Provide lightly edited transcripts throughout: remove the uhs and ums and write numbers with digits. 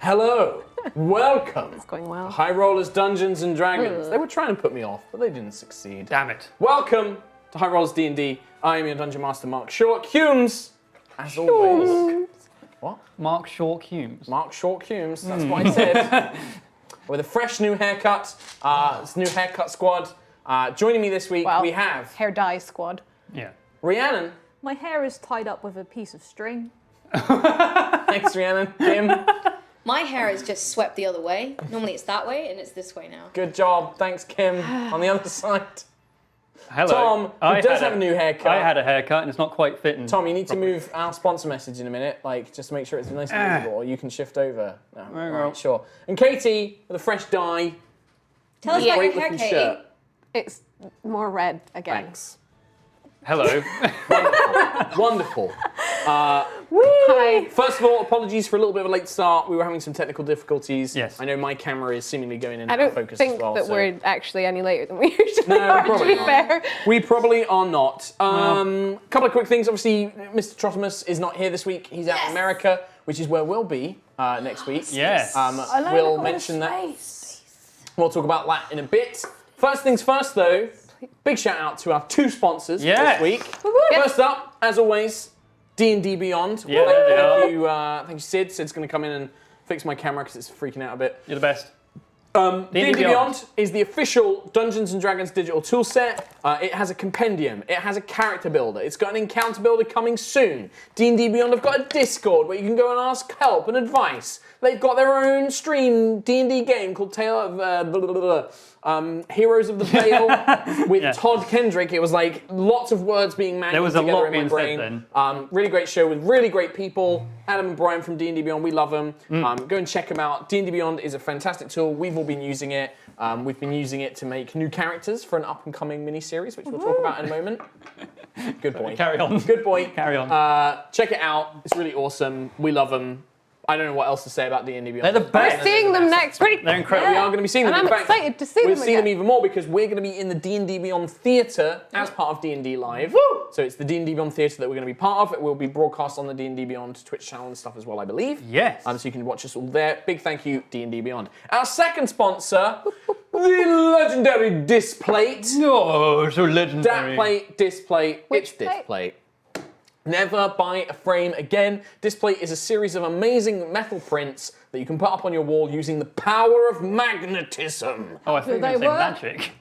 Hello, welcome. It's going well. High Rollers Dungeons and Dragons. They were trying to put me off, but they didn't succeed. Damn it. Welcome to High Rollers D&D. I am your Dungeon Master, Mark Short Humes. As always. What? Mark Short Humes. Mark Short Humes, that's what I said. With a fresh new haircut. It's new haircut squad. Joining me this week, we have Hair dye squad. Yeah. Rhiannon. My hair is tied up with a piece of string. Thanks, Rhiannon. Kim. My hair is just swept the other way. Normally it's that way, and it's this way now. Good job. Thanks, Kim. On the other side. Hello. Tom, who does have a new haircut. I had a haircut and it's not quite fitting. Tom, you need to move our sponsor message in a minute, just to make sure it's nice and visible, or you can shift over. No, all right, sure. And Katie, with a fresh dye. Tell us about your hair, Great-looking Katie. shirt. It's more red again. Thanks. Hello. Wonderful. Hi. First of all, apologies for a little bit of a late start. We were having some technical difficulties. Yes. I know my camera is seemingly going in I out of don't focus think as well. that so. we're actually any later than we usually No, are, to probably be not. fair. We probably are not. Couple of quick things. Obviously, Mr. Trotimus is not here this week. He's out in America, which is where we'll be next week. Yes. We'll mention that. We'll talk about that in a bit. First things first, though, big shout out to our two sponsors this week. First up, as always, D&D Beyond. Yeah, Thank you, Sid. Sid's going to come in and fix my camera because it's freaking out a bit. You're the best. D&D Beyond is the official Dungeons & Dragons digital toolset. It has a compendium. It has a character builder. It's got an encounter builder coming soon. D&D Beyond have got a Discord where you can go and ask help and advice. They've got their own stream D&D game called Tale of Heroes of the Vale with Todd Kendrick. It was like lots of words being mangled There was a together lot in my being brain. said then. Really great show with really great people. Adam and Brian from D&D Beyond, we love them. Go and check them out. D&D Beyond is a fantastic tool. We've all been using it. We've been using it to make new characters for an up-and-coming mini-series, which we'll talk about in a moment. Good boy. Carry on. Good boy. Carry on. Check it out. It's really awesome. We love them. I don't know what else to say about D&D Beyond. They're the best. We're seeing them next week. They're incredible. We are going to be seeing them. And In I'm fact, excited to see we'll them see them again. even more because we're going to be in the D&D Beyond Theatre as part of D&D Live. Woo! So it's the D&D Beyond Theatre that we're going to be part of. It will be broadcast on the D&D Beyond Twitch channel and stuff as well, I believe. Yes. So you can watch us all there. Big thank you, D&D Beyond. Our second sponsor, the legendary Displate. Oh, so legendary. Datplate, Displate, Which it's Displate. Never buy a frame again. Displate is a series of amazing metal prints that you can put up on your wall using the power of magnetism. Oh, I thought you were going to say magic.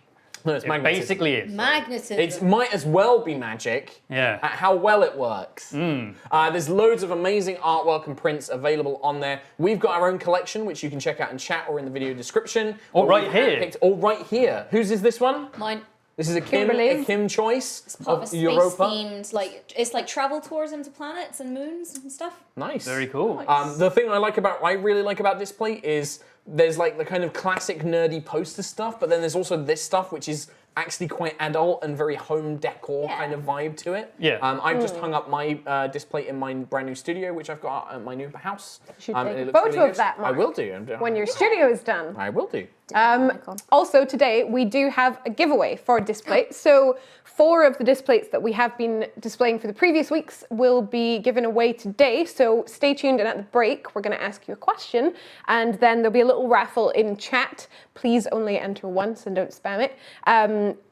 No, it's It magnetism. basically is. Magnetism. It might as well be magic Yeah. at how well it works. There's loads of amazing artwork and prints available on there. We've got our own collection, which you can check out in chat or in the video description. Or right we've here. handpicked- Or right here. Whose is this one? Mine. This is a Kim Kimberly's. choice It's part of a of space Europa. themed, it's like travel tours into planets and moons and stuff. Nice. Very cool. The thing I really like about Display is there's like the kind of classic nerdy poster stuff, but then there's also this stuff which is actually quite adult and very home decor kind of vibe to it. Yeah. I've just hung up my display in my brand new studio, which I've got at my new house. should and take it a looks photo really of that, good. Mark. I will do. When your studio is done. I will do. Also today, we do have a giveaway for Displate. So 4 of the displays that we have been displaying for the previous weeks will be given away today. So stay tuned, and at the break, we're going to ask you a question, and then there'll be a little raffle in chat. Please only enter once and don't spam it.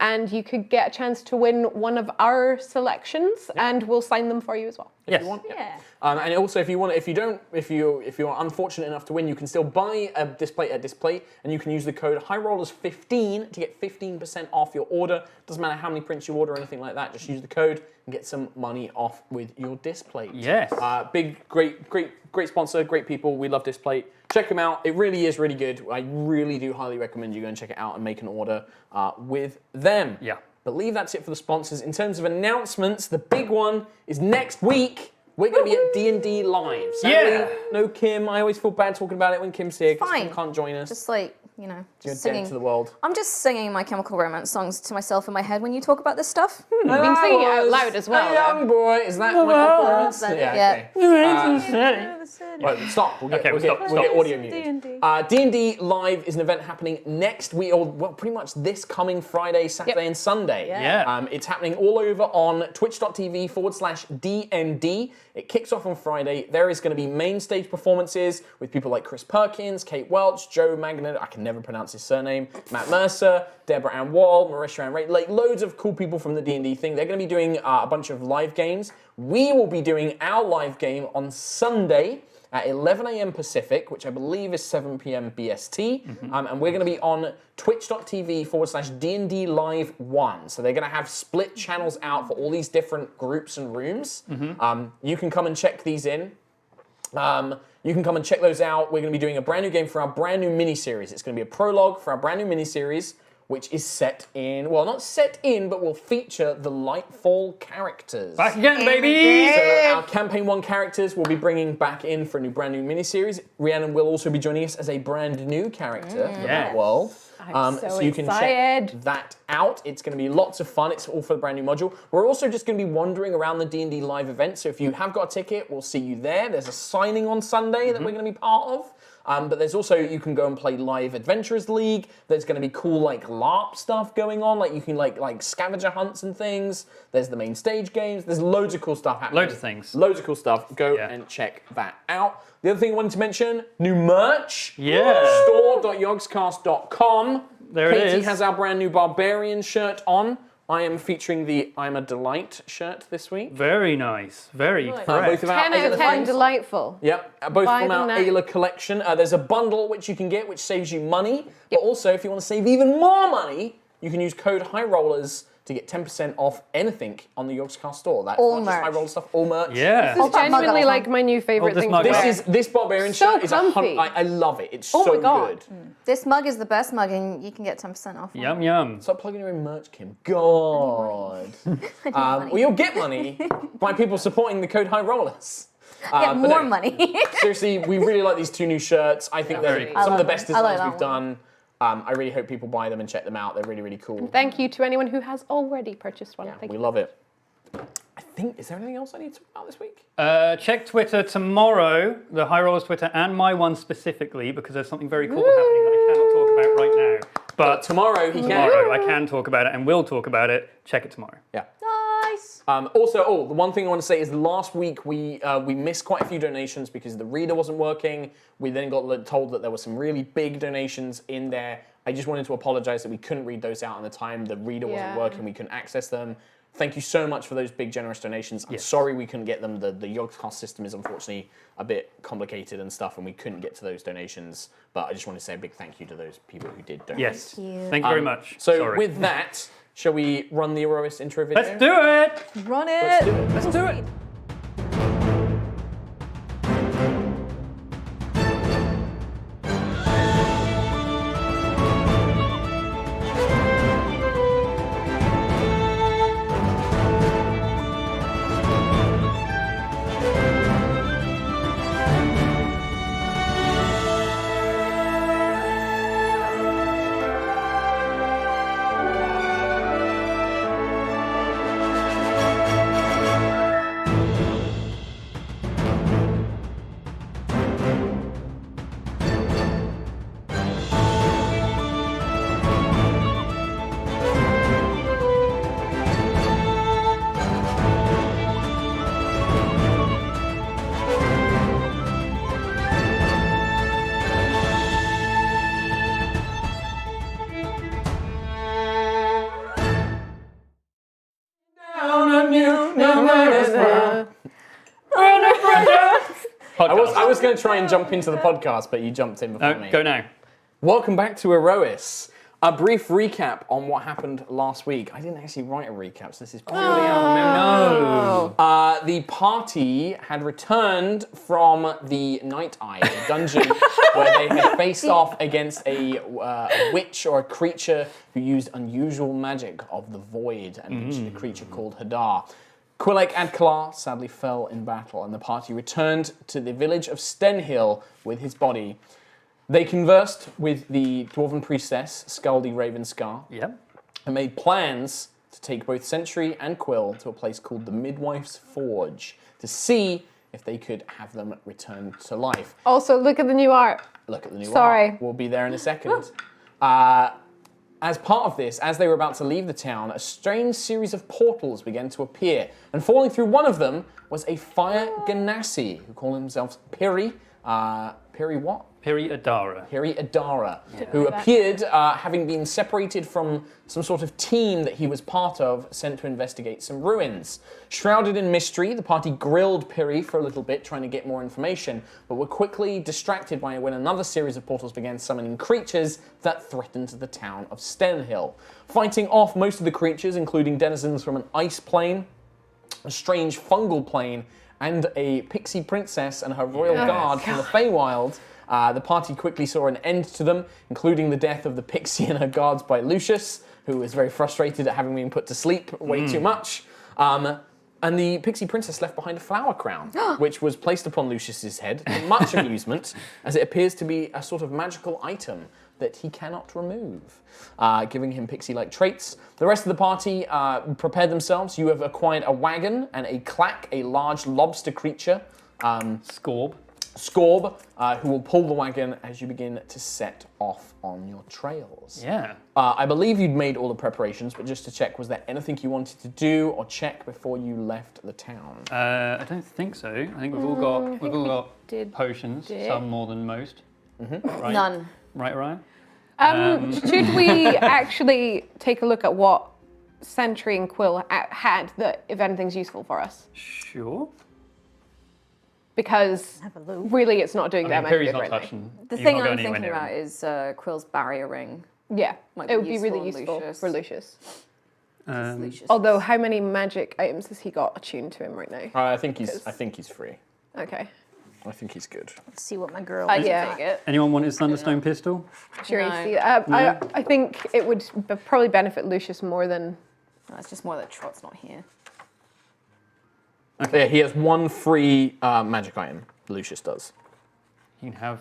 And you could get a chance to win one of our selections, and we'll sign them for you as well. Yes. Yeah. And also, if you're unfortunate enough to win, you can still buy a display at Display, and you can use the code HighRollers15 to get 15% off your order. Doesn't matter how many prints you order or anything like that. Just use the code and get some money off with your Display. Yes. Great sponsor, great people. We love Display. Check them out. It really is really good. I really do highly recommend you go and check it out and make an order with them. Yeah. Believe that's it for the sponsors. In terms of announcements, the big one is next week. We're going to be at D&D Live. Sadly, no Kim. I always feel bad talking about it when Kim's here because Fine. Kim can't join us. Just you know, You're just dead singing. to the world. I'm just singing My Chemical Romance songs to myself in my head when you talk about this stuff. You've been singing it out loud as well. A young boy. Is that my performance? Yeah. Okay. Right, stop. We'll get, Okay, we'll stop, get, stop. we'll get audio D&D. muted. D&D Live is an event happening next week, or well, pretty much this coming Friday, Saturday, and Sunday. Yeah. It's happening all over on twitch.tv/DND. It kicks off on Friday. There is going to be main stage performances with people like Chris Perkins, Kate Welch, Joe Magnet, I can never pronounce his surname, Matt Mercer, Deborah Ann Wall, Marisha Ann Ray, like loads of cool people from the D&D thing. They're going to be doing a bunch of live games. We will be doing our live game on Sunday at 11 a.m. Pacific, which I believe is 7 p.m. BST. And we're going to be on twitch.tv/DND Live 1. So they're going to have split channels out for all these different groups and rooms. You can come and check these in. You can come and check those out. We're going to be doing a brand new game for our brand new mini-series. It's going to be a prologue for our brand new mini-series, which is set in, well, not set in, but will feature the Lightfall characters. Back again, baby! So our Campaign 1 characters will be bringing back in for a new brand new miniseries. Rhiannon will also be joining us as a brand new character for that world. I'm so you can excited. check that out. It's going to be lots of fun. It's all for the brand new module. We're also just going to be wandering around the D&D live event. So if you have got a ticket, we'll see you there. There's a signing on Sunday that we're going to be part of. But there's also, you can go and play live Adventurers League. There's going to be cool like LARP stuff going on. Like you can like scavenger hunts and things. There's the main stage games. There's loads of cool stuff happening. Loads of things. Loads of cool stuff. Go and check that out. The other thing I wanted to mention, new merch. Yeah. Store.yogscast.com. There it Katie is. has our brand new Barbarian shirt on. I am featuring the I'm a Delight shirt this week. Very nice. Very Both correct. of our 10 out of Ayla 10, things. delightful. Yep, both Buy from our them now. Ayla collection. There's a bundle which you can get which saves you money, but also if you want to save even more money, you can use code High Rollers to get 10% off anything on the Yogscast store. That's All not just merch. High Roller stuff, all merch. Yeah. This is that mug genuinely up. like my new favorite this thing mug to up. wear. This Barbarian So shirt is comfy. I love it. It's Oh so my God. good. This mug is the best mug, and you can get 10% off. Yum, yum. Stop plugging your own merch, Kim. God. Well, you'll get money by people supporting the code High Rollers. Get but more no, money. Seriously, we really like these two new shirts. I think they're very some of the cool. best I like designs that we've done. I really hope people buy them and check them out. They're really, really cool. Thank you to anyone who has already purchased one. Yeah, Thank we you. love it. I think, is there anything else I need to talk about this week? Check Twitter tomorrow, the High Rollers Twitter, and my one specifically, because there's something very cool happening that I cannot talk about right now. But Tomorrow he can. tomorrow I can talk about it and will talk about it. Check it tomorrow. Yeah. Nice. Also, the one thing I want to say is last week we missed quite a few donations because the reader wasn't working. We then got told that there were some really big donations in there. I just wanted to apologize that we couldn't read those out in the time the reader wasn't Yeah. working. We couldn't access them. Thank you so much for those big generous donations. I'm sorry we couldn't get them. The Yogscast system is unfortunately a bit complicated and stuff, and we couldn't get to those donations. But I just want to say a big thank you to those people who did donate. Yes. Thank you. Thank you very much. So Sorry. with that, shall we run the Aerois intro video? Let's do it! Run it. Let's do it. Let's do it! I was going to try and jump into the podcast, but you jumped in before me. Go now. Welcome back to Aerois. A brief recap on what happened last week. I didn't actually write a recap, so this is purely out of memory. The party had returned from the Night Eye dungeon where they had faced off against a witch or a creature who used unusual magic of the void and mentioned a creature called Hadar. Quilek Adkalar sadly fell in battle, and the party returned to the village of Stenhill with his body. They conversed with the Dwarven priestess, Scaldy Ravenscar, Yep. and made plans to take both Sentry and Quill to a place called the Midwife's Forge to see if they could have them returned to life. Also, look at the new art. Look at the new Sorry. art. We'll be there in a second. As part of this, as they were about to leave the town, a strange series of portals began to appear, and falling through one of them was a fire Ganassi, who call themselves Piri. Piri what? Piri Adara. Piri Adara, who appeared, having been separated from some sort of team that he was part of, sent to investigate some ruins. Shrouded in mystery, the party grilled Piri for a little bit, trying to get more information, but were quickly distracted by when another series of portals began summoning creatures that threatened the town of Stenhill. Fighting off most of the creatures, including denizens from an ice plane, a strange fungal plane, and a pixie princess and her royal guard from the Feywild, the party quickly saw an end to them, including the death of the pixie and her guards by Lucius, who was very frustrated at having been put to sleep way too much. And the pixie princess left behind a flower crown, which was placed upon Lucius's head to much amusement, as it appears to be a sort of magical item that he cannot remove, giving him pixie-like traits. The rest of the party prepared themselves. You have acquired a wagon and a clack, a large lobster creature. Scorb, who will pull the wagon as you begin to set off on your trails. Yeah. I believe you'd made all the preparations, but just to check, was there anything you wanted to do or check before you left the town? I don't think so. I think we've all got potions, some more than most. Right? None. Right, Ryan? Should we actually take a look at what Sentry and Quill had that, if anything's useful for us? Sure. Because Have a look. really it's not doing that much Piri's good not right now. touching. The You're thing not I'm going anywhere thinking near about him. is Quill's barrier ring. Yeah, Might it be would be really useful useful Lucius. for Lucius. Lucius. Although, how many magic items has he got attuned to him right now? I think he's free. Okay. I think he's good. Let's see what my girl Yeah. Anyone want his Thunderstone pistol? Sure, No. you see. I think it would probably benefit Lucius more than. No, it's just more that Trot's not here. Yeah, he has one free magic item. Lucius does. You can have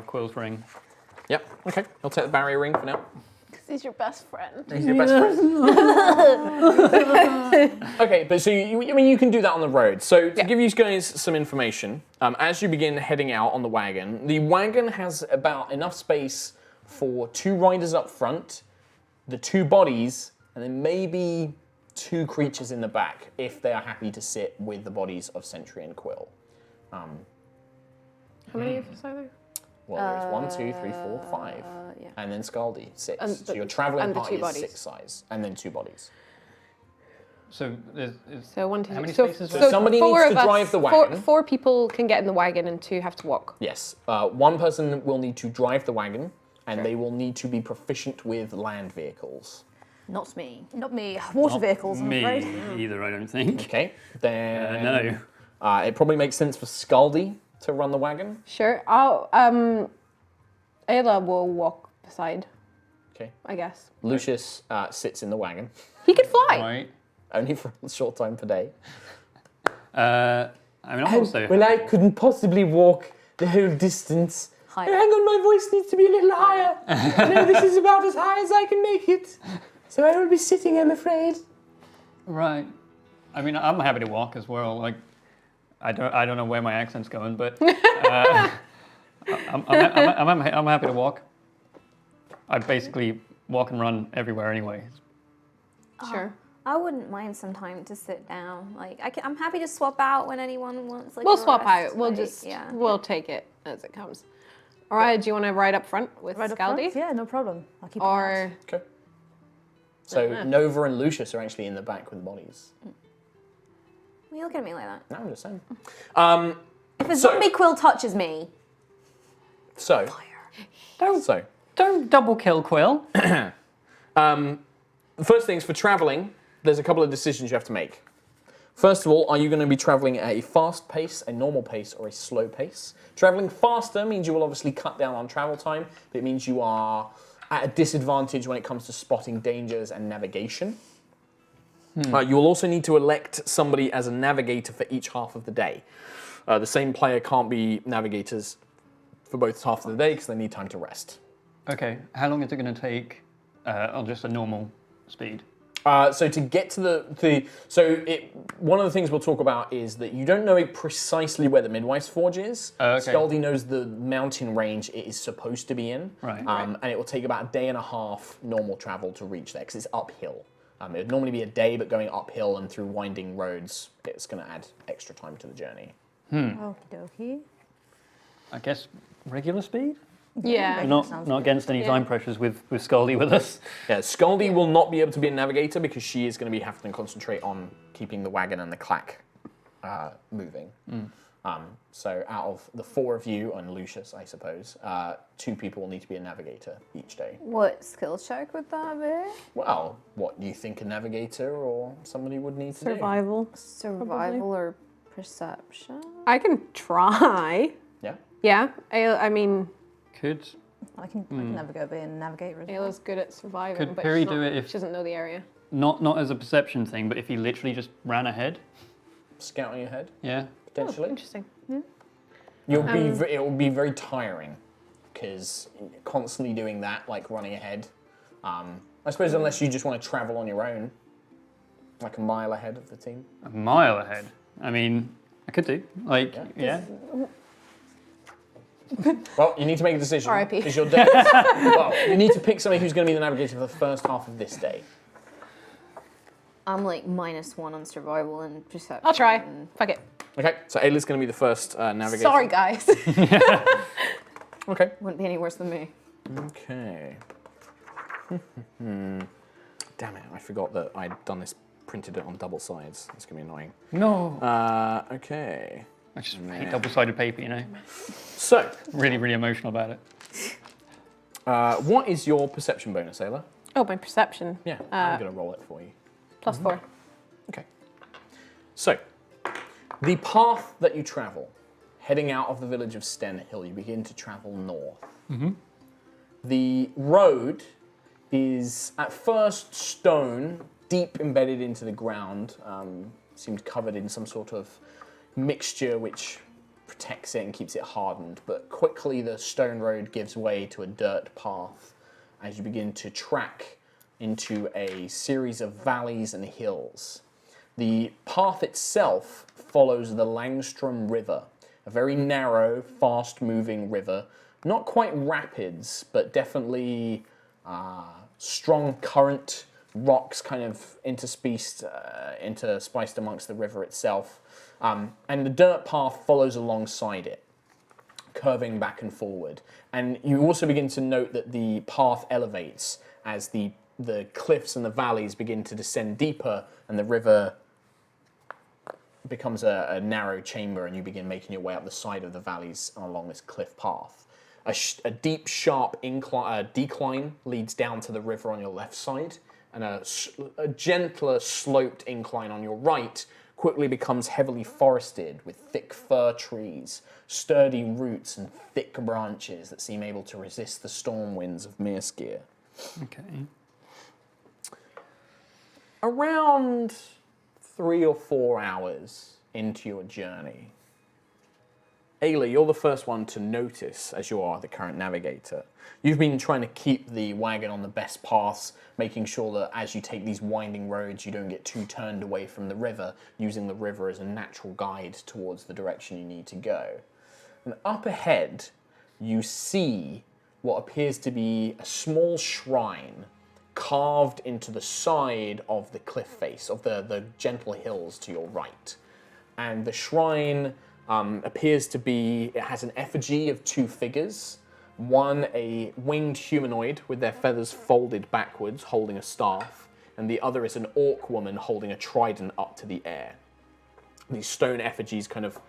Quill's ring. Yep. Okay. I'll take the barrier ring for now. Because he's your best friend. He's your best friend. Okay, but so you can do that on the road. So to give you guys some information, as you begin heading out on the wagon has about enough space for 2 riders up front, the 2 bodies, and then maybe 2 creatures in the back if they are happy to sit with the bodies of Sentry and Quill. How many of us are there? Well, there's 1, 2, 3, 4, 5, yeah. and then Scaldy 6. And So your traveling and the party 2 is bodies. 6 size, and then 2 bodies. So there's So 1, 2, How many so, spaces? So somebody 4 needs of to us- drive the wagon. 4 people can get in the wagon and 2 have to walk. Yes, 1 person will need to drive the wagon, and they will need to be proficient with land vehicles. Not me. Not me. Water vehicles, I'm me afraid. either, I don't think. Okay, then No. it probably makes sense for Scaldy to run the wagon. Sure. Ayla will walk beside, Okay, I guess. Lucius sits in the wagon, He could fly. Right. only for a short time per day. I mean, I'm also. Well, I couldn't possibly walk the whole distance. Hi. Hang on, my voice needs to be a little higher. No, this is about as high as I can make it. So I will be sitting, I'm afraid. Right. I mean, I'm happy to walk as well. Like, I don't know where my accent's going, but I'm happy to walk. I basically walk and run everywhere anyway. Sure. I wouldn't mind some time to sit down. Like, I'm happy to swap out when anyone wants. Like, We'll a swap rest. out. We'll Like, just yeah. we'll take it as it comes. All right. Do you want to ride up front with Right up Scaldy? front? Yeah, no problem. I'll keep an eye Or Okay. So Nova and Lucius are actually in the back with the bodies. Why you look at me like that? No, I'm just saying. If a So- zombie quill touches me, Don't double kill Quill. The first things for traveling, there's a couple of decisions you have to make. First of all, are you going to be traveling at a fast pace, a normal pace, or a slow pace? Traveling faster means you will obviously cut down on travel time, but it means you are at a disadvantage when it comes to spotting dangers and navigation. You will also need to elect somebody as a navigator for each half of the day. The same player can't be navigators for both half of the day because they need time to rest. Okay, how long is it going to take on just a normal speed? So to get to one of the things we'll talk about is that you don't know precisely where the Midwife's Forge is. Okay. Scaldy knows the mountain range it is supposed to be in. Right. And it will take about a day and a half normal travel to reach there because it's uphill. It would normally be a day, but going uphill and through winding roads, it's going to add extra time to the journey. Okie dokie. I guess regular speed? Yeah. Not against any time pressures with Scaldy with us. Yeah, Scaldy will not be able to be a navigator because she is going to be having to concentrate on keeping the wagon and the clack moving. So out of the four of you and Lucius, I suppose, 2 people will need to be a navigator each day. What skill check would that be? Well, what do you think a navigator or somebody would need to Survival. Survival or perception? I can try. do? Yeah. Yeah. I mean, Could I can never go being a navigator as well. Ayla's good at surviving, Could but Piri she's do not- it if- she doesn't know the area. not as a perception thing, but if he literally just ran ahead? Scouting ahead, Yeah. potentially. Interesting. It will be very tiring because constantly doing that, like running ahead. I suppose unless you just want to travel on your own, like a mile ahead of the team. A mile ahead. I mean, I could do. Like, yeah. Well, you need to make a decision. R.I.P. Because you're dead. Well, you need to pick somebody who's going to be the navigator for the first half of this day. I'm like -1 on survival and perception. I'll try. Fuck it. Okay, so Ayla's going to be the first navigator. Sorry, guys. Okay. Wouldn't be any worse than me. Okay. Damn it, I forgot that I'd done this, printed it on double sides. It's going to be annoying. No. Okay. I just hate double-sided paper, you know. So, Really, really emotional about it. what is your perception bonus, Ayla? Oh, my perception. Yeah, I'm going to roll it for you. +4. Okay. So, the path that you travel, heading out of the village of Sten Hill, you begin to travel north. The road is at first stone, deep embedded into the ground, seemed covered in some sort of mixture which protects it and keeps it hardened, but quickly the stone road gives way to a dirt path as you begin to track into a series of valleys and hills. The path itself follows the Langstrom River, a very narrow, fast-moving river, not quite rapids, but definitely strong current, rocks kind of interspiced amongst the river itself. And the dirt path follows alongside it, curving back and forward. And you also begin to note that the path elevates as the cliffs and the valleys begin to descend deeper and the river becomes a narrow chamber and you begin making your way up the side of the valleys along this cliff path. A deep, sharp decline leads down to the river on your left side, and a gentler, sloped incline on your right quickly becomes heavily forested with thick fir trees, sturdy roots, and thick branches that seem able to resist the storm winds of Mirskir. Okay. Around 3 or 4 hours into your journey, Ayla, you're the first one to notice, as you are the current navigator. You've been trying to keep the wagon on the best paths, making sure that as you take these winding roads, you don't get too turned away from the river, using the river as a natural guide towards the direction you need to go. And up ahead, you see what appears to be a small shrine carved into the side of the cliff face, of the gentle hills to your right. And the shrine appears to be, it has an effigy of 2 figures. One, a winged humanoid with their feathers folded backwards, holding a staff, and the other is an orc woman holding a trident up to the air. These stone effigies kind of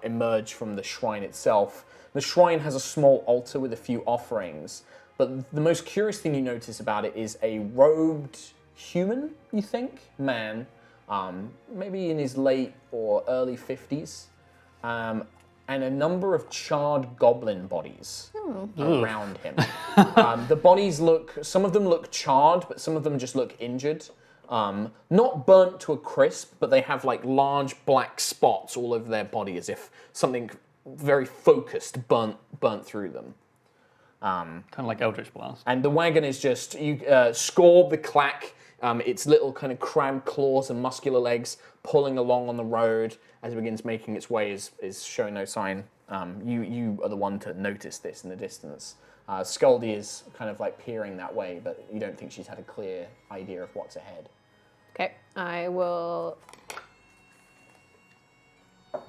emerge from the shrine itself. The shrine has a small altar with a few offerings, but the most curious thing you notice about it is a robed human, you think, man, maybe in his late or early 50s, and a number of charred goblin bodies around him. The bodies some of them look charred, but some of them just look injured. Not burnt to a crisp, but they have like large black spots all over their body as if something very focused, burnt through them. Kind of like Eldritch Blast. And the wagon is just, you Scorb the clack, its little kind of cramped claws and muscular legs pulling along on the road as it begins making its way is showing no sign. You are the one to notice this in the distance. Scaldy is kind of like peering that way, but you don't think she's had a clear idea of what's ahead. Okay, I will...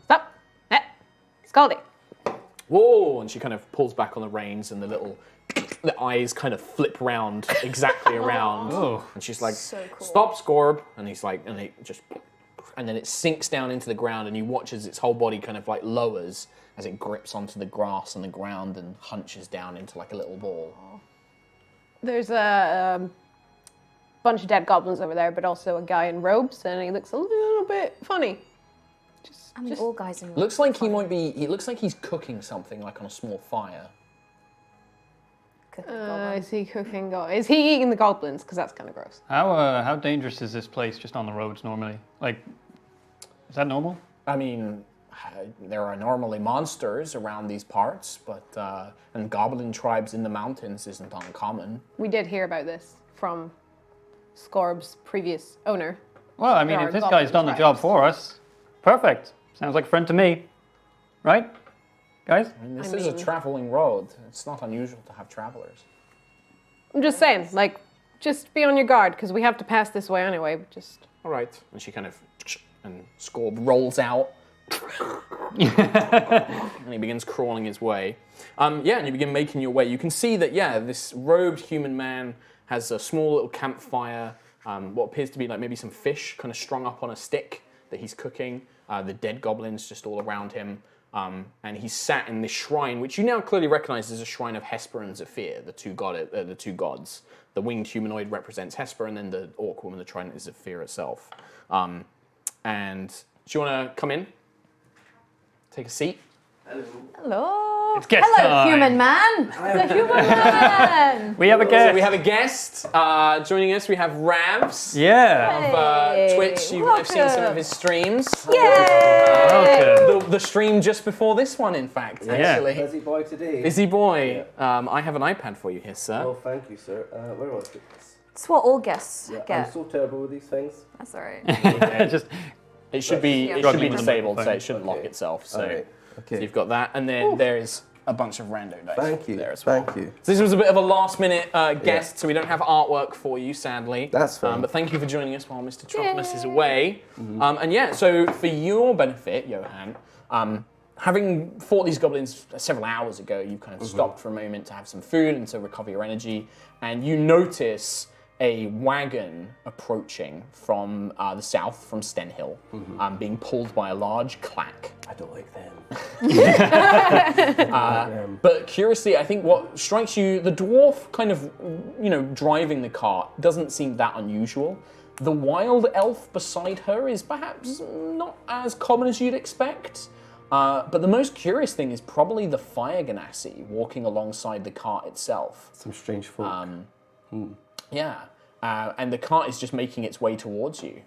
Stop! Scaldy. Whoa! And she kind of pulls back on the reins, and the eyes kind of flip round exactly around. Oh. And she's like, So cool. "Stop, Scorb!" And he's like, and then it sinks down into the ground, and you watch as its whole body kind of like lowers as it grips onto the grass and the ground and hunches down into like a little ball. There's a bunch of dead goblins over there, but also a guy in robes, and he looks a little bit funny. I mean, all guys in Looks like he might be. It looks like he's cooking something like on a small fire. Is he cooking? Is he eating the goblins? Because that's kind of gross. How dangerous is this place just on the roads normally? Like, is that normal? I mean, there are normally monsters around these parts, but and goblin tribes in the mountains isn't uncommon. We did hear about this from Scorb's previous owner. Well, I mean, There if are this goblin guy's done the job tribes. for us, perfect. Sounds like a friend to me. Right? Guys? I mean, this is a traveling road. It's not unusual to have travelers. I'm just saying, like, just be on your guard, because we have to pass this way anyway. Just All right. And she kind of, and Scorb rolls out. And he begins crawling his way. And you begin making your way. You can see that, this robed human man has a small little campfire, what appears to be like maybe some fish kind of strung up on a stick that he's cooking. The dead goblins just all around him. And he's sat in this shrine, which you now clearly recognize as a shrine of Hesper and Zephyr, the two gods. The winged humanoid represents Hesper, and then the orc woman, the trident, is Zephyr itself. And do you want to come in? Take a seat. Hello. It's guest Hello, time. human man. The human man. We have a So guest. we have a guest joining us. We have Ravs Yeah. of Twitch. You might have seen some of welcome. his streams. Welcome. The stream just before this one, in fact, actually. Busy boy today. Busy boy. I have an iPad for you here, sir. Oh, thank you, sir. Where was it? It's what all guests Yeah, get. I'm so terrible with these things. That's all right. Just It should be Yeah. it should be Struggling with the disabled, so microphone. it shouldn't lock Okay. itself. So, Alright, okay. so you've got that, and then there's a bunch of rando dice Thank you. there as well. Thank you. So this was a bit of a last-minute guest, so we don't have artwork for you, sadly. That's fine. But thank you for joining us while Mr. Tropolis is away. So for your benefit, Johan, having fought these goblins several hours ago, you kind of stopped for a moment to have some food and to recover your energy, and you notice a wagon approaching from the south, from Stenhill, being pulled by a large clack. I don't like them. But curiously, I think what strikes you, the dwarf kind of, driving the cart doesn't seem that unusual. The wild elf beside her is perhaps not as common as you'd expect. But the most curious thing is probably the fire ganassi walking alongside the cart itself. Some strange folk. And the cart is just making its way towards you.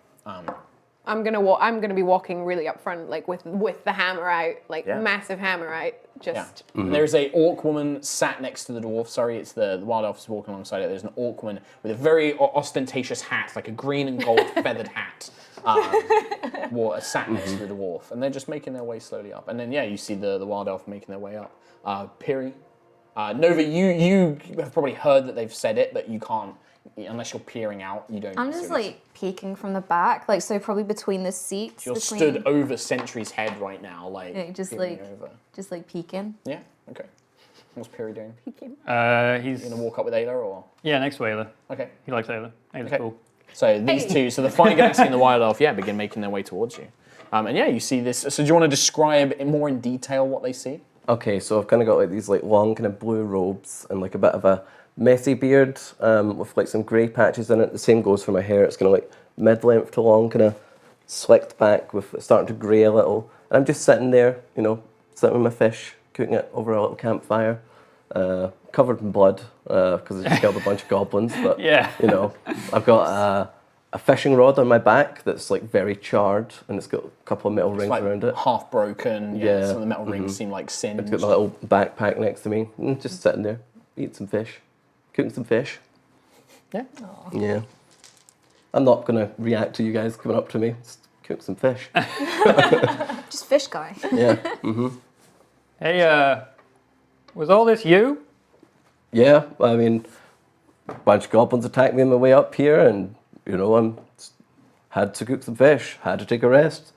I'm gonna be walking really up front, like with the hammer out, like massive hammer out. Just There's a orc woman sat next to the dwarf. Sorry, it's the wild elf is walking alongside it. There's an orc woman with a very ostentatious hat, like a green and gold feathered hat. Sat next to the dwarf, and they're just making their way slowly up. And then you see the wild elf making their way up. Piri, Nova, you have probably heard that they've said it, but you can't. Unless you're peering out, you don't. I'm just like peeking from the back, like so probably between the seats. You're between, stood over Sentry's head right now, like just peering like over. just like peeking. Yeah. Okay. What's Piri doing? he's You gonna walk up with Ayla or? next to Ayla. Okay. He likes Ayla. Ayla's Okay. cool. So these two, so the fire ganassi and the wild elf, begin making their way towards you. You see this. So do you want to describe more in detail what they see? Okay, so I've kind of got like these like long kind of blue robes and like a bit of a messy beard with like some grey patches in it. The same goes for my hair. It's kind of like mid-length to long, kind of slicked back with it starting to grey a little. And I'm just sitting there, sitting with my fish, cooking it over a little campfire, covered in blood because I just killed a bunch of goblins. But Yeah. I've got a fishing rod on my back that's like very charred, and it's got a couple of metal rings Like around it. half broken. Yeah. Yeah. Some of the metal rings seem like I've singed. got my little backpack next to me, just sitting there, eating some fish, cooking some fish. Yeah. Yeah. I'm not going to react to you guys coming up to me. Just cook some fish. Just fish guy. Yeah. Hey, was all this you? Yeah, I mean, a bunch of goblins attacked me on my way up here, and, you know, had to cook some fish, had to take a rest.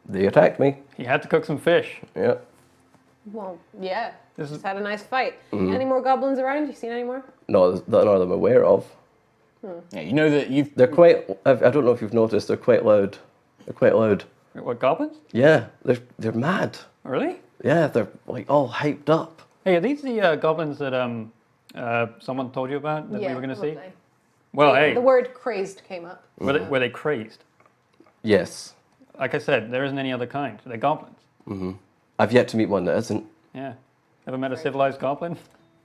They attacked me. You had to cook some fish. Yeah. Well, yeah. This is- Just had a nice fight. Any more goblins around? You seen any more? No, none of them I'm aware of. Yeah, you know that you've... They're quite, I don't know if you've noticed, they're quite loud. They're quite loud. What, goblins? Yeah, they're mad. Really? Yeah, they're like all hyped up. Hey, are these the goblins that someone told you about that we were going to see? lovely. Well, hey, The word crazed came up. were they crazed? Yes. Like I said, there isn't any other kind. They're goblins. I've yet to meet one that isn't. Yeah. Ever met a civilized goblin?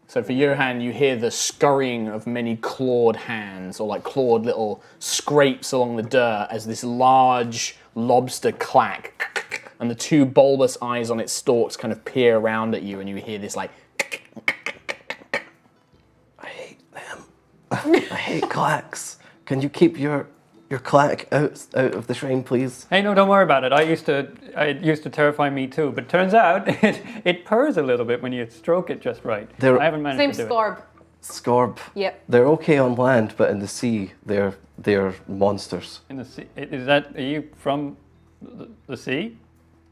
So for Johan, you hear the scurrying of many clawed hands, or like clawed little scrapes along the dirt as this large lobster clack, and the two bulbous eyes on its stalks kind of peer around at you, and you hear this like... I hate them. I hate clacks. Can you keep your clack out of the shrine, please? Hey, no, don't worry about it. It used to terrify me too, but turns out it purrs a little bit when you stroke it just right. They're- I haven't managed Same to do Scorb. Scorb. Yep. They're okay on land, but in the sea, they're monsters. it. In the sea, are you from the sea?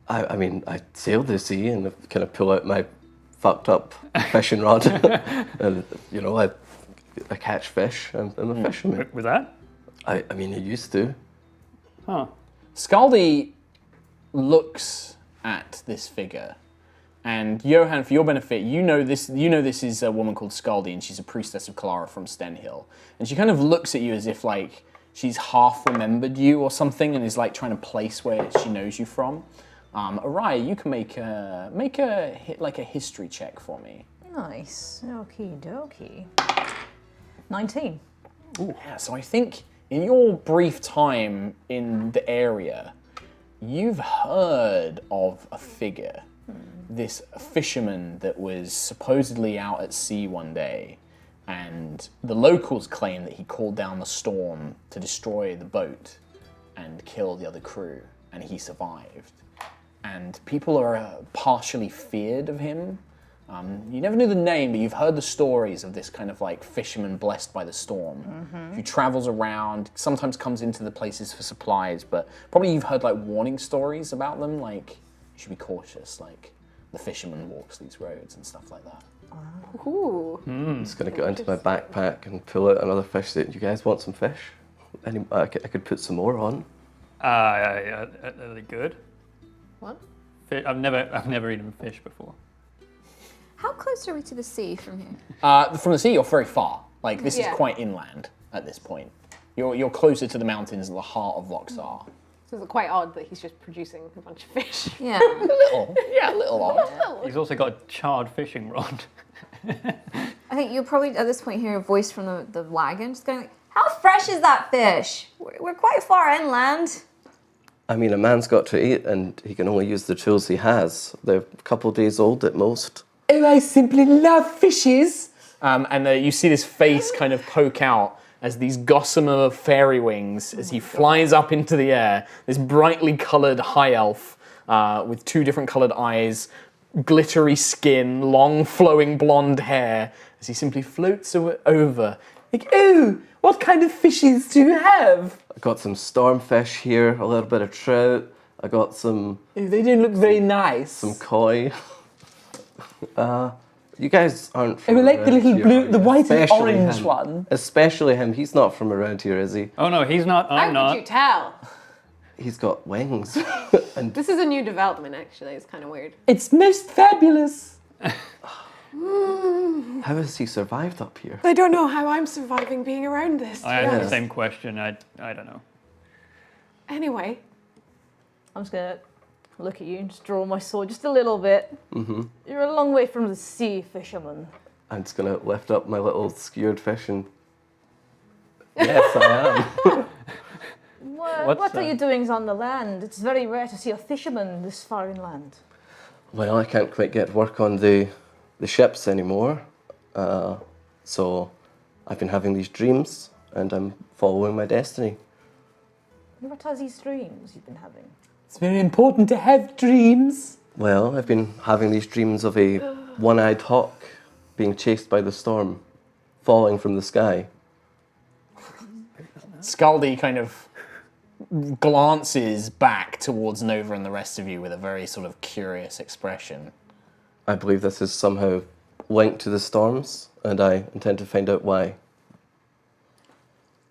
I mean, I sail the sea and kind of pull out my fucked up fishing rod, and you know, I catch fish. I'm a fisherman. With that? I mean, I used to. Huh. Scaldi looks at this figure, and Johan, for your benefit, you know this is a woman called Scaldi, and she's a priestess of Kalara from Stenhill, and she kind of looks at you as if like she's half remembered you or something, and is like trying to place where she knows you from. Aerois, you can make a history check for me. Nice. Okie dokie. 19. Yeah, so I think in your brief time in the area, you've heard of a figure, this fisherman that was supposedly out at sea one day, and the locals claim that he called down the storm to destroy the boat and kill the other crew, and he survived. And people are partially feared of him. You never knew the name, but you've heard the stories of this kind of like fisherman blessed by the storm, who travels around, sometimes comes into the places for supplies, but probably you've heard like warning stories about them, like you should be cautious, like the fisherman walks these roads and stuff like that. Ooh. I'm just gonna go into my backpack and pull out another fish. You guys want some fish? I could put some more on. Are they good? What? I've never eaten fish before. How close are we to the sea from here? From the sea, you're very far. Like this is Yeah. quite inland at this point. You're closer to the mountains in the heart of Loxar. So it's quite odd that he's just producing a bunch of fish. Yeah. Yeah, a little odd. He's also got a charred fishing rod. I think you'll probably at this point hear a voice from the wagon just going like, how fresh is that fish? We're quite far inland. I mean, a man's got to eat, and he can only use the tools he has. They're a couple days old at most. Oh, I simply love fishes. And you see this face kind of poke out as these gossamer fairy wings as he flies up into the air. This brightly coloured high elf with two different coloured eyes, glittery skin, long flowing blonde hair, as he simply floats over. Like, oh, what kind of fishes do you have? I got some stormfish here, a little bit of trout. I got some Oh, they don't look very nice. koi. You guys aren't from I like the around little here, blue, are the you? white and Especially orange him. one. Especially him. He's not from around here, is he? Oh no, he's not. How I'm could not. you tell? He's got wings. And This is a new development, actually. It's kind of weird. It's most fabulous. how has he survived up here? I don't know how I'm surviving being around this. I had the same question. I don't know. Anyway, I'm just gonna look at you and just draw my sword just a little bit. Mm-hmm. You're a long way from the sea, fisherman. I'm just gonna lift up my little skewered fish and yes, I am. What are you doing on the land? It's very rare to see a fisherman this far inland. Well, I can't quite get work on the ships anymore. So I've been having these dreams and I'm following my destiny. What are these dreams you've been having? It's very important to have dreams. Well, I've been having these dreams of a one-eyed hawk being chased by the storm, falling from the sky. Scaldy kind of glances back towards Nova and the rest of you with a very sort of curious expression. I believe this is somehow linked to the storms, and I intend to find out why.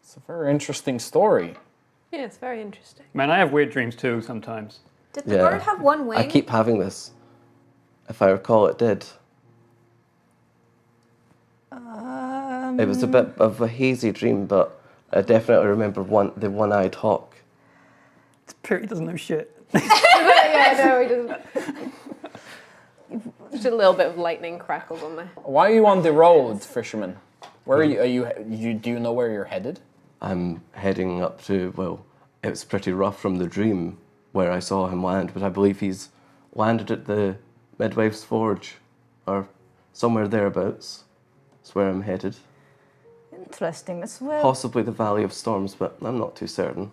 It's a very interesting story. Yeah, it's very interesting. Man, I have weird dreams too sometimes. Did the bird have one wing? I keep having this. If I recall, it did. It was a bit of a hazy dream, but I definitely remember the one-eyed hawk. Perry doesn't know shit. Yeah, no, he doesn't. Just a little bit of lightning crackles on there. Why are you on the road, fisherman? Where are you? Do you know where you're headed? I'm heading up to, well, it was pretty rough from the dream where I saw him land, but I believe he's landed at the Midwife's Forge, or somewhere thereabouts. That's where I'm headed. Interesting as well. Possibly the Valley of Storms, but I'm not too certain.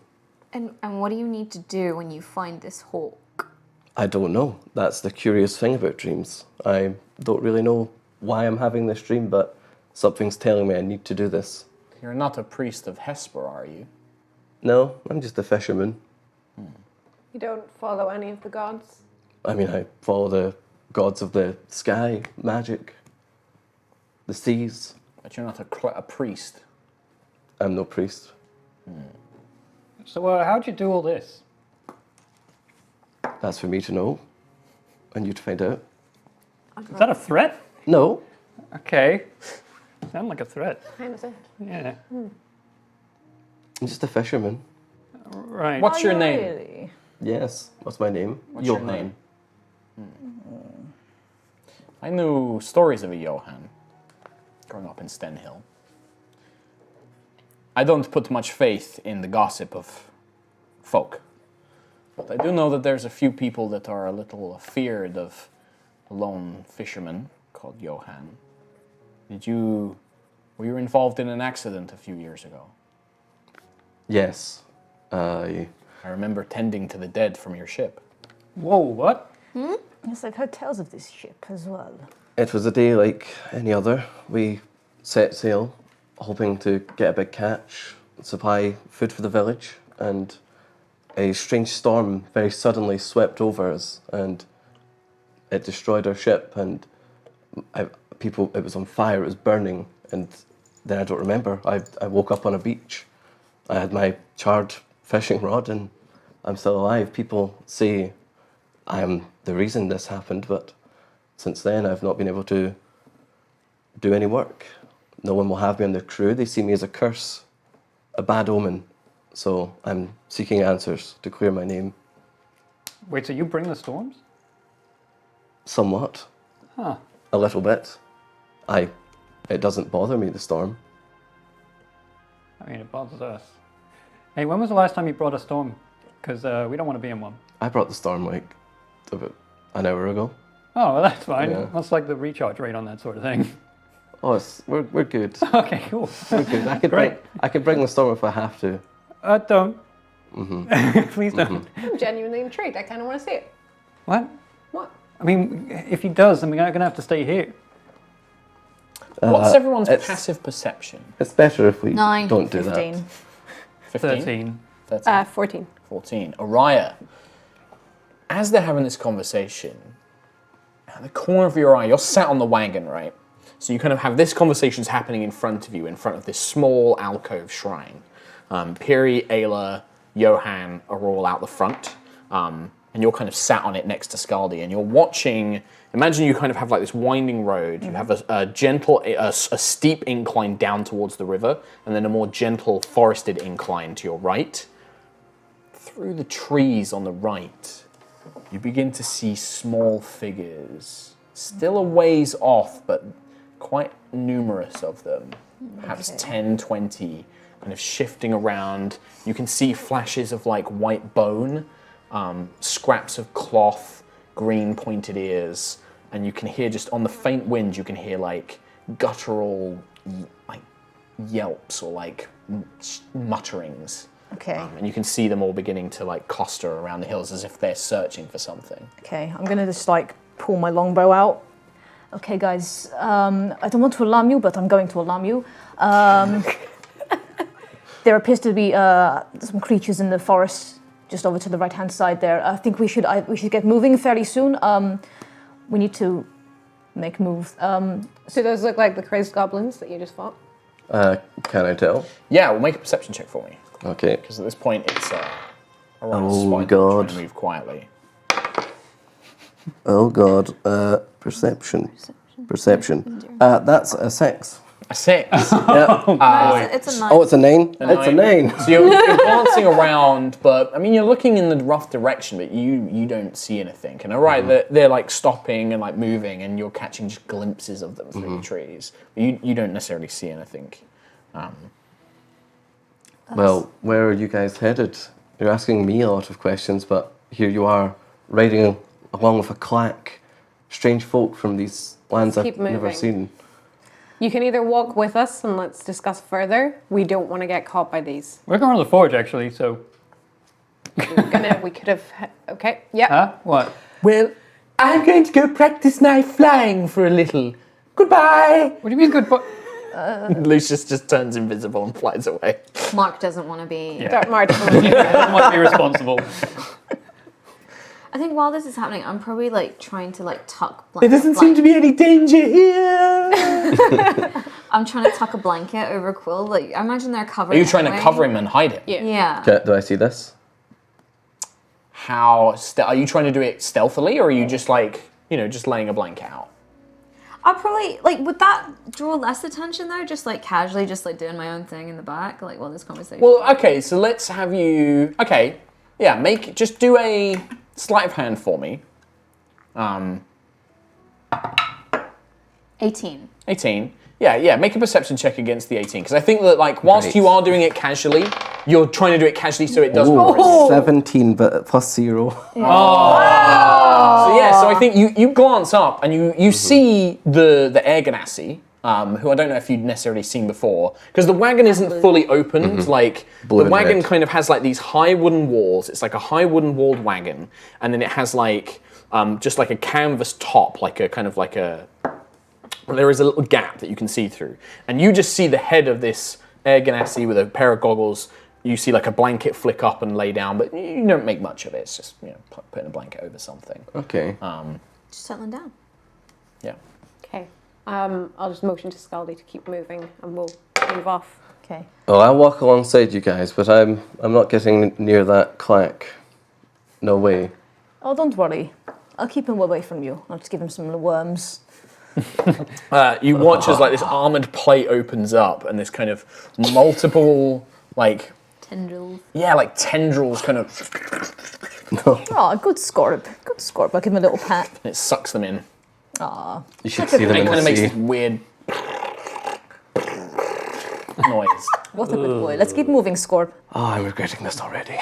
And what do you need to do when you find this hawk? I don't know. That's the curious thing about dreams. I don't really know why I'm having this dream, but something's telling me I need to do this. You're not a priest of Hesper, are you? No, I'm just a fisherman. You don't follow any of the gods? I mean, I follow the gods of the sky, magic, the seas. But you're not a priest. I'm no priest. So how'd you do all this? That's for me to know, and you to find out. Is that a threat? No, Okay. Sound like a threat. Kind of. Yeah. I'm just a fisherman. Right. What's your Are you name? really? Yes, what's my name? What's your name? I knew stories of a Johann growing up in Stenhill. I don't put much faith in the gossip of folk, but I do know that there's a few people that are a little feared of a lone fisherman called Johann. Were you involved in an accident a few years ago? Yes. I remember tending to the dead from your ship. Whoa, what? Yes, I've heard tales of this ship as well. It was a day like any other. We set sail, hoping to get a big catch, supply food for the village, and a strange storm very suddenly swept over us, and it destroyed our ship, and it was on fire, it was burning, and then I don't remember. I woke up on a beach. I had my charred fishing rod, and I'm still alive. People say I am the reason this happened, but since then I've not been able to do any work. No one will have me on their crew. They see me as a curse, a bad omen. So I'm seeking answers to clear my name. Wait, so you bring the storms? Somewhat. Huh. A little bit. It doesn't bother me, the storm. I mean, it bothers us. Hey, when was the last time you brought a storm? Because we don't want to be in one. I brought the storm like about an hour ago. Oh, well, that's fine. Yeah. That's like the recharge rate on that sort of thing. Oh, we're good. Okay, cool. We're good. Great. I can bring the storm if I have to. Don't. Please don't. I'm genuinely intrigued. I kind of want to see it. What? What? I mean, if he does, then we're going to have to stay here. What's everyone's it's- passive perception? It's better if we 9, don't do 15. that. 15? 13. 13. 14. 14. Aerois, as they're having this conversation, at the corner of your eye, you're sat on the wagon, right? So you kind of have this conversation's happening in front of you, in front of this small alcove shrine. Piri, Ayla, Johann are all out the front, and you're kind of sat on it next to Scaldi, and you're watching. Imagine you kind of have like this winding road. You have a gentle, a steep incline down towards the river, and then a more gentle forested incline to your right. Through the trees on the right, you begin to see small figures, still a ways off, but quite numerous of them, perhaps 10, 20, kind of shifting around. You can see flashes of like white bone, scraps of cloth, green pointed ears, and you can hear just on the faint wind, you can hear like guttural like yelps or like mutterings. Okay. And you can see them all beginning to like cluster around the hills as if they're searching for something. Okay, I'm gonna just like pull my longbow out. Okay, guys, I don't want to alarm you, but I'm going to alarm you. There appears to be some creatures in the forest just over to the right-hand side there. I think we should get moving fairly soon. We need to make moves. So those look like the crazed goblins that you just fought? Can I tell? Yeah, well, make a perception check for me. Okay. Because at this point, it's Oh, trying God. to move quietly. Oh God. Perception. That's a 6. A 6. Yeah. It's a 9. Oh, it's a 9. It's a 9. So you're glancing around, but I mean, you're looking in the rough direction, but you don't see anything. And all right, they're like stopping and like moving, and you're catching just glimpses of them through the trees. But you don't necessarily see anything. Well, where are you guys headed? You're asking me a lot of questions, but here you are, riding along with a clack. Strange folk from these lands I've keep never moving. seen. You can either walk with us and let's discuss further. We don't want to get caught by these. We're going to the forge, actually, so... We could have... Okay, yeah. Huh? What? Well, I'm going to go practice knife flying for a little. Goodbye. What do you mean good boy? Lucius just turns invisible and flies away. Mark doesn't want to be. Yeah. Don't Mark. I might be responsible. I think while this is happening, I'm probably like trying to like tuck. There doesn't seem to be any danger here. I'm trying to tuck a blanket over Quill. Like I imagine they're covered. Are you trying to anyway. cover him and hide him? Yeah. Do I see this? How are you trying to do it stealthily, or are you just like just laying a blanket out? I'll probably like. Would that draw less attention though? Just like casually, just like doing my own thing in the back, like while this conversation. Well, okay, so let's have you. Okay, yeah, just do a sleight of hand for me. 18. 18. Yeah, make a perception check against the 18, because I think that like whilst you are doing it casually, you're trying to do it casually so it doesn't. Ooh, 17, but plus 0. So I think you glance up and you see the air ganassi, who I don't know if you'd necessarily seen before, because the wagon isn't fully opened. Like Blue the and wagon red. kind of has like these high wooden walls. It's like a high wooden walled wagon, and then it has like just like a canvas top, like a kind of like a. There is a little gap that you can see through, and you just see the head of this air ganassi with a pair of goggles. You see like a blanket flick up and lay down, but you don't make much of it. It's just putting a blanket over something. Okay. Just settling down. Yeah. Okay. I'll just motion to Scaldy to keep moving and we'll move off. Okay. Well, I'll walk alongside you guys, but I'm not getting near that clack. No way. Oh, don't worry. I'll keep him away from you. I'll just give him some worms. You watch as like this armored plate opens up and this kind of multiple like Tendrils. like tendrils kind of Oh, good Scorp. Good Scorp. I'll give him a little pat. it sucks them in. Aw. You should see them And it in kind the of makes sea. this weird noise. What a good boy. Let's keep moving, Scorp. Oh, I'm regretting this already.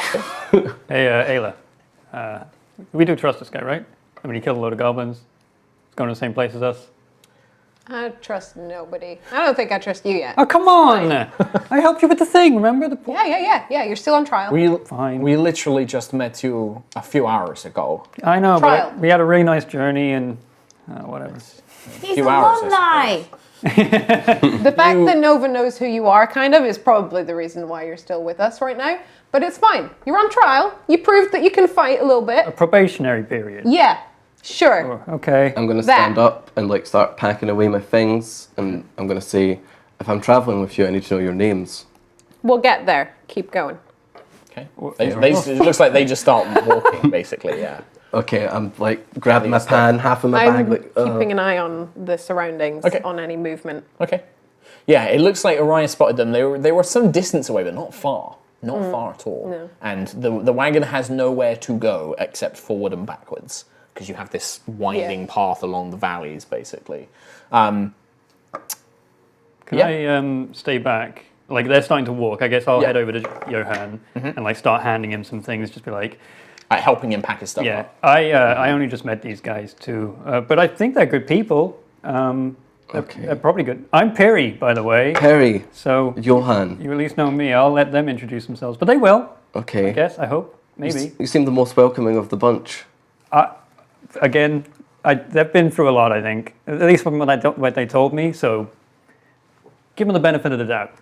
Hey, Ayla. We do trust this guy, right? I mean, he killed a load of goblins. He's going to the same place as us. I trust nobody. I don't think I trust you yet. Oh, come on! I helped you with the thing, remember? Yeah. You're still on trial. Fine. We literally just met you a few hours ago. I know, Trial. but we had a really nice journey and whatever. He's Few hours, I alumni. The fact that Nova knows who you are, kind of, is probably the reason why you're still with us right now. But it's fine. You're on trial. You proved that you can fight a little bit. A probationary period. Yeah, sure. Oh, okay. I'm going to That. stand up and like start packing away my things, and I'm going to say, if I'm traveling with you, I need to know your names. We'll get there. Keep going. Okay. It looks like they just start walking, basically. Yeah. Okay, I'm like grabbing my pan, half of my I'm bag, like. keeping an eye on the surroundings, Okay. on any movement. Okay. Yeah, it looks like Aerois spotted them. They were some distance away, but not far. Not far at all. No. And the wagon has nowhere to go except forward and backwards, because you have this winding path along the valleys, basically. Can I stay back like they're starting to walk. I guess I'll Yeah. head over to Johan and like start handing him some things. Just be like, Helping him pack his stuff yeah, up. I only just met these guys too, but I think they're good people. They're probably good. I'm Perry, by the way. Perry, So Johan. you at least know me. I'll let them introduce themselves, but they will. Okay. I guess. I hope. Maybe. You seem the most welcoming of the bunch. Again, they've been through a lot. I think, at least from what they told me. So give them the benefit of the doubt.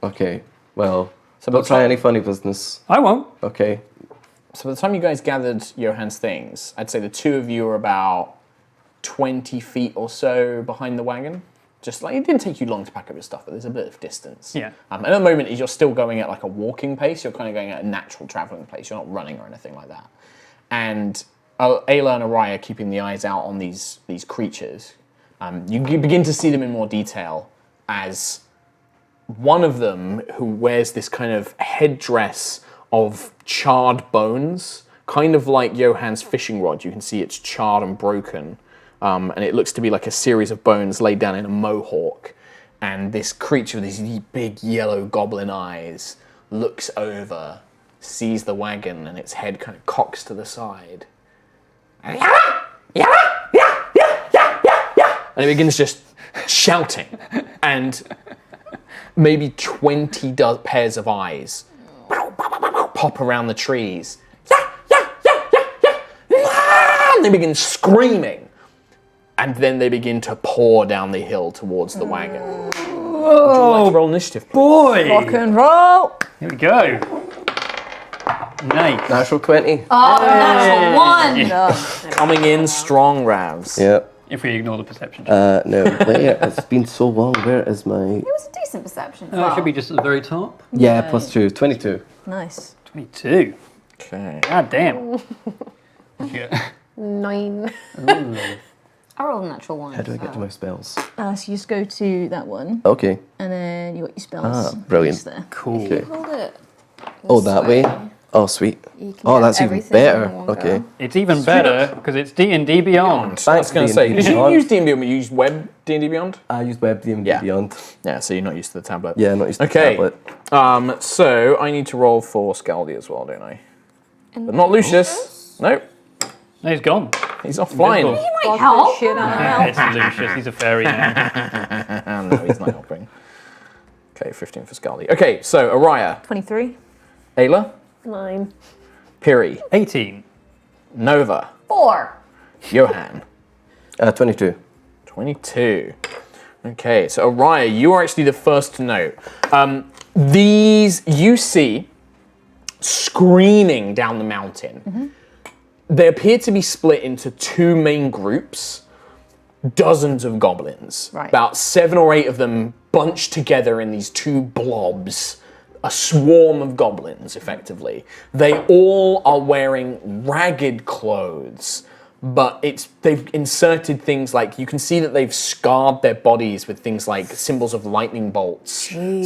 Okay. Well, So don't by the try time- any funny business. I won't. Okay. So by the time you guys gathered Johan's things, I'd say the two of you are about 20 feet or so behind the wagon. Just like, it didn't take you long to pack up your stuff, but there's a bit of distance. Yeah. And at the moment, you're still going at like a walking pace. You're kind of going at a natural traveling pace. You're not running or anything like that. And Ayla and Aerois are keeping the eyes out on these creatures. You begin to see them in more detail as one of them, who wears this kind of headdress of charred bones, kind of like Johan's fishing rod. You can see it's charred and broken, and it looks to be like a series of bones laid down in a mohawk. And this creature with these big yellow goblin eyes looks over, sees the wagon, and its head kind of cocks to the side. And it begins just shouting, and maybe 20 pairs of eyes pop around the trees. And they begin screaming. And then they begin to pour down the hill towards the wagon. Would you like to roll initiative? Boy, Rock and roll. here we go. Nice. Natural 20. Natural one. Coming in strong, Ravs. Yeah. If we ignore the perception check. No, wait, it's been so long. Where is my... It was a decent perception. Oh, it should be just at the very top. Yeah, +2. 22. Nice. 22. Okay. God damn. Yeah. 9. I rolled a natural one. How do I get to my spells? So you just go to that one, Okay. and then you got your spells. Brilliant. Just there. Cool. Okay. Hold it. Oh, that way? Oh, sweet. You can Oh, get that's even everything better. in one go. Okay. It's even better because it's D&D Beyond. I was Thanks, going to say, D&D did you Beyond. use D&D Beyond? You used Web D&D Beyond? I use Web DMD Yeah. Beyond. Yeah, so you're not used to the tablet. Yeah, not used to Okay. the tablet. So I need to roll for Scaldy as well, don't I? But not Lucius. Nope. No, he's gone. He's off flying. You might help. Shit out. It's Lucius. He's a fairy now. No, he's not helping. Okay, 15 for Scaldy. Okay, so Aerois, 23. Ayla, 9. Piri, 18. Nova, 4. Johan, 22. 22. Okay, so Aerois, you are actually the first to know. These you see screaming down the mountain. They appear to be split into two main groups. Dozens of goblins. Right. About 7 or 8 of them bunched together in these two blobs. A swarm of goblins, effectively. They all are wearing ragged clothes, but they've inserted things like, you can see that they've scarred their bodies with things like symbols of lightning bolts.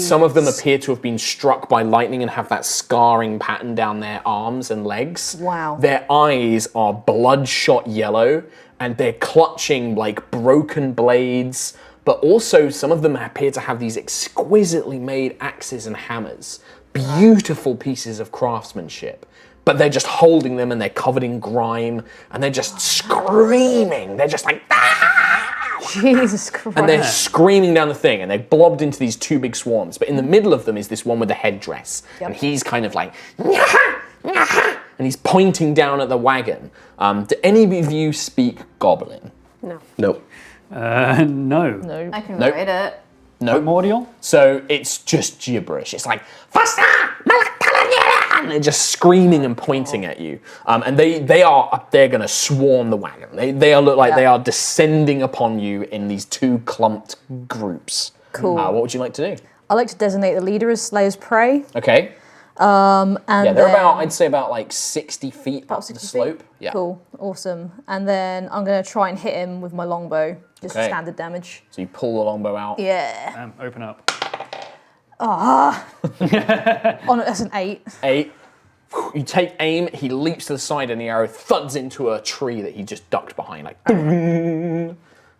Some of them appear to have been struck by lightning and have that scarring pattern down their arms and legs. Wow. Their eyes are bloodshot yellow, and they're clutching like broken blades, but also some of them appear to have these exquisitely made axes and hammers. Beautiful pieces of craftsmanship. But they're just holding them, and they're covered in grime, and they're just screaming. They're just like, ah! Jesus Christ. And they're screaming down the thing, and they're blobbed into these two big swarms. But in the middle of them is this one with the headdress, and he's kind of like, "Nyaha, nyaha," and he's pointing down at the wagon. Do any of you speak Goblin? No. Nope. No. I can Nope. write it. No. Primordial? So it's just gibberish. It's like, Fasta, Malakalanira! And they're just screaming and pointing at you. And they're gonna swarm the wagon. They look like they are descending upon you in these two clumped groups. Cool. What would you like to do? I like to designate the leader as Slayer's Prey. Okay. And Yeah, they're then- about, I'd say about like 60 feet up About the 60 feet? slope. Yeah. Cool, awesome. And then I'm going to try and hit him with my longbow, just Okay. standard damage. So you pull the longbow out. Yeah. Open up. Oh, no, that's an 8. 8. You take aim, he leaps to the side, and the arrow thuds into a tree that he just ducked behind, like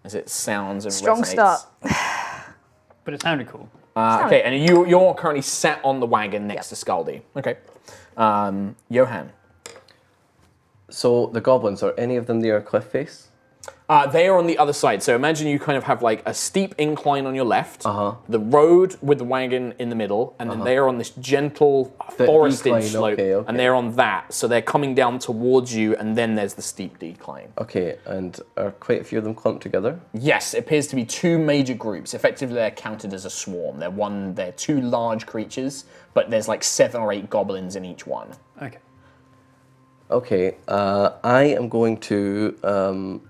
as it sounds and Strong resonates. start. But it sounded cool. Okay, and you're currently sat on the wagon next to Scaldy. Okay. Johan. So the goblins, are any of them near a cliff face? They are on the other side. So imagine you kind of have like a steep incline on your left, the road with the wagon in the middle, and then they are on this gentle forested decline, slope, okay. and they're on that. So they're coming down towards you, and then there's the steep decline. Okay, and are quite a few of them clumped together? Yes, it appears to be two major groups. Effectively, they're counted as a swarm. They're two large creatures, but there's like 7 or 8 goblins in each one. Okay. Okay, I am going to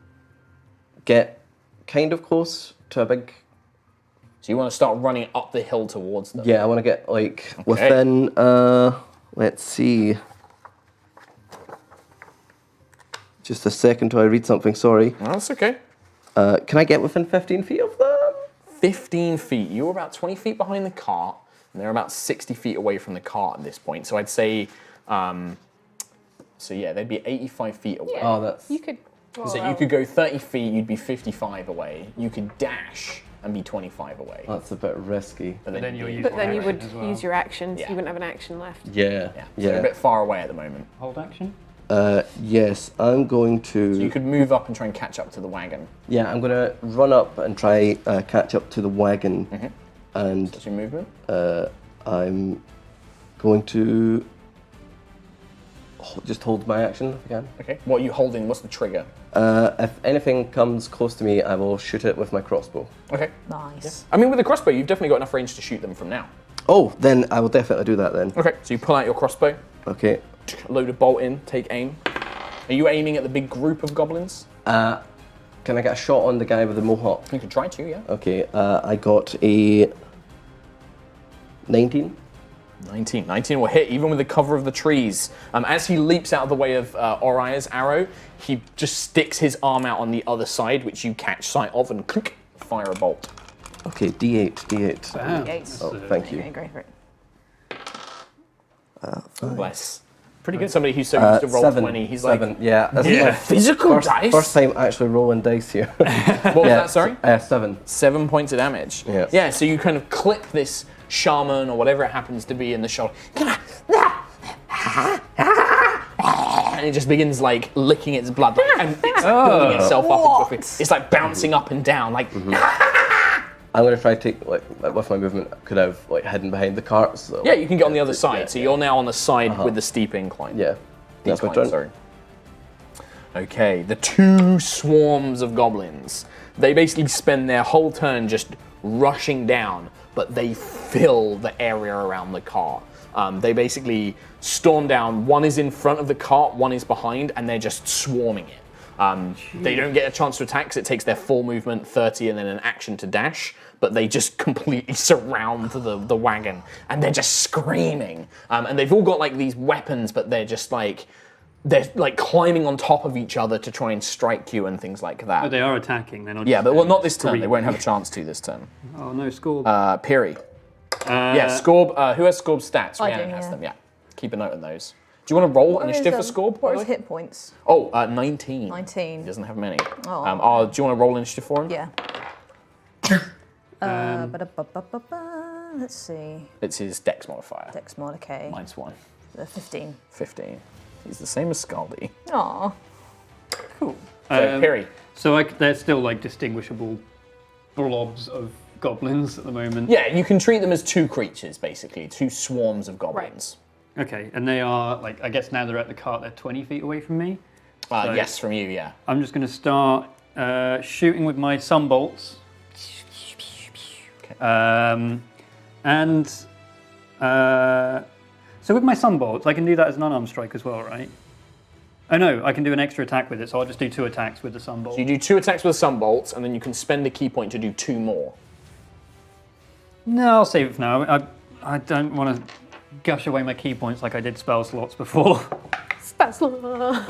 get kind of close to a big... So you want to start running up the hill towards them? Yeah, I want to get like within, let's see. Just a second till I read something, sorry. No, that's okay. Can I get within 15 feet of them? 15 feet. You're about 20 feet behind the cart, and they're about 60 feet away from the cart at this point. So I'd say, so yeah, they'd be 85 feet away. Oh, that's... You could. So you could go 30 feet, you'd be 55 away. You could dash and be 25 away. That's a bit risky. But then you'll you'd use be- But then you would as well. use your actions. Yeah. You wouldn't have an action left. Yeah, Yeah, so you're a bit far away at the moment. Hold action. Yes, I'm going to... So you could move up and try and catch up to the wagon. Yeah, I'm going to run up and try catch up to the wagon. And That's your movement. I'm going to just hold my action if I can. Okay. What are you holding? What's the trigger? If anything comes close to me, I will shoot it with my crossbow. Okay. Nice. I mean, with the crossbow, you've definitely got enough range to shoot them from now. Oh, then I will definitely do that then. Okay. So you pull out your crossbow, Okay. load a bolt in, take aim. Are you aiming at the big group of goblins? Can I get a shot on the guy with the mohawk? You can try to, yeah. Okay, I got a 19. 19 will hit, even with the cover of the trees. As he leaps out of the way of Aerois' arrow, he just sticks his arm out on the other side, which you catch sight of, and click, fire a bolt. Okay, D8. Bam. Eight. Oh, thank you. Okay, great for it. Bless. Pretty good. Somebody who's so used to roll 20, he's like, Yeah, that's yeah, my physical dice. first time actually rolling dice here. What was that, sorry? 7. 7 points of damage. Yes. Yeah, so you kind of clip this shaman or whatever it happens to be in the shoulder. And it just begins like licking its blood, and it's building itself up into a, it's like bouncing up and down, like. I'm gonna try to take like with my movement. Could have like hidden behind the cart. So, Yeah, you can get on the other side. Yeah, So you're now on the side with the steep incline. Yeah. That's my Decline, turn. sorry. Okay, the 2 swarms of goblins. They basically spend their whole turn just rushing down, but they fill the area around the cart. They basically storm down. One is in front of the cart, one is behind, and they're just swarming it. They don't get a chance to attack because it takes their full movement, 30, and then an action to dash. But they just completely surround the wagon, and they're just screaming. And they've all got like these weapons, but they're like climbing on top of each other to try and strike you and things like that. Oh, they are attacking. They're not. Yeah, just but well, not this turn. They screaming. won't have a chance to this turn. Oh no, score. Piri. Yeah, Scorb. Who has Scorb's stats? I do, Rhiannon has yeah. them. Yeah. Keep a note of those. Do you want to roll initiative for Scorb? by What the is way? hit points? Oh, 19. 19. He doesn't have many. Oh. Do you want to roll initiative for him? Yeah. Let's see. It's his Dex modifier. Dex mod, okay. -1. 15. 15. He's the same as Scaldy. Aw. So, Piri. So they're still like distinguishable blobs of goblins at the moment. Yeah, you can treat them as 2 creatures, basically. 2 swarms of goblins. Okay, and they are like, I guess now they're at the cart. They're 20 feet away from me. So Yes, from you, yeah. I'm just going to start shooting with my sunbolts. So with my sunbolts, I can do that as an unarmed strike as well, right? Oh no, I can do an extra attack with it, so I'll just do 2 attacks with the sunbolt. So you do 2 attacks with sunbolts, and then you can spend a key point to do 2 more. No, I'll save it for now. I don't want to gush away my key points like I did spell slots before. Spatula.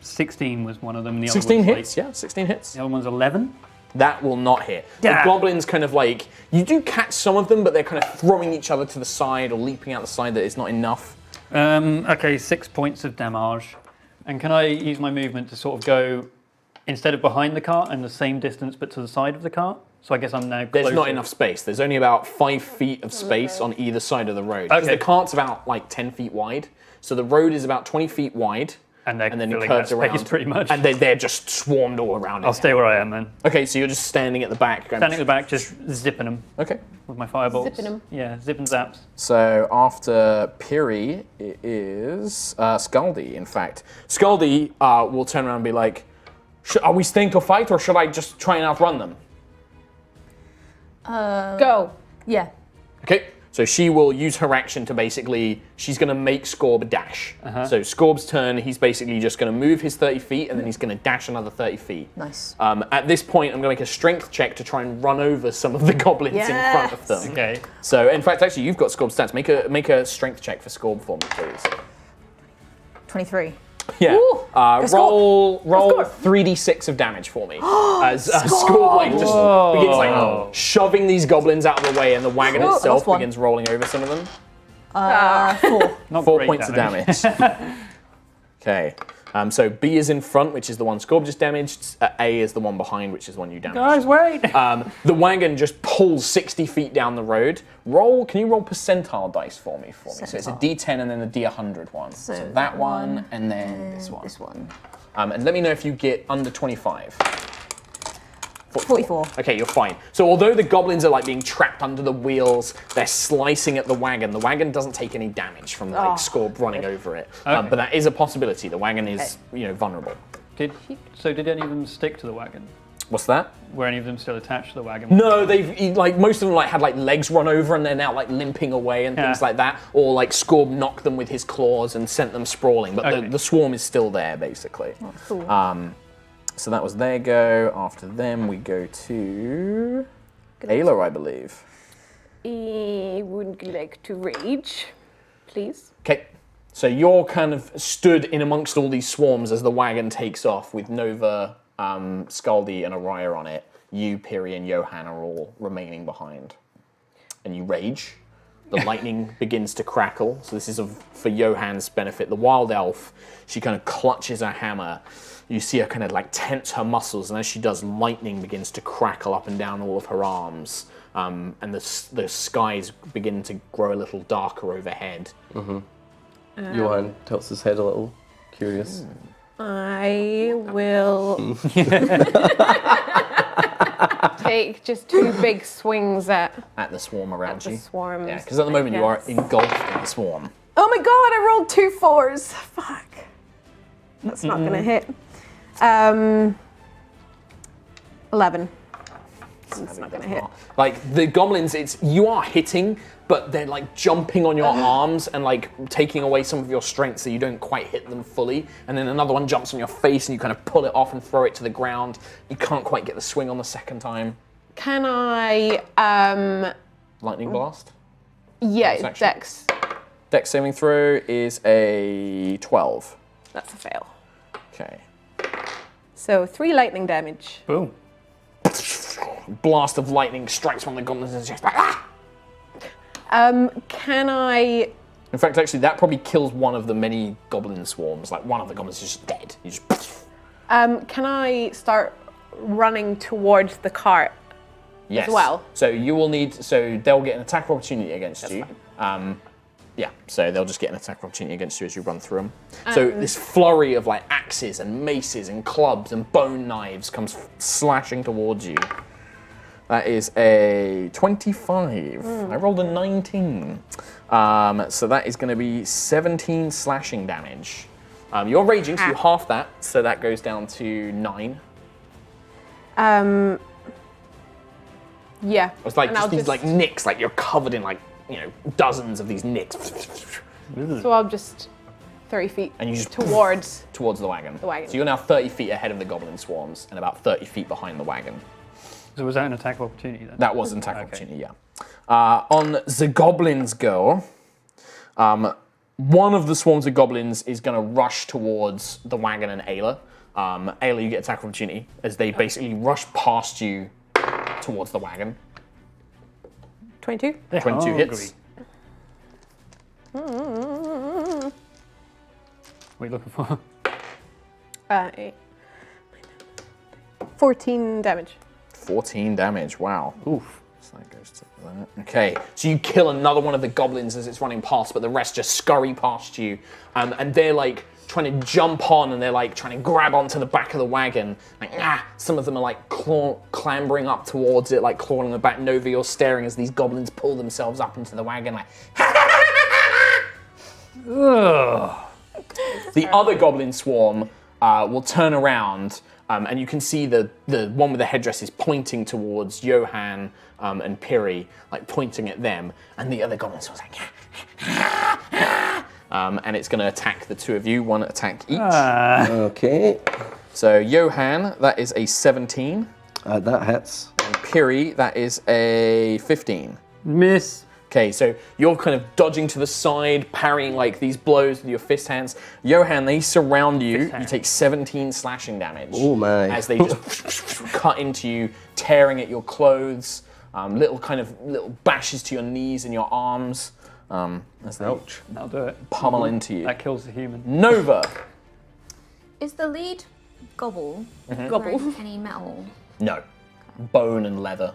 16 was one of them. The 16 other one's hits, yeah, 16 hits. The other one's 11. That will not hit. The Yeah. goblins kind of like, you do catch some of them, but they're kind of throwing each other to the side or leaping out the side that it's not enough. Okay, 6 points of damage. And can I use my movement to sort of go instead of behind the cart, I'm the same distance but to the side of the cart. So I guess I'm now There's closer. not enough space. There's only about 5 feet of space on either side of the road. Because Okay. the cart's about like 10 feet wide. So the road is about 20 feet wide. And they're then it filling curves that space around. pretty much. And they're just swarmed all around it. I'll stay where I am then. Okay, so you're just standing at the back. Going, Standing at the back, just zipping them Okay. with my firebolts. Zipping 'em. Yeah, zip and zaps. So after Piri, it is Scaldy, in fact. Scaldy will turn around and be like, are we staying to fight or should I just try and outrun them? Go. Yeah. Okay, so she will use her action to basically, she's going to make Scorb dash. So Scorb's turn, he's basically just going to move his 30 feet and then he's going to dash another 30 feet. Nice. At this point, I'm going to make a strength check to try and run over some of the goblins in front of them. Okay. So, in fact, actually, you've got Scorb's stats. Make a strength check for Scorb for me, please. 23. Yeah. Roll Scorb. 3d6 of damage for me. As Scorb like just begins like shoving these goblins out of the way, and the wagon Oh, itself lost one. begins rolling over some of them. 4. Not 4 great points of damage. Okay. So B is in front, which is the one Scorb just damaged. A is the one behind, which is the one you damaged. Guys, wait! The wagon just pulls 60 feet down the road. Can you roll percentile dice for me? So it's a D10 and then a D100 one. So that one and then this one. This one. And let me know if you get under 25. 44. Okay, you're fine. So although the goblins are like being trapped under the wheels, they're slicing at the wagon. The wagon doesn't take any damage from like Scorb running over it. Okay. But that is a possibility. The wagon is, vulnerable. Did any of them stick to the wagon? What's that? Were any of them still attached to the wagon? No, they've like most of them like had like legs run over and they're now like limping away and things Yeah. like that. Or like Scorb knocked them with his claws and sent them sprawling. But Okay. the swarm is still there basically. Cool. So that was their go. After them, we go to Aerois, I believe. I would like to rage, please. Okay. So you're kind of stood in amongst all these swarms as the wagon takes off with Nova, Scaldy, and Aerois on it. You, Piri, and Johan are all remaining behind. And you rage. The lightning begins to crackle. So this is for Johan's benefit. The wild elf, she kind of clutches her hammer. You see her kind of like tense her muscles, and as she does, lightning begins to crackle up and down all of her arms. And the skies begin to grow a little darker overhead. Johan tilts his head a little, curious. I will take just 2 big swings at At the swarm around the you. swarms. Yeah, because at the moment you are Yes. engulfed in the swarm. Oh my god, I rolled 2 4s. Fuck. That's not gonna hit. 11. It's not gonna hit. Like the goblins, you are hitting, but they're like jumping on your arms and like taking away some of your strength, so you don't quite hit them fully. And then another one jumps on your face, and you kind of pull it off and throw it to the ground. You can't quite get the swing on the second time. Can I, Lightning blast. yeah, Bonus action. Dex. Dex saving throw is a 12. That's a fail. Okay. So 3 lightning damage. Boom. Blast of lightning strikes one of the goblins and it's just like, ah! Can I, In fact, actually, that probably kills one of the many goblin swarms. Like one of the goblins is just dead. You just. can I start running towards the cart? Yes. well. So you will need. So they'll get an attack opportunity against you. Yeah. So they'll just get an attack opportunity against you as you run through them. So this flurry of like axes and maces and clubs and bone knives comes slashing towards you. That is a 25. I rolled a 19. So that is going to be 17 slashing damage. You're raging, so you half that. So that goes down to 9. Yeah. It's like And just I'll these like nicks, like you're covered in like, dozens of these nicks. So I'll just 30 feet And you just towards. towards the wagon. The wagon. So you're now 30 feet ahead of the goblin swarms and about 30 feet behind the wagon. So was that an attack of opportunity then? That was an attack opportunity, yeah. On the goblins go, one of the swarms of goblins is going to rush towards the wagon and Ayla. Ayla, you get attack of opportunity as they basically rush past you towards the wagon. 22. 22 hits. What are you looking for? 8. 14 damage. 14 damage, wow. Oof. So that goes to that. Okay, so you kill another one of the goblins as it's running past, but the rest just scurry past you. And they're like trying to jump on, and they're like trying to grab onto the back of the wagon. Like, some of them are like clambering up towards it, like clawing the back. Nova, you're staring as these goblins pull themselves up into the wagon, like. Ugh. The other goblin swarm will turn around, and you can see the one with the headdress is pointing towards Johan and Piri, like pointing at them, and the other goblin swarm's like, and it's going to attack the two of you, one attack each. Okay. So Johan, that is a 17, That hits. and Piri, that is a 15. Miss. Okay, so you're kind of dodging to the side, parrying like these blows with your fist hands. Johan, they surround you. You take 17 slashing damage. Oh my. As they just cut into you, tearing at your clothes, little bashes to your knees and your arms. As they That'll do it. pummel into you. That kills the human. Nova. Is the lead gobble wearing any metal? No. Bone and leather.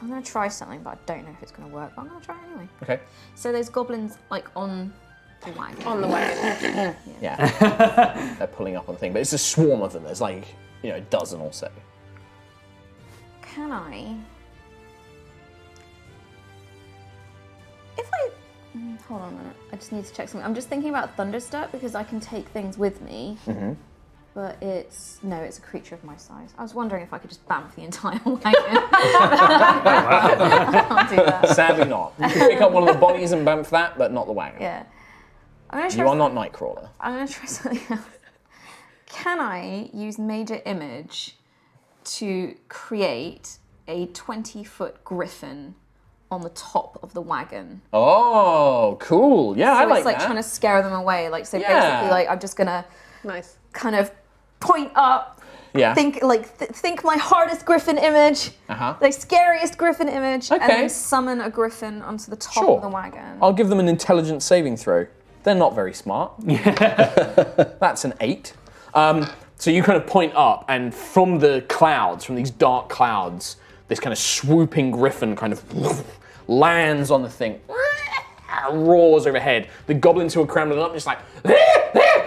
I'm gonna try something, but I don't know if it's gonna work. But I'm gonna try it anyway. Okay. So there's goblins like on the wagon. On the wagon. Yeah. They're pulling up on the thing, but it's a swarm of them. There's like, a dozen or so. Can I? Hold on a minute. I just need to check something. I'm just thinking about Thunderstruck because I can take things with me. Mm-hmm. But it's a creature of my size. I was wondering if I could just bamf the entire wagon. I can't do that. Sadly not. You can pick up one of the bodies and bump that, but not the wagon. Yeah. I'm gonna try You are not Nightcrawler. I'm going to try something else. Can I use Major Image to create a 20-foot griffin on the top of the wagon? Oh, cool. Yeah, I So like it's like that. trying to scare them away. Like, so Yeah. basically, like, I'm just going to Nice. kind of point up, Yeah. think my hardest griffin image, the scariest griffin image, and Okay. then summon a griffin onto the top Sure. of the wagon. I'll give them an intelligence saving throw. They're not very smart. That's an 8. So you kind of point up, and from the clouds, from these dark clouds, this kind of swooping griffin kind of lands on the thing, roars overhead. The goblins who are scrambling up just like,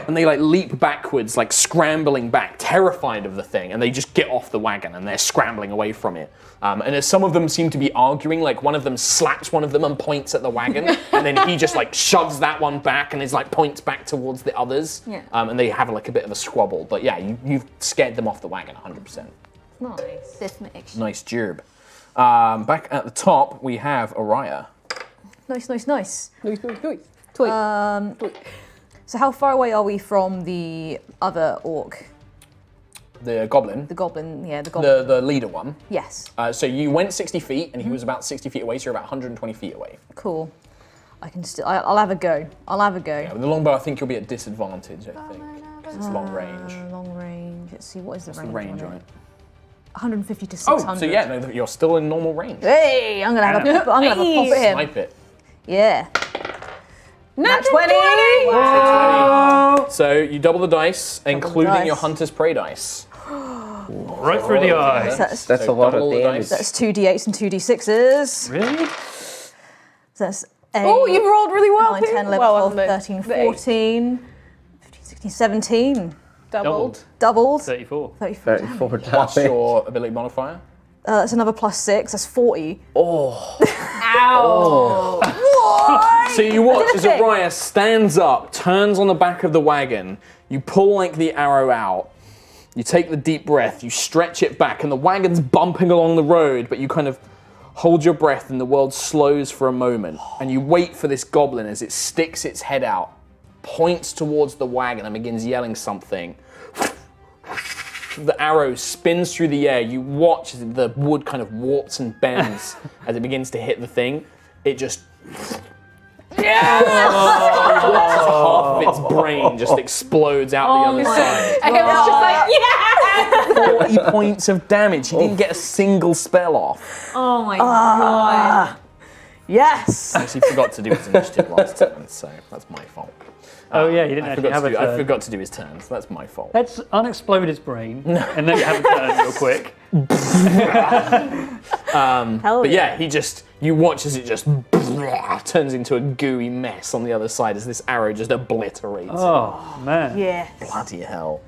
and they like leap backwards, like scrambling back, terrified of the thing, and they just get off the wagon and they're scrambling away from it. And as some of them seem to be arguing, like one of them slaps one of them and points at the wagon, and then he just like shoves that one back and is like points back towards the others. Yeah. And they have like a bit of a squabble, but yeah, you've scared them off the wagon 100%. Nice. This makes Nice job. Back at the top, we have Aerois. Nice. Nice. So how far away are we from the other orc? The goblin. The goblin, yeah, the goblin. The leader one. Yes, So you went 60 feet, and he was about 60 feet away, so you're about 120 feet away. cool. I can still, I'll have a go. Yeah, with the longbow, I think you'll be at disadvantage, I think. 'cause it's long range. Long range. Let's see, what is the What's the range? range on it? 150 to Oh, 600. so yeah, no, you're still in normal range. Hey, I'm gonna have a pop. I'm gonna have a pop at him. Snipe it. Yeah. Nat 20! So you double the dice, including dice. your hunter's prey dice. Right through the eyes. That's That's So a lot double of the damage. dice. That's 2d8s and 2d6s. Really? So that's 8, Oh, you rolled really well 9, too. 10, 11, Well, 12, the- 13, the eight. 14, 15, 16, 17. Doubled. Doubled. 34. 34. 34 Plus damage. your ability modifier. That's another +6. That's 40. So you watch as Aerois stands up, turns on the back of the wagon, you pull like the arrow out, you take the deep breath, you stretch it back, and the wagon's bumping along the road, but you kind of hold your breath and the world slows for a moment, and you wait for this goblin as it sticks its head out, points towards the wagon and begins yelling something. The arrow spins through the air. You watch as the wood kind of warps and bends as it begins to hit the thing. It just... half of its brain just explodes out the other side. And it was just like, yeah! 40 points of damage. He didn't get a single spell off. Oh my god. Yes! Actually forgot to do his initiative last turn, so that's my fault. Oh yeah, you didn't I actually have a I turn. forgot to do his turn, so that's my fault. Let's unexplode his brain and then have a turn real quick. But yeah, you watch as it just turns into a gooey mess on the other side as this arrow just obliterates it. Oh man. Yes. Bloody hell.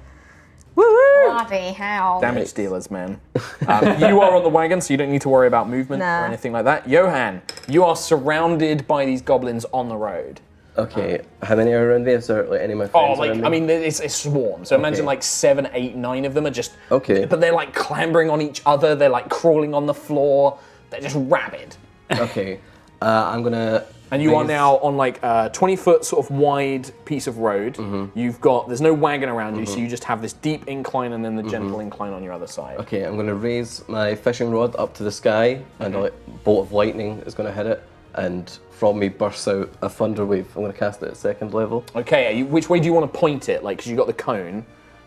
Bloody hell. Damage dealers, man. You are on the wagon, so you don't need to worry about movement Nah. or anything like that. Johan, you are surrounded by these goblins on the road. Okay, how many are around me? Is there like any of my Oh, friends like, around me? I mean, it's a swarm. So imagine like 7, 8, 9 of them are just. Okay. But they're like clambering on each other. They're like crawling on the floor. They're just rabid. Okay, I'm gonna. And you are raise- now on like a 20-foot sort of wide piece of road. There's no wagon around you, so you just have this deep incline and then the gentle incline on your other side. Okay, I'm gonna raise my fishing rod up to the sky, and a bolt of lightning is gonna hit it, and from me bursts out a thunder wave. I'm gonna cast it at 2nd level. Okay, which way do you want to point it? Like, because you got the cone,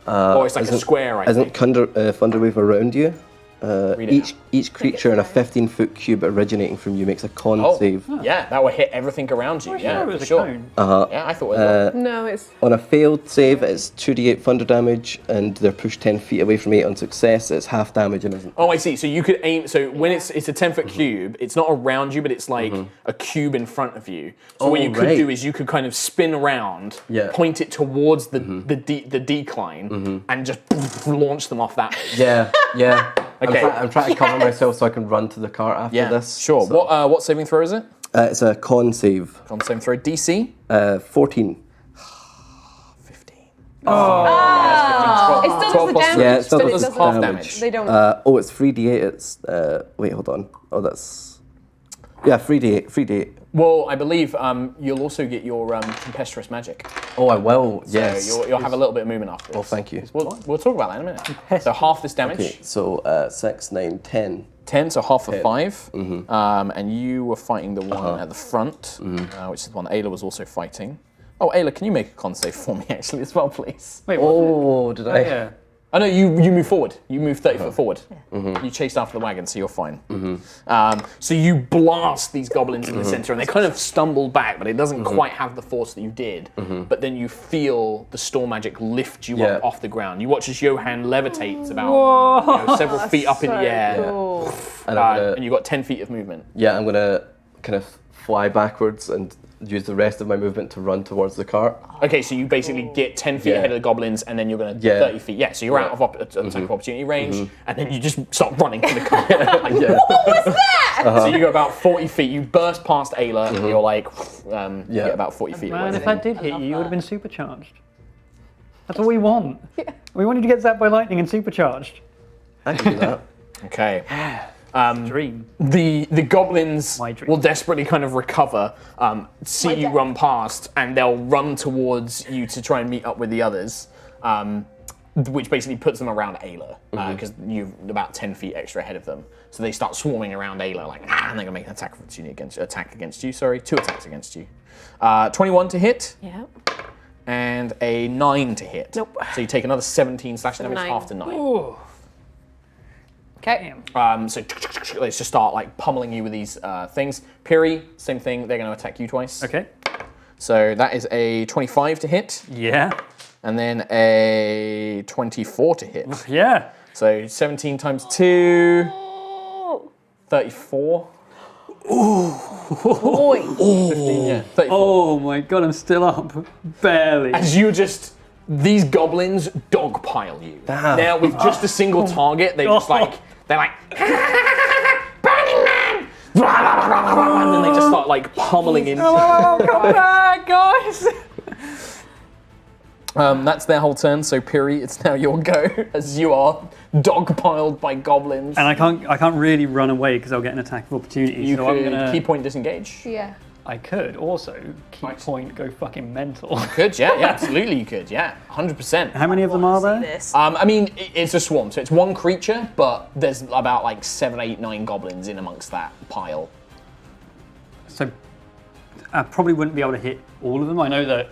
or it's like a square, I think. Isn't thunder wave around you? Read it Each creature in a 15-foot cube originating from you makes a con Oh, save. yeah, that will hit everything around you. Yeah, it was for a sure. cone. Yeah, I thought it was. No, it's On a failed save, it's 2d8 thunder damage, and they're pushed 10 feet away from me. On success, it's half damage and isn't. Oh, I see. So you could aim. So when it's a 10-foot cube, it's not around you, but it's like a cube in front of you. So what Oh, you could right. do is you could kind of spin around, Yeah. point it towards the decline, and just launch them off that way. Yeah, yeah. Okay. I'm trying to cover myself so I can run to the cart after Yeah, this. sure. So, What saving throw is it? it's a con save. Con saving throw DC. 14. 15. it still 12 does the plus damage, Yeah, it still but it does doesn't. half damage. They don't. It's 3d8. It's wait, hold on. Oh, that's 3d8. 3d8. Well, I believe you'll also get your tempestuous magic. Oh, I will. So Yes. you'll have a little bit of movement after. Oh, thank you. We'll talk about that in a minute. So half this damage. Okay, so 6, 9, 10. 10, so half of 5. Mm-hmm. And you were fighting the one at the front, which is the one Ayla was also fighting. Oh, Ayla, can you make a con save for me actually as well, please? Wait, what? Oh, did I? Yeah. Oh no, you move forward. You move 30 foot forward. You chased after the wagon, so you're fine. So you blast these goblins in the center, and they kind of stumble back, but it doesn't quite have the force that you did. But then you feel the storm magic lift you up off the ground. You watch as Johan levitates about several feet up in the air, Cool. And I'm gonna, and you've got 10 feet of movement. I'm gonna kind of fly backwards and use the rest of my movement to run towards the cart. Okay, so you basically get 10 feet Yeah. ahead of the goblins, and then you're going to Yeah. 30 feet. Yeah, so you're out of attack of opportunity range, and then you just start running to the car. So you go about 40 feet. You burst past Ayla, and you're like, you get about 40 feet Man, away. if that did hit you, you would have been supercharged. That's all we want. We wanted to get zapped by lightning and supercharged. I can do that. Okay. Dream. The goblins My dream. will desperately kind of recover, see you run past, and they'll run towards you to try and meet up with the others, which basically puts them around Ayla, because you're about 10 feet extra ahead of them. So they start swarming around Ayla, like, and they're going to make an attack against you. 2 attacks against you. 21 to hit, Yeah. and a 9 to hit. Nope. So you take another 17 slashing damage, 9. half to 9. Okay. So let's just start like pummeling you with these things. Piri, same thing. They're going to attack you twice. Okay. So that is a 25 to hit, Yeah. and then a 24 to hit. Yeah. So 17 times 2, 34. Boy. 15, yeah, 34. Oh my god, I'm still up. Barely. As you just, these goblins dogpile you. Now with just a single target, they're like, burning man! And then they just start like pummeling into Come back, guys! That's their whole turn, so Piri, it's now your go, as you are dogpiled by goblins. And I can't really run away because I'll get an attack of opportunity. You so could I'm gonna. key point disengage. Yeah. I could also key Nice. point go fucking mental. Could, yeah, absolutely you could, yeah, 100%. How many of them are there? This. I mean, it's a swarm, so it's one creature, but there's about like 7, 8, 9 goblins in amongst that pile. So I probably wouldn't be able to hit all of them. I know that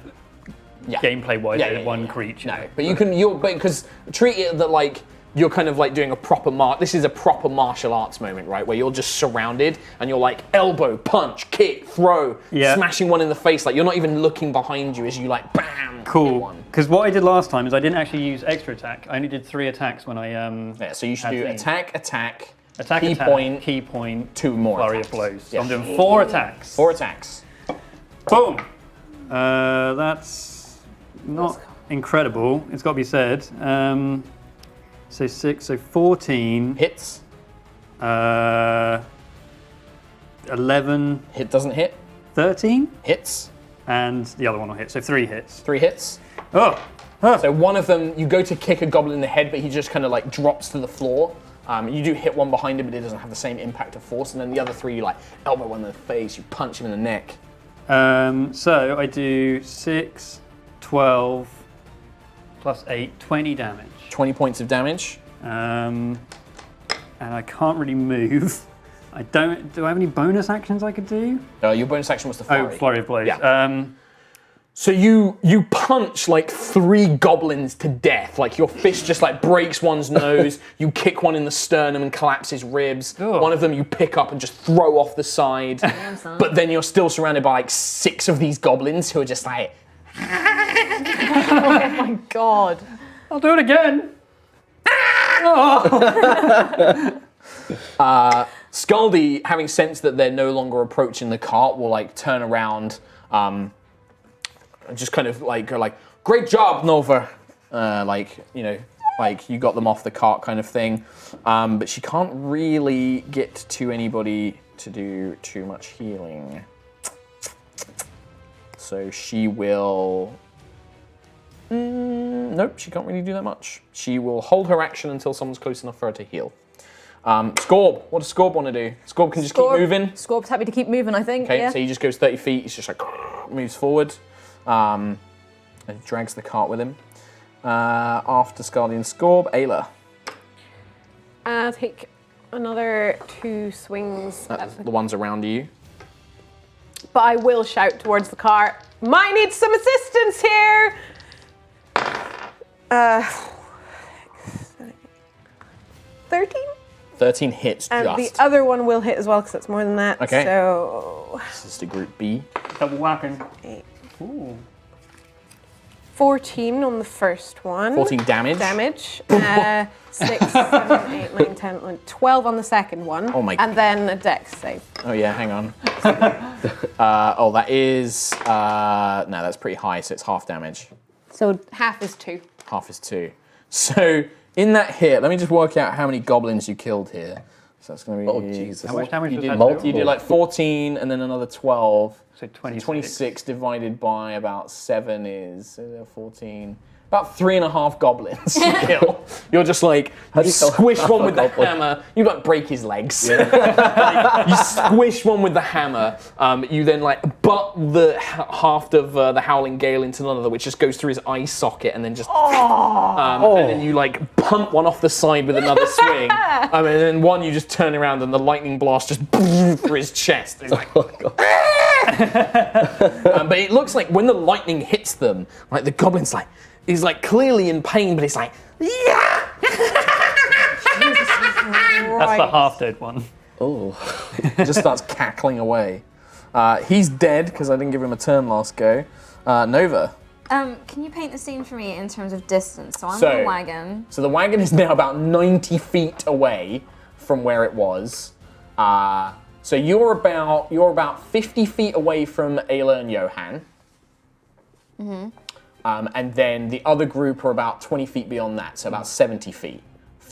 Yeah. gameplay-wise, Yeah, there's yeah, one yeah. creature. No, but you can, because treat it that like you're kind of like doing a proper this is a proper martial arts moment, right? Where you're just surrounded and you're like elbow, punch, kick, throw, smashing one in the face. Like you're not even looking behind you as you like bam. Cool. Because what I did last time is I didn't actually use extra attack. I only did 3 attacks when I Yeah, so you should do attack, key point, 2 more flurry attacks. of blows. So Yeah. I'm doing 4 attacks. 4 attacks. Boom. That's not incredible. It's got to be said. So 6, so 14. Hits. 11. Hit doesn't hit. 13. Hits. And the other one will hit. So 3 hits. 3 hits. Oh. So one of them, you go to kick a goblin in the head, but he just kind of like drops to the floor. You do hit one behind him, but it doesn't have the same impact of force. And then the other 3, you like elbow one in the face, you punch him in the neck. So I do 6, 12, plus 8, 20 damage. 20 points of damage. And I can't really move. Do I have any bonus actions I could do? Your bonus action was the flurry. Oh, flurry of blows. Yeah. So you punch like 3 goblins to death. Like your fist just like breaks one's nose. You kick one in the sternum and collapse his ribs. Oh. One of them you pick up and just throw off the side. But then you're still surrounded by like 6 of these goblins who are just like. Oh my god. I'll do it again. Scaldy, having sensed that they're no longer approaching the cart, will like turn around, and just kind of like go like, "Great job, Nova!" Like you know, like you got them off the cart, kind of thing. But she can't really get to anybody to do too much healing, so she will. Nope, she can't really do that much. She will hold her action until someone's close enough for her to heal. Scorb, what does Scorb want to do? Scorb can just keep moving. Scorb's happy to keep moving, I think. Okay, Yeah. so he just goes 30 feet. He's just like moves forward, and drags the cart with him. After Scarly and Scorb, Ayla. I'll take another 2 swings. That's the ones around you. But I will shout towards the cart. Might need some assistance here. 13? 13 hits And just. the other one will hit as well because it's more than that. Okay. So This is to Group B. Double whacking. 14 on the first one. 14 damage. Damage. 6, 7, 8, 9, 10, 11, 12 on the second one. Oh my And then a dex save. Oh yeah, hang on. That is no, that's pretty high. So it's half damage. So half is 2. Half is 2. So in that hit, let me just work out how many goblins you killed here. So that's going to be. Oh Jesus! How much damage You does did, that multiple. you did like 14 and then another 12. So 26. 26 divided by about 7 is 14. About 3.5 goblins you kill. You're just like, you squish one with the hammer. You like break his legs. Like, you squish one with the hammer. You then like butt the haft of the Howling Gale into another, which just goes through his eye socket and then just. And then you like punt one off the side with another swing. And then one you just turn around and the lightning blast just through his chest. It's like, but it looks like when the lightning hits them, like the goblin's like. He's like clearly in pain, but he's like, yeah! That's the half-dead one. Oh. Just starts cackling away. He's dead because I didn't give him a turn last go. Nova. Can you paint the scene for me in terms of distance? So I'm So- on a wagon. So the wagon is now about 90 feet away from where it was. So you're about 50 feet away from Ayla and Johan. Mm-hmm. And then the other group are about 20 feet beyond that, so about 70 feet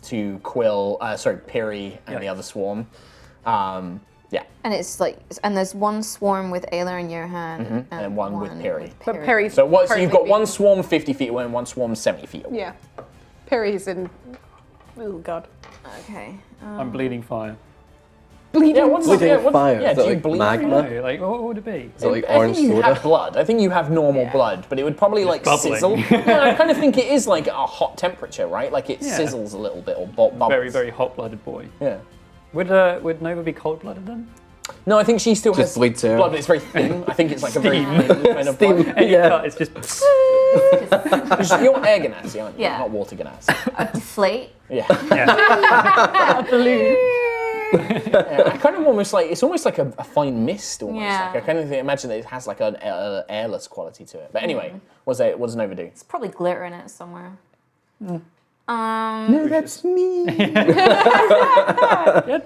to Piri and the other swarm. And it's like, and there's one swarm with Ayla and Johan, and one with Piri. But Perry's. So you've got currently one swarm 50 feet away and one swarm 70 feet away. Yeah. Perry's in. Oh god. Okay. I'm bleeding fire. Bleeding. Yeah, what's Bleeding fire. Yeah, Is do that you like bleed? magma? No, like what would it be? Is it like I orange think you soda? have blood. I think you have normal blood, but it would probably like bubbling. sizzle. Yeah, I kind of think it is like a hot temperature, right? Like it Yeah. sizzles a little bit or bubbles. Very, very hot-blooded boy. Yeah. Would Nova be cold-blooded then? No, I think she still Just has bleeds out. blood, but it's very thin. I think it's like a very Steam. thin kind of blood. And you cut, it's just. You're air ganassi, aren't you? Yeah. Not water ganassi. Deflate. Yeah. Balloon. Yeah, I kind of almost like it's almost like a fine mist almost. Yeah. Like I kind of imagine that it has like an airless quality to it. But anyway, what does Nova do? It's probably glitter in it somewhere. No, that's me. Get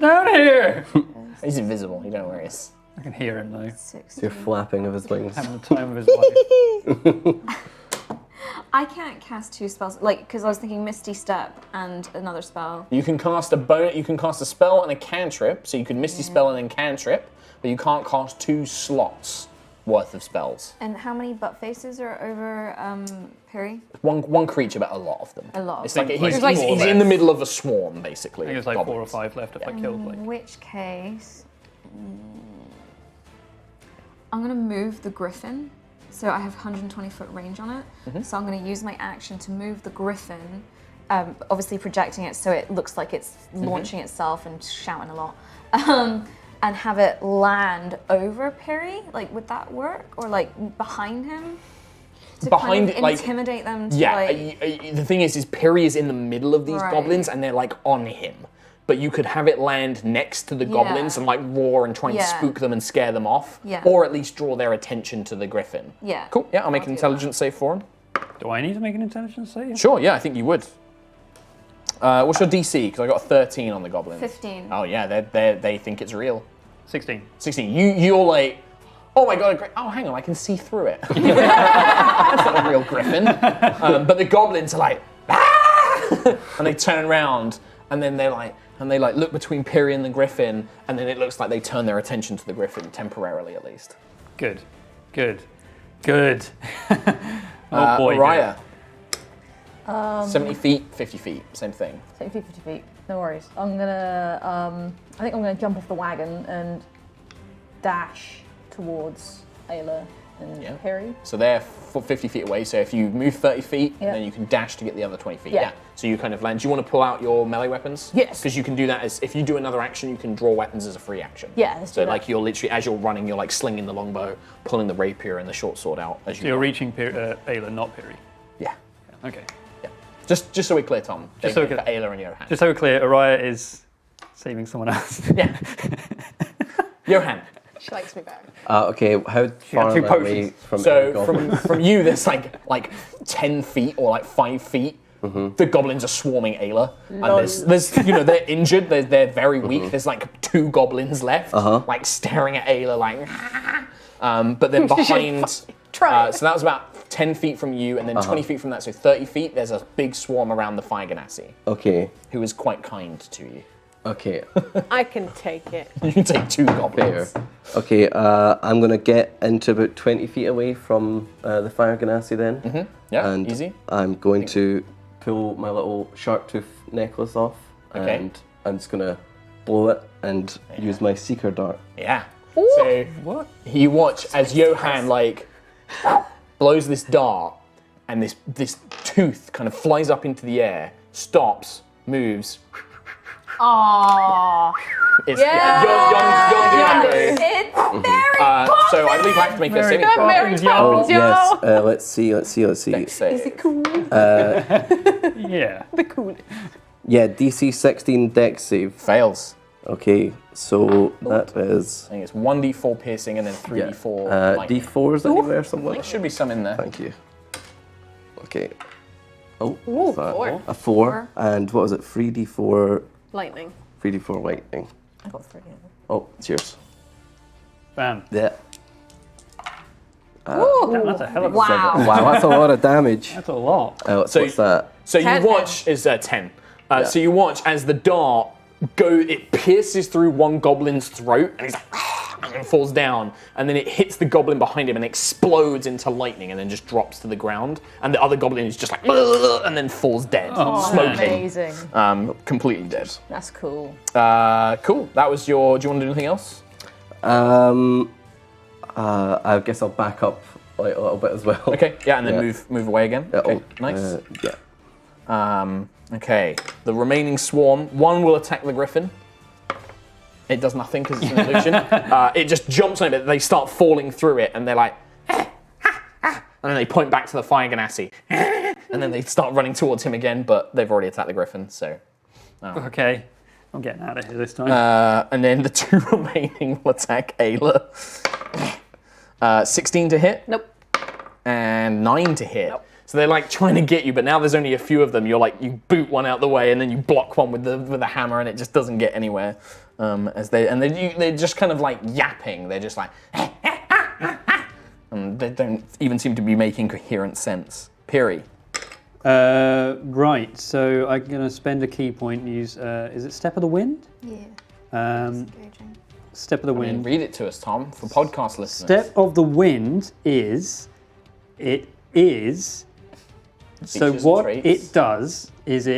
down here! He's invisible. You don't know where he is. I can hear him though. 16. You're flapping of his wings. Having the time of his life. I can't cast 2 spells, like, because I was thinking Misty Step and another spell. You can cast You can cast a spell and a cantrip. So you can Misty Spell and then cantrip, but you can't cast 2 slots worth of spells. And how many butt faces are over Perry? One creature, but a lot of them. A lot of It's them. like Like he's four in the middle of a swarm, basically. I think it's like 4 or 5 left if I killed In like. which case, I'm going to move the griffin. So I have 120 foot range on it. So I'm going to use my action to move the griffin, obviously projecting it so it looks like it's launching itself and shouting a lot. And have it land over Perry. Like, would that work? Or like behind him? To Behind, kind of like- intimidate them to Yeah, like... the thing is Piri is in the middle of these Right. goblins and they're like on him. But you could have it land next to the goblins and like roar and try and Yeah. spook them and scare them off. Yeah. Or at least draw their attention to the griffin. Yeah. Cool, yeah, I'll make an do intelligence save for him. Do I need to make an intelligence save? Sure, yeah, I think you would. What's your DC? Because I got a 13 on the goblins. 15. Oh yeah, they think it's real. 16. 16. You're like, oh my god, great. Oh, hang on, I can see through it. That's not a real griffin. But the goblins are like, ah! And they turn around, and then they look between Piri and the griffin, and then it looks like they turn their attention to the griffin, temporarily at least. Good. Good. Good. Oh boy. Aerois. 70 feet, 50 feet, same thing. 50 feet, 50 feet. No worries. I'm gonna, I think I'm gonna jump off the wagon and dash towards Ayla and Yeah. Perry. So they're 50 feet away, so if you move 30 feet, Yeah. then you can dash to get the other 20 feet. Yeah. So you kind of land. Do you want to pull out your melee weapons? Yes. Because you can do that as, if you do another action, you can draw weapons as a free action. Yeah, let's So do that. like you're literally, as you're running, you're like slinging the longbow, pulling the rapier and the short sword out as you So you're run. reaching Ayla, not Piri. Yeah. Okay. Yeah. Just so we're clear, Tom. Just so for we're clear. Ayla and Johan. Just so we're clear, Aerois is saving someone else. Yeah. Johan. She likes me better. Okay, how far two am I away potions. from any So goblins? from you, there's like 10 feet or like 5 feet. The goblins are swarming Ayla, and there's they're injured. They're very weak. There's like 2 goblins left, like staring at Ayla, like. But then behind, Try it. so that was about 10 feet from you, and then 20 feet from that, so 30 feet. There's a big swarm around the Fire Ganassi, Okay, who is quite kind to you. okay, I can take it. You can take 2 fair. goblins. Okay, I'm gonna get into about 20 feet away from the Fire Ganassi then. Yeah, And easy. I'm going to pull my little shark tooth necklace off, Okay. and I'm just gonna blow it and use my seeker dart. Yeah. So What? you watch as Johan like blows this dart, and this tooth kind of flies up into the air, stops, moves. Aww. It's Yeah. young It's very so I believe I have to make a saving Got throw. Mary Oh, Poppins, Yes. yo! Let's see. Dex save. Is it cool? Yeah. The coolest. Yeah, DC 16 Dex save. Fails. Okay, so that is I think it's 1d4 piercing and then 3d4 lightning. D4s anywhere somewhere. There should be some in there. Thank you. Okay. Oh, Ooh, what's that? 4. A 4. And what was it? 3d4. Lightning. 3d4 lightning. I got 3. Oh, cheers. Bam. Yeah. Damn, that's a hell of a Wow. Wow, that's a lot of damage. That's a lot. What's So- that? So you 10. watch is 10. So you watch as the dart it pierces through one goblin's throat, and he's like, "Ah," and falls down, and then it hits the goblin behind him and explodes into lightning, and then just drops to the ground. And the other goblin is just like, "Ugh," and then falls dead, smoking, Amazing. completely dead. That's cool. Cool. That was your. Do you want to do anything else? I guess I'll back up like a little bit as well. Okay. Yeah, and then Yeah. move away again. Yeah, Okay. oh, Nice. Yeah. Okay, the remaining swarm, one will attack the griffin. It does nothing because it's an illusion. It just jumps on it, they start falling through it, and they're like, and then they point back to the fire ganassi, and then they start running towards him again, but they've already attacked the griffin, so. Okay, I'm getting out of here this time. And then the 2 remaining will attack Ayla. 16 to hit. Nope. And 9 to hit. Nope. So they're like trying to get you, but now there's only a few of them. You're like, you boot one out the way, and then you block one with the hammer, and it just doesn't get anywhere. They're just kind of like yapping. They're just like, and they don't even seem to be making coherent sense. Piri. Right, so I'm going to spend a key point and use, is it Step of the Wind? Yeah. Engaging. Step of the Wind. Read it to us, Tom, for podcast listeners. Step of the Wind is, so Features and what traits. it does is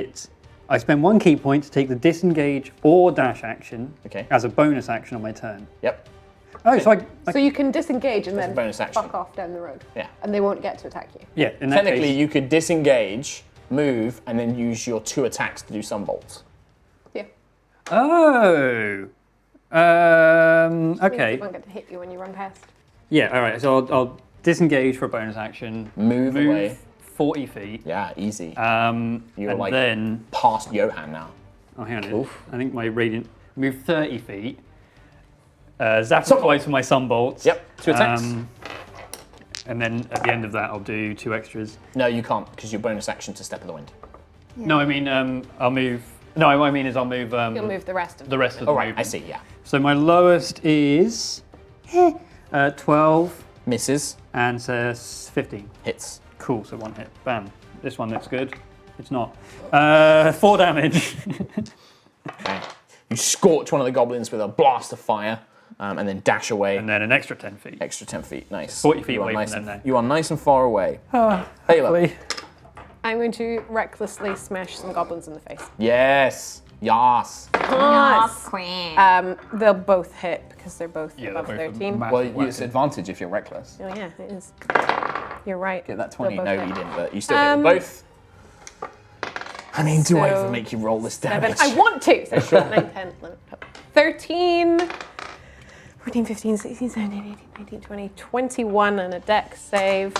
I spend 1 key point to take the disengage or dash action as a bonus action on my turn. Yep. Oh, so So you can disengage and That's a then bonus action. fuck off down the road. Yeah. And they won't get to attack you. yeah, in that Technically, case, you could disengage, move, and then use your 2 attacks to do sunbolts. Yeah. Oh. Means Okay. They won't get to hit you when you run past. Yeah, all right. So I'll disengage for a bonus action. Move away. 40 feet. Yeah, easy. You're You're and like then, past Johan now. oh, hang on. Oof. I think my radiant move 30 feet. Zap twice for my sunbolts. Yep, 2 attacks. And then at the end of that, I'll do 2 extras. No, you can't, because your bonus action to Step of the Wind. No, I mean, I'll move. No, what I mean is I'll move. You'll move the rest of the them. rest of the Oh, right, movement. I see, yeah. So my lowest is 12 Misses, and says 15. hits. Cool, so 1 hit. Bam. This one looks good. It's not. 4 damage. Okay. You scorch one of the goblins with a blast of fire, and then dash away. And then an extra 10 feet. Extra 10 feet, nice. 40 feet You are away nice from them and- now. You are nice and far away. Ayla. Hopefully. I'm going to recklessly smash some goblins in the face. Yes. Yas. Nice. Queen. They'll both hit because they're both Yeah, above they're both 13. massive Well, whackers. it's advantage if you're reckless. Oh yeah, it is. You're right. Get that They'll 20. both No, hit. you didn't, but you still hit both. I mean, do I So, even make you roll this 7. damage? I want to. So 9, 10, 11, 13, 14, 15, 16, 17, 18, 19, 20, 21 and a dex save.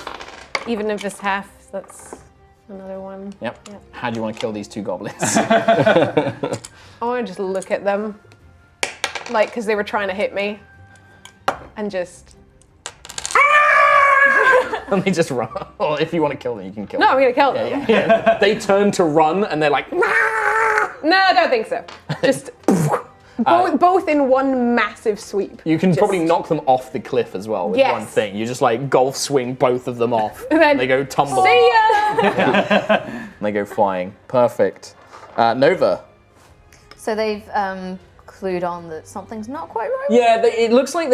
Even if it's half, that's another one. Yep. How do you want to kill these 2 goblins? I want to just look at them, like, because they were trying to hit me, and just. And they just run. Or if you want to kill them, you can kill No, them. I'm gonna kill them. Yeah. They turn to run and they're like, No, I don't think so. Just both in one massive sweep. you can Just- probably knock them off the cliff as well with Yes. one thing. You just like golf swing both of them off. And then, They go tumble. See ya! And they go flying. Perfect. Nova. So they've clued on that something's not quite right. Yeah, it looks like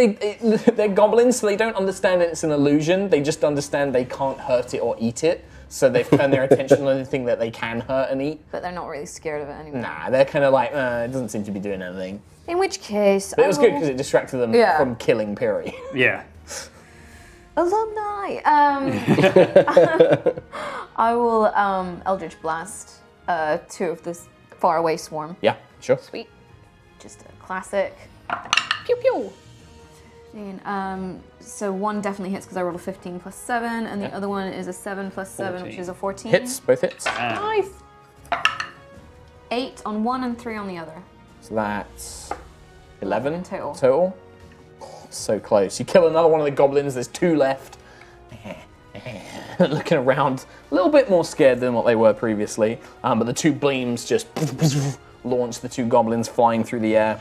they're goblins, so they don't understand it's an illusion. They just understand they can't hurt it or eat it. So they've turned their attention on anything that they can hurt and eat. But they're not really scared of it anymore. Nah, they're kind of like, it doesn't seem to be doing anything. In which case, But it was good because it distracted them Yeah. from killing Piri. Yeah. alumni. I will Eldritch Blast 2 of this faraway swarm. Yeah, sure. Sweet. Just a classic. Pew pew. So 1 definitely hits because I rolled a 15 plus 7, and the other one is a 7 plus 7, which 14. is a 14. Hits, both hits. Nice. 8 on one and 3 on the other. So that's 11 in total. Oh, so close. You kill another one of the goblins, there's 2 left. Looking around, a little bit more scared than what they were previously. But the 2 beams just launch the 2 goblins flying through the air.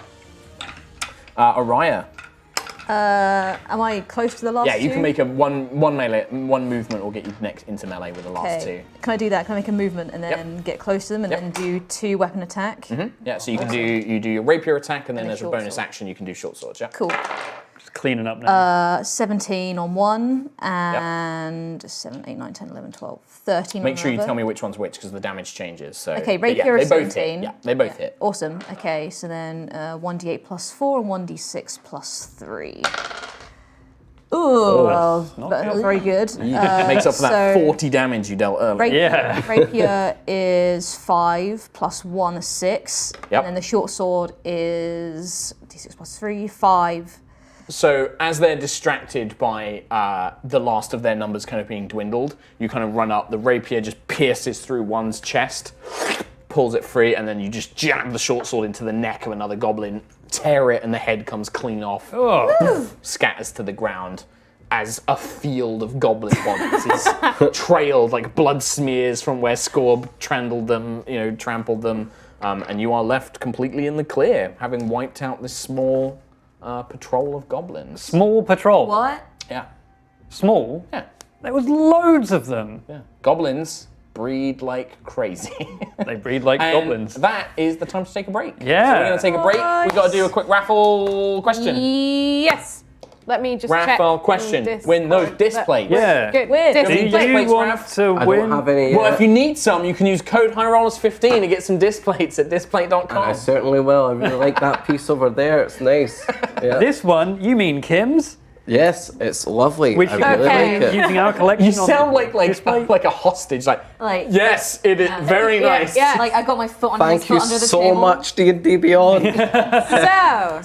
Aerois. Am I close to the last Yeah, you two? can make a one movement will get you next into melee with the last 2. Can I do that? Can I make a movement and then get close to them and Yep. then do 2 weapon attack? Yeah, so you can do your rapier attack and then And a as a short bonus sword. action you can do short swords, yeah? Cool. Just cleaning up now. 17 on one and 7, 8, 9, 10, 11, 12, 13 Make on sure you another. tell me which one's which because the damage changes. So Okay, but rapier they is both hit. 17. Yeah, they both hit. Awesome. Okay, so then 1d8 plus 4 and 1d6 plus 3. Ooh, well, not that's good. very good. Makes up for that so 40 damage you dealt earlier. Yeah. Rapier is 5 plus 1 is 6. Yep. And then the short sword is d6 plus 3, 5. So as they're distracted by the last of their numbers kind of being dwindled, you kind of run up, the rapier just pierces through one's chest, pulls it free, and then you just jab the short sword into the neck of another goblin, tear it, and the head comes clean off, scatters to the ground as a field of goblin bodies is trailed, like blood smears from where Scorb trampled them, and you are left completely in the clear, having wiped out this small patrol of goblins. Small patrol. What? Yeah. Small? Yeah. There was loads of them. Yeah. Goblins breed like crazy. They breed like And goblins. that is the time to take a break. Yeah. So we're going to take a break. We've got to do a quick raffle question. Yes. Let me just check. Raffle question. Win those displays. Yeah. Good. Do Do you Display. plates, you want Raph? to I win? don't have any. Well, if you need some, you can use code HighRollers15 to get some displays at displate.com. I certainly will. I really like that piece over there. It's nice. Yeah. This one, you mean Kim's? Yes, it's lovely. Which I really Okay. like it. using our collection. You sound like display. a hostage. Like yes, it is very Yeah, nice. yeah. Like I got my foot on his Thank foot you under the so table. much, D&D Beyond.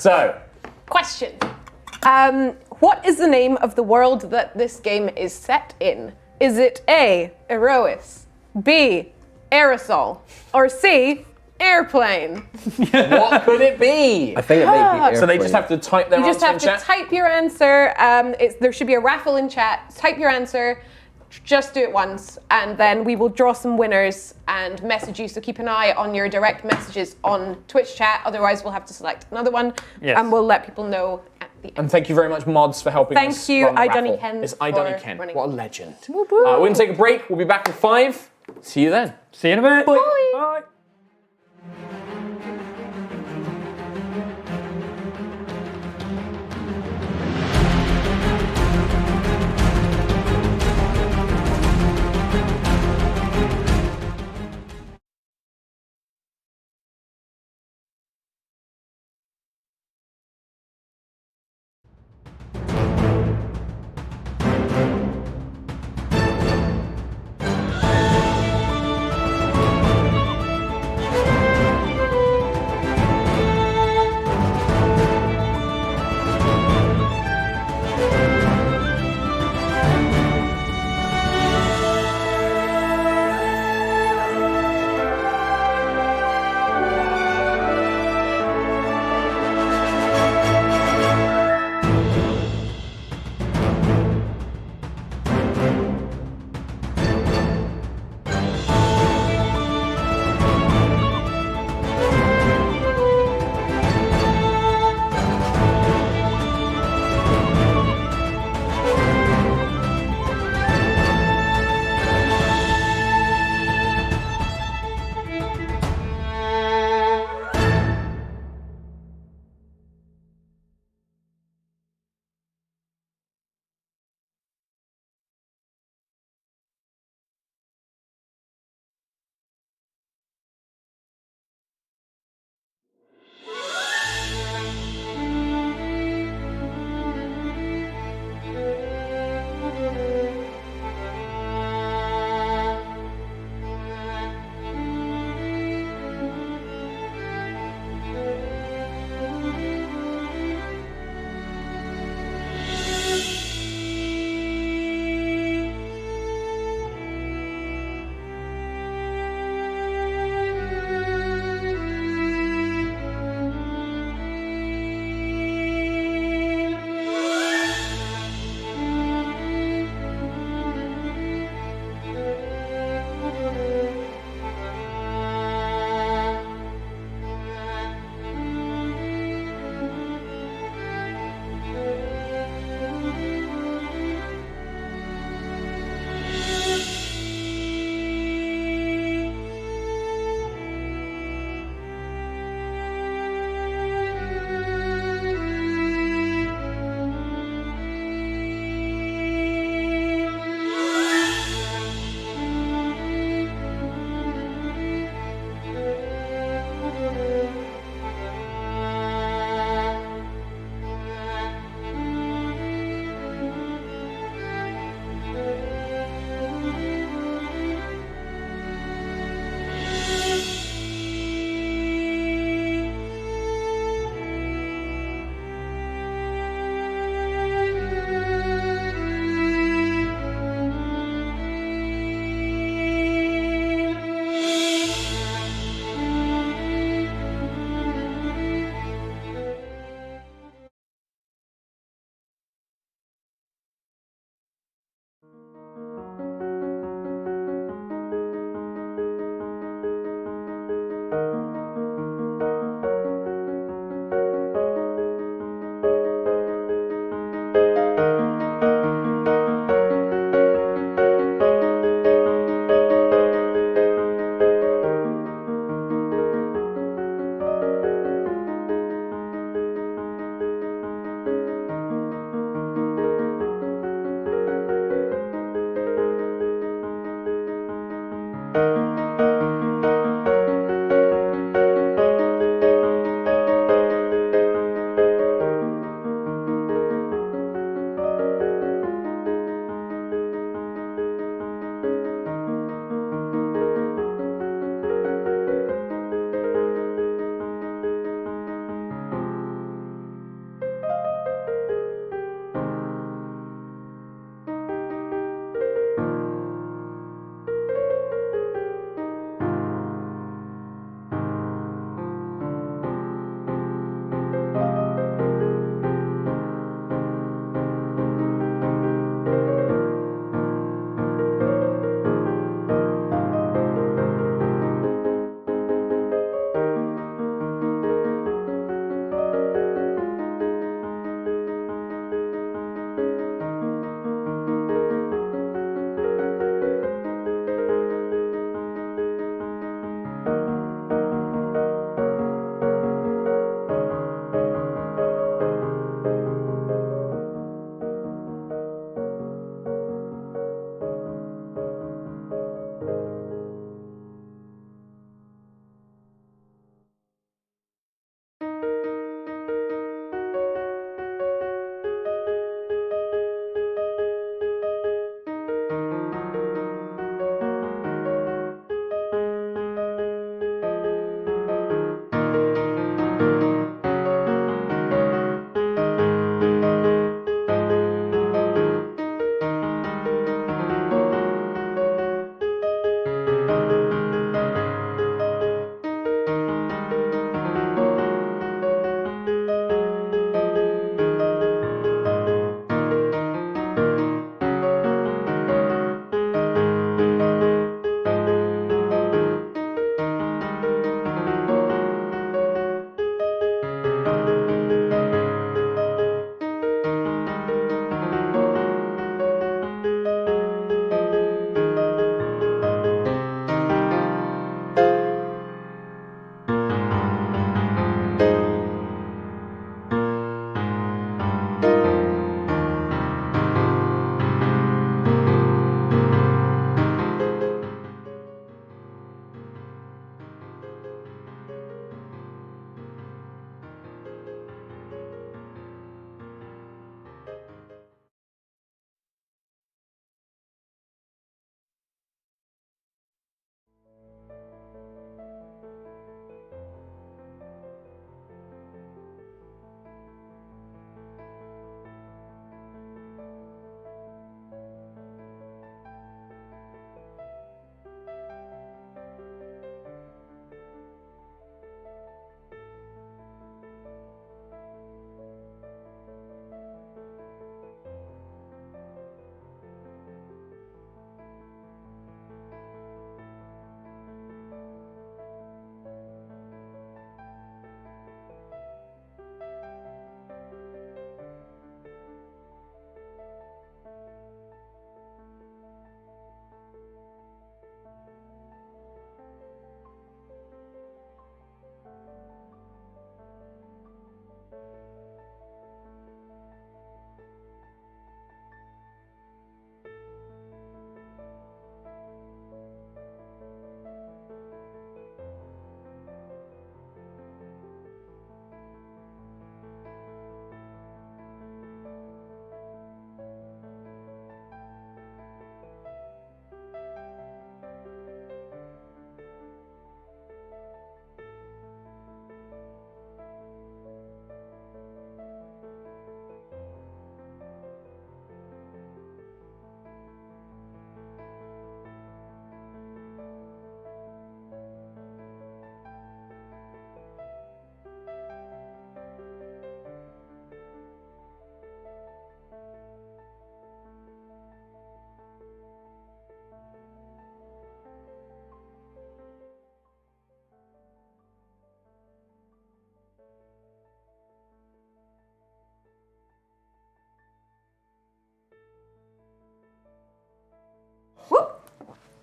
So, Question. What is the name of the world that this game is set in? Is it A, Aerois, B, Aerosol, or C, Airplane? what could it be? I think it might be So they just have to type their You just answer have in to chat. type your answer. There should be a raffle in chat. Type your answer. Just do it once, and then we will draw some winners and message you. So keep an eye on your direct messages on Twitch chat. Otherwise, we'll have to select another one, Yes. and we'll let people know at the end. And thank you very much, Mods, for helping Thank us. you, run the Idunny raffle. Ken, It's for Idunny Ken. running. What a legend. We're going to take a break. We'll be back in 5. See you then. See you in a bit. Bye. Bye.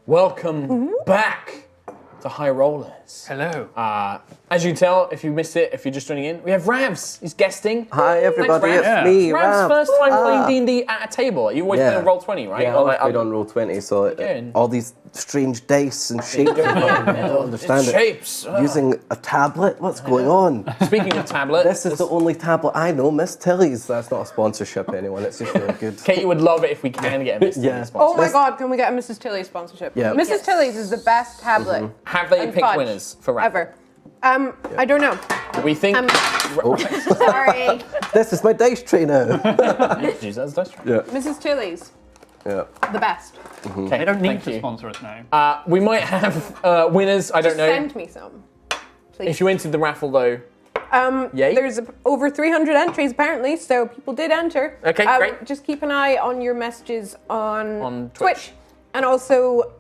welcome back to High Rollers. Hello. As you can tell, if you missed it, if you're just joining in, we have Ravs. He's guesting. Hi everybody, Thanks, it's Ravs. me, Ravs' Rav. first time playing D&D at a table. You always play on Roll20, right? Yeah, Or I like, played on Roll20, so Again. all these strange dice and shapes. I don't understand it. Shapes. Using a tablet? What's going on? Speaking of tablet, This is the only tablet I know, Miss Tilly's. That's not a sponsorship, anyone. It's just really good. Katie would love it if we can get a Mr. Yeah. sponsor. Oh my God, can we get a Mrs. Tilly's sponsorship? Yeah. Mrs. Tilly's is the best tablet. Have they and picked fudge winners for Rav? ever. I don't know. We think. Sorry. This is my dice tray now. Use that as dice tray. Yeah. Mrs. Tilly's, Yeah. the best. Okay, They don't need thank to you. sponsor us now. We might have winners. I don't Just know. send me some, please. If you entered the raffle though, yay. There's over 300 entries apparently, so people did enter. Okay, great. Just keep an eye on your messages on, On Twitch. and also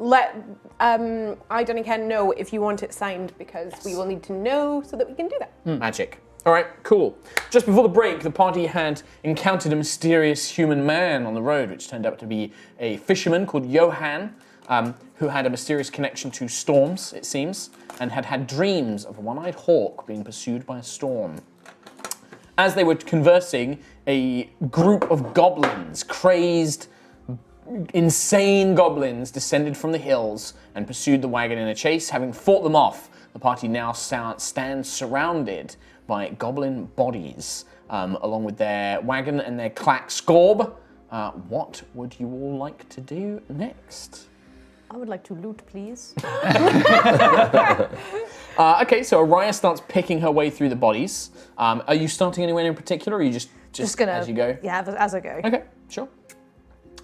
let I, Danny Ken, know if you want it signed because we will need to know so that we can do that. Magic. All right, cool. Just before the break, the party had encountered a mysterious human man on the road, which turned out to be a fisherman called Johan, who had a mysterious connection to storms, it seems, and had had dreams of a one-eyed hawk being pursued by a storm. As they were conversing, a group of goblins, crazed, insane goblins, descended from the hills and pursued the wagon in a chase. Having fought them off, the party now stands surrounded by goblin bodies, along with their wagon and their clack scorb. What would you all like to do next? I would like to loot, please. Okay, so Aerois starts picking her way through the bodies. Are you starting anywhere in particular, or are you just gonna, as you go? Yeah, as I go. Okay, sure.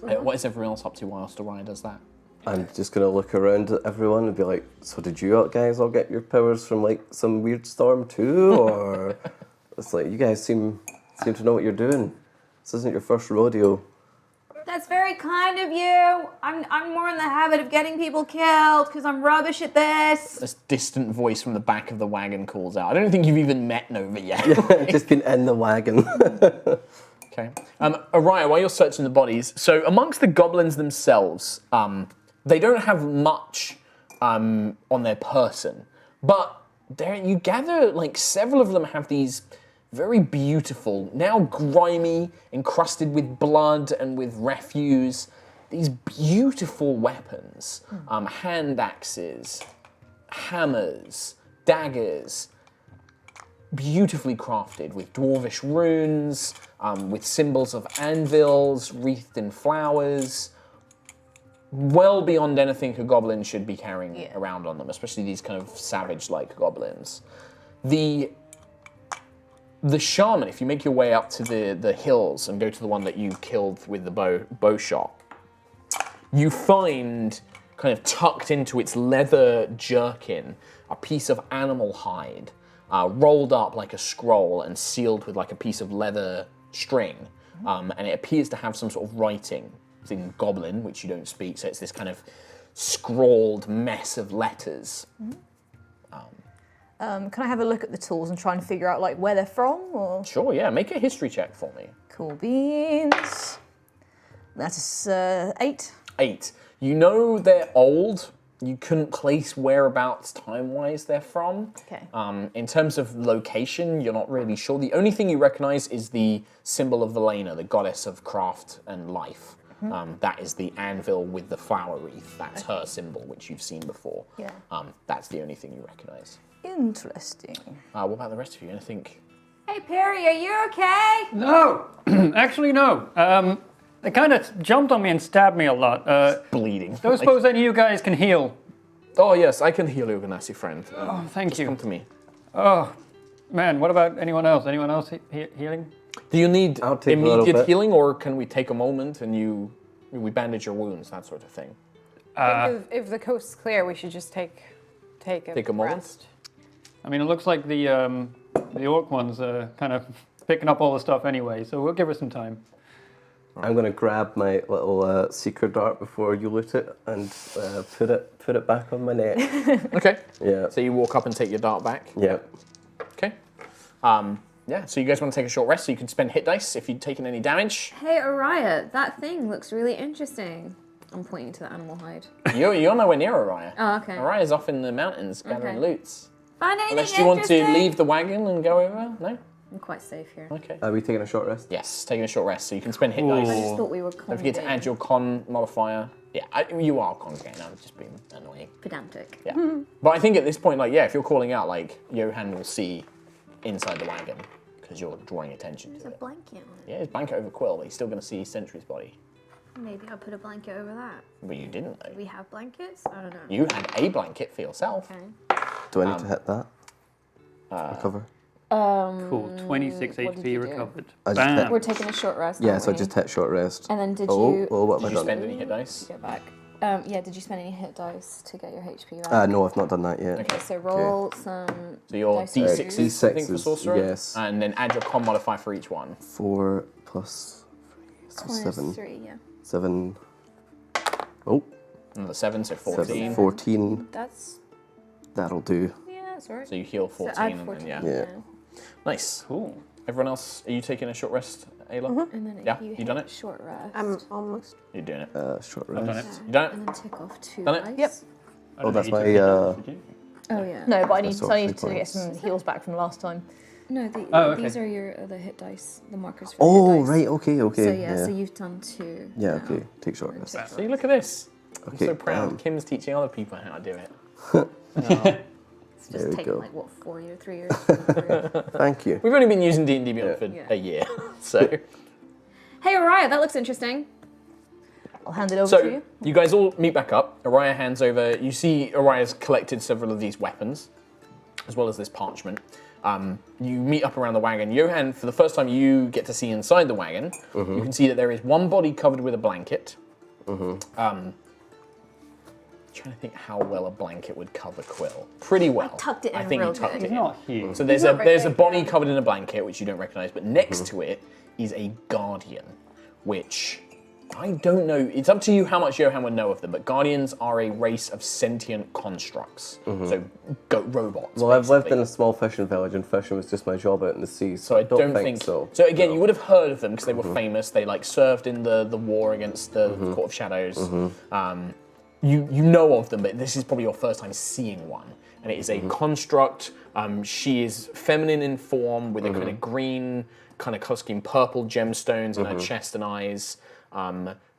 What is everyone else up to whilst Aerois does that? I'm just gonna look around at everyone and be like, so did you guys all get your powers from like some weird storm too? Or it's like you guys seem to know what you're doing. This isn't your first rodeo. That's very kind of you. I'm more in the habit of getting people killed because I'm rubbish at this. This distant voice from the back of the wagon calls out. I don't think you've even met Nova yet. Just been in the wagon. Okay. Aerois, while you're searching the bodies, so amongst the goblins themselves, they don't have much on their person, but you gather like several of them have these very beautiful, now grimy, encrusted with blood and with refuse, these beautiful weapons, hand axes, hammers, daggers, beautifully crafted with dwarvish runes, with symbols of anvils wreathed in flowers, well beyond anything a goblin should be carrying around on them, especially these kind of savage-like goblins. The shaman, if you make your way up to the hills and go to the one that you killed with the bow shot, you find kind of tucked into its leather jerkin a piece of animal hide, rolled up like a scroll and sealed with like a piece of leather string, and it appears to have some sort of writing. It's in Goblin, which you don't speak, so it's this kind of scrawled mess of letters. Can I have a look at the tools and try and figure out like where they're from? Or Sure, yeah, make a history check for me. cool beans. That is 8. 8. You know they're old. You couldn't place whereabouts time-wise they're from. Okay. In terms of location, you're not really sure. The only thing you recognize is the symbol of Velena, the goddess of craft and life. That is the anvil with the flower wreath. That's her symbol, which you've seen before. Yeah. That's the only thing you recognize. Interesting. What about the rest of you? Anything? Hey Perry, are you okay? No, actually no. They kind of jumped on me and stabbed me a lot. Bleeding. Don't suppose any of you guys can heal? Oh yes, I can heal you, Ganassi friend. Oh, thank you. Come to me. Oh, man, what about anyone else? Anyone else healing? Do you need I'll take a little immediate bit. healing, or can we take a moment and we bandage your wounds, that sort of thing? I think if the coast's clear, we should just take a moment? rest. I mean, it looks like the orc one's kind of picking up all the stuff anyway, so we'll give her some time. I'm gonna grab my little seeker dart before you loot it and put it back on my neck. Okay. Yeah. So you walk up and take your dart back. Yeah. Okay. Yeah. So you guys want to take a short rest, so you can spend hit dice if you've taken any damage. Hey Aerois, that thing looks really interesting. I'm pointing to the animal hide. You're nowhere near Aerois. Oh, okay. Aeroi's off in the mountains gathering Okay. loots. Find anything Unless you want to interesting? leave the wagon and go over? No? I'm quite safe here. Okay. Are we taking a short rest? Yes, taking a short rest, so you can spend hit Ooh. dice. I just thought we were Don't forget to add your con modifier. Yeah, you are congregating. I'm just being annoying. pedantic. Yeah. But I think at this point, like, yeah, if you're calling out, like, Johan will see inside the wagon because you're drawing attention There's to a it. blanket on Yeah, it's blanket over Quill, but he's still going to see Sentry's body. it. Maybe I'll put a blanket over that. But you didn't, though. Do we have blankets? I don't know. You had a blanket for yourself. Okay. Do I need to hit that? Recover? Cool. 26 what did HP you do? recovered. I just Bam. We're taking a short rest. Yeah, aren't so I we? just hit short rest. And then did Oh, you? what Did have you I spend done? any hit dice? Go back. Yeah. Did you spend any hit dice to get your HP back? No, I've not done that yet. Okay, so roll some. So your dice D6s, rolls. I think, for D6s, sorcerer. yes. And then add your con modifier for each one. 4 plus 3, so Minus 7. 3, yeah. 7. Oh, Another 7, so 14. 7. 14. That's That'll do. yeah, that's right. So you heal 14, So add and 14. then, Yeah. Nice. Cool. Everyone else, are you taking a short rest, Ayla? And then if Yeah, you, you hit done it? Short rest. I'm almost. You're doing it. Short I've done rest. it. You done it? And then tick off 2 Done it? dice. Yep. I don't that's think my, you took it, did you? Oh yeah. No, but I need, That's all so I need 3 to get points. some heals back from last time. No, Oh, okay. these are your other hit dice, the markers for Oh, the hit dice. right, okay, okay. So yeah, so you've done 2. Yeah, now. okay. Take short rest. Take See, look at this. I'm Okay, so proud. bam. Kim's teaching other people how to do it. It's There just we taken go. like what 4 years, 3 years. to figure out. Thank you. We've only been using D&D Beyond for Yeah. a year, so... Hey, Aerois, that looks interesting. I'll hand it over to So, you. you guys all meet back up. Aerois hands over. You see Aeroi's collected several of these weapons, as well as this parchment. You meet up around the wagon. Johan, for the first time, you get to see inside the wagon. You can see that there is one body covered with a blanket. Trying to think how well a blanket would cover Quill. Pretty well. tucked it in I think real you tucked good. it He's in. not huge. So there's not very there's a big, body yeah. covered in a blanket, which you don't recognise, but next to it is a guardian, which I don't know. It's up to you how much Johan would know of them, but guardians are a race of sentient constructs, so robots. Well, I've lived in basically. a small fishing village, and fishing was just my job out in the sea, So I don't think so. So again, you would have heard of them because they were famous. They like served in the war against the Court of Shadows. You know of them, but this is probably your first time seeing one. And it is a construct. She is feminine in form with a kind of green, kind of color scheme, purple gemstones in her chest and eyes,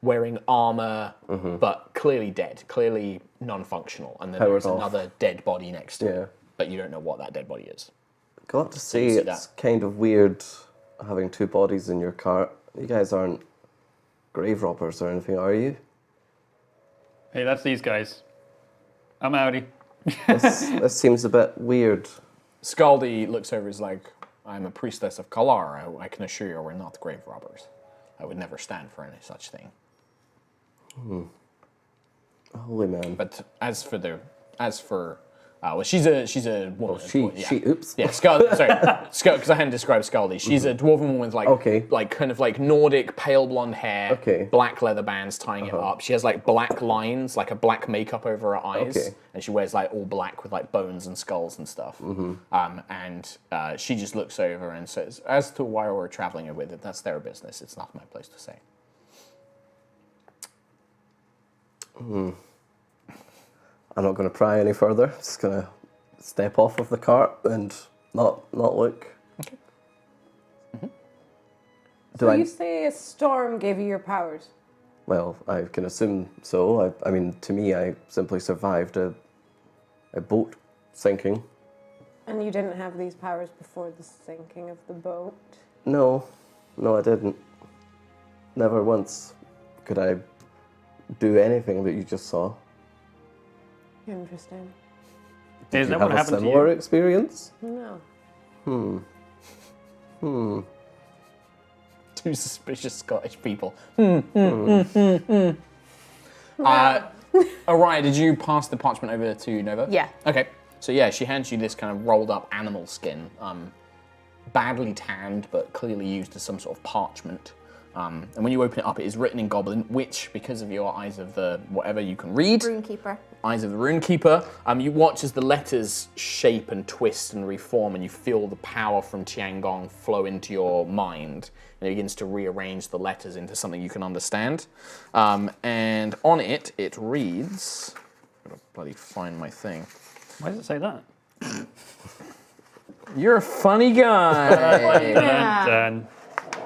wearing armor, but clearly dead, clearly non-functional. And then Powered there's off. another dead body next to Yeah. it, but you don't know what that dead body is. Got to say, you see it's that. kind of weird having 2 bodies in your cart. You guys aren't grave robbers or anything, are you? Hey, that's these guys. I'm outie. This seems a bit weird. Scaldi looks over, is like, I'm a priestess of Kalar. I can assure you we're not grave robbers. I would never stand for any such thing. Holy man. But well, she's a woman. Oops. Yeah, Scaldi. Sorry, because I hadn't described Scaldi. She's a dwarven woman with like kind of like Nordic pale blonde hair, Okay. black leather bands tying it up. She has like black lines, like a black makeup over her eyes, Okay. and she wears like all black with like bones and skulls and stuff. And she just looks over and says, "As to why we're traveling with it, that's their business. It's not my place to say." I'm not going to pry any further. Just going to step off of the cart and not look. Okay. Do So I? you say a storm gave you your powers? Well, I can assume so. I mean, to me, I simply survived a boat sinking. And you didn't have these powers before the sinking of the boat? No, I didn't. Never once could I do anything that you just saw. Interesting. Is Did you that have what a happened to similar you? experience? No. Two suspicious Scottish people. Aerois, did you pass the parchment over to Nova? Yeah. Okay. So yeah, she hands you this kind of rolled up animal skin, badly tanned, but clearly used as some sort of parchment. And when you open it up, it is written in Goblin, which, because of your eyes of the whatever you can read, Runekeeper. eyes of the Runekeeper, you watch as the letters shape and twist and reform, and you feel the power from Tiangong flow into your mind, and it begins to rearrange the letters into something you can understand. And on it, it reads. I'm gonna bloody find my thing. Why does it say that? You're a funny guy. Done.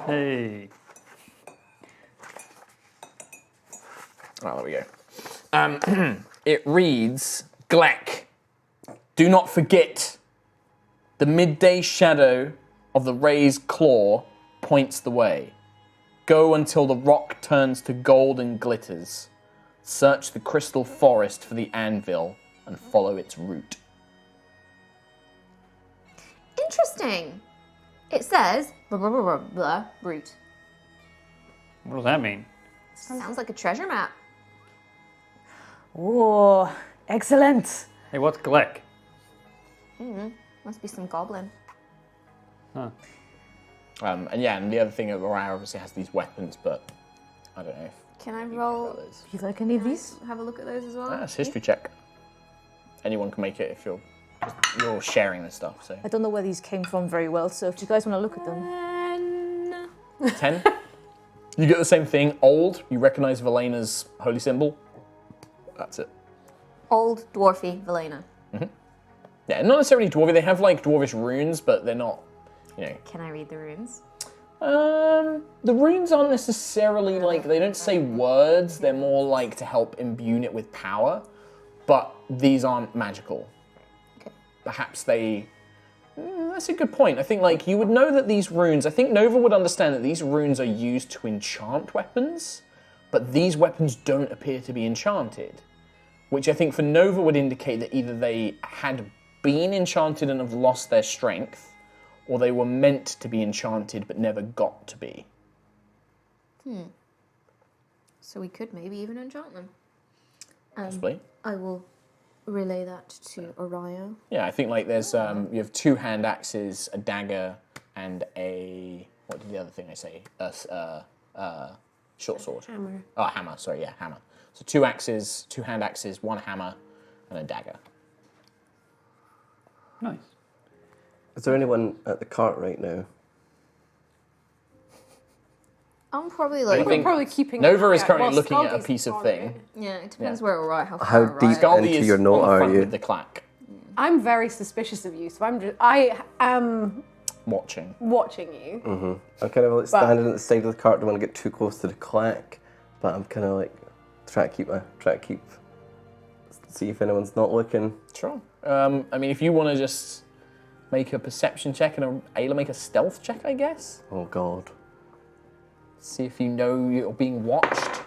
Hey. Oh, there we go. It reads, Gleck, do not forget, the midday shadow of the raised claw points the way. Go until the rock turns to gold and glitters. Search the crystal forest for the anvil and follow its route. Interesting. It says blah blah blah blah, blah route. What does that mean? Sounds like a treasure map. Oh, excellent. Hey, what's Gleck? Must be some goblin. Huh. And the other thing, Aerois obviously has these weapons, but I don't know if Can I roll? Do you like any of these? Have a look at those as well. That's history check. Anyone can make it if you're sharing this stuff. So I don't know where these came from very well, so if you guys want to look at them. 10. You get the same thing. Old. You recognize Velena's holy symbol. That's it. Old dwarfy Velena. Yeah, not necessarily dwarven. They have like dwarvish runes, but they're not. Can I read the runes? The runes aren't necessarily like, they don't say words, they're more like to help imbue it with power, but these aren't magical. Okay. Perhaps they, that's a good point. I think like you would know that these runes, I think Nova would understand that these runes are used to enchant weapons, but these weapons don't appear to be enchanted, which I think for Nova would indicate that either they had been enchanted and have lost their strength, or they were meant to be enchanted but never got to be. So we could maybe even enchant them. Possibly. I will relay that to Aerois. Yeah, I think like there's you have 2 hand axes, a dagger, and a what did the other thing I say? Short sword. Hammer. Oh, hammer. Sorry, yeah, hammer. So 2 axes, 2 hand axes, 1 hammer, and a dagger. Nice. Is there anyone at the cart right now? I'm probably I like, think probably keeping Nova is yeah, currently well, looking at a Scaldy's piece of on thing. it. yeah, it depends where Aerois, how How far deep Aerois Scaldy into is your note on the are front you? with the clack, I'm very suspicious of you, so I am watching. watching you. I'm kind of like standing at the side of the cart, don't want to get too close to the clack, but I'm kind of like trying to keep, see if anyone's not looking. Sure. I mean, if you want to just make a perception check and Ayla make a stealth check, I guess. Oh God. See if you know you're being watched.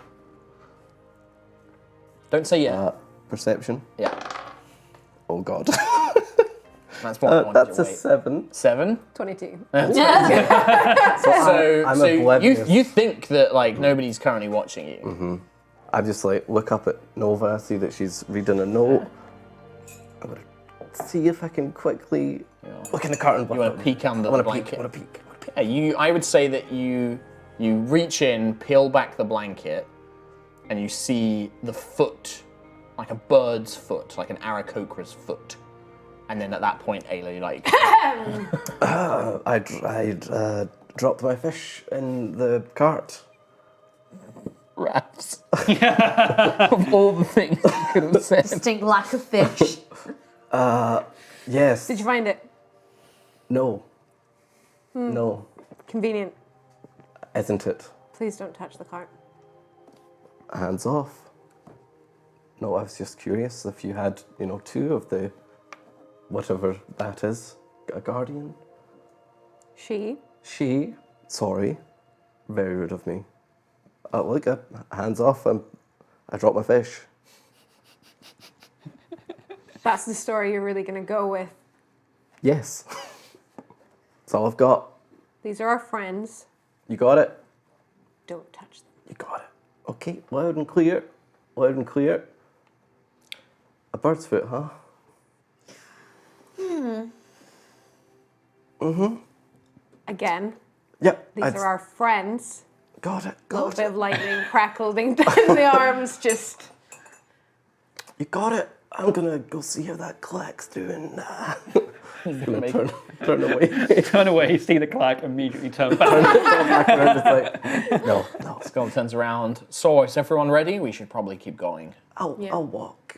Don't say yeah. Perception. Yeah. Oh God. That's what I wanted That's to a wait. 7. 7. 22. So, I'm so oblivious. you think that like nobody's currently watching you. I just like look up at Nova, see that she's reading a note. I'm gonna see if I can quickly look in the cart and You want to peek under I the want to blanket. peek. I want to peek. Yeah, I would say that you reach in, peel back the blanket, and you see the foot, like a bird's foot, like an Aarakocra's foot. And then at that point, Ayla, you're like, I'd dropped my fish in the cart. Ravs. Of all the things you could have said. distinct lack of fish. Yes. Did you find it? No. No. Convenient. Isn't it? Please don't touch the cart. Hands off. No, I was just curious if you had, 2 of the, whatever that is, a guardian. She. She, sorry, very rude of me. Look, hands off, I dropped my fish. That's the story you're really going to go with. Yes. That's all I've got. These are our friends. You got it? Don't touch them. You got it. Okay, loud and clear. Loud and clear. A bird's foot, huh? Again, Yep. these are our friends. Got it. A little Got bit it. of lightning crackling down the arms, just... You got it. I'm gonna go see how that clack's doing. Gonna Make- turn away. Turn away, see the clack, immediately turn back. Turn back around, just like, no. Skull turns around. So, is everyone ready? We should probably keep going. I'll walk.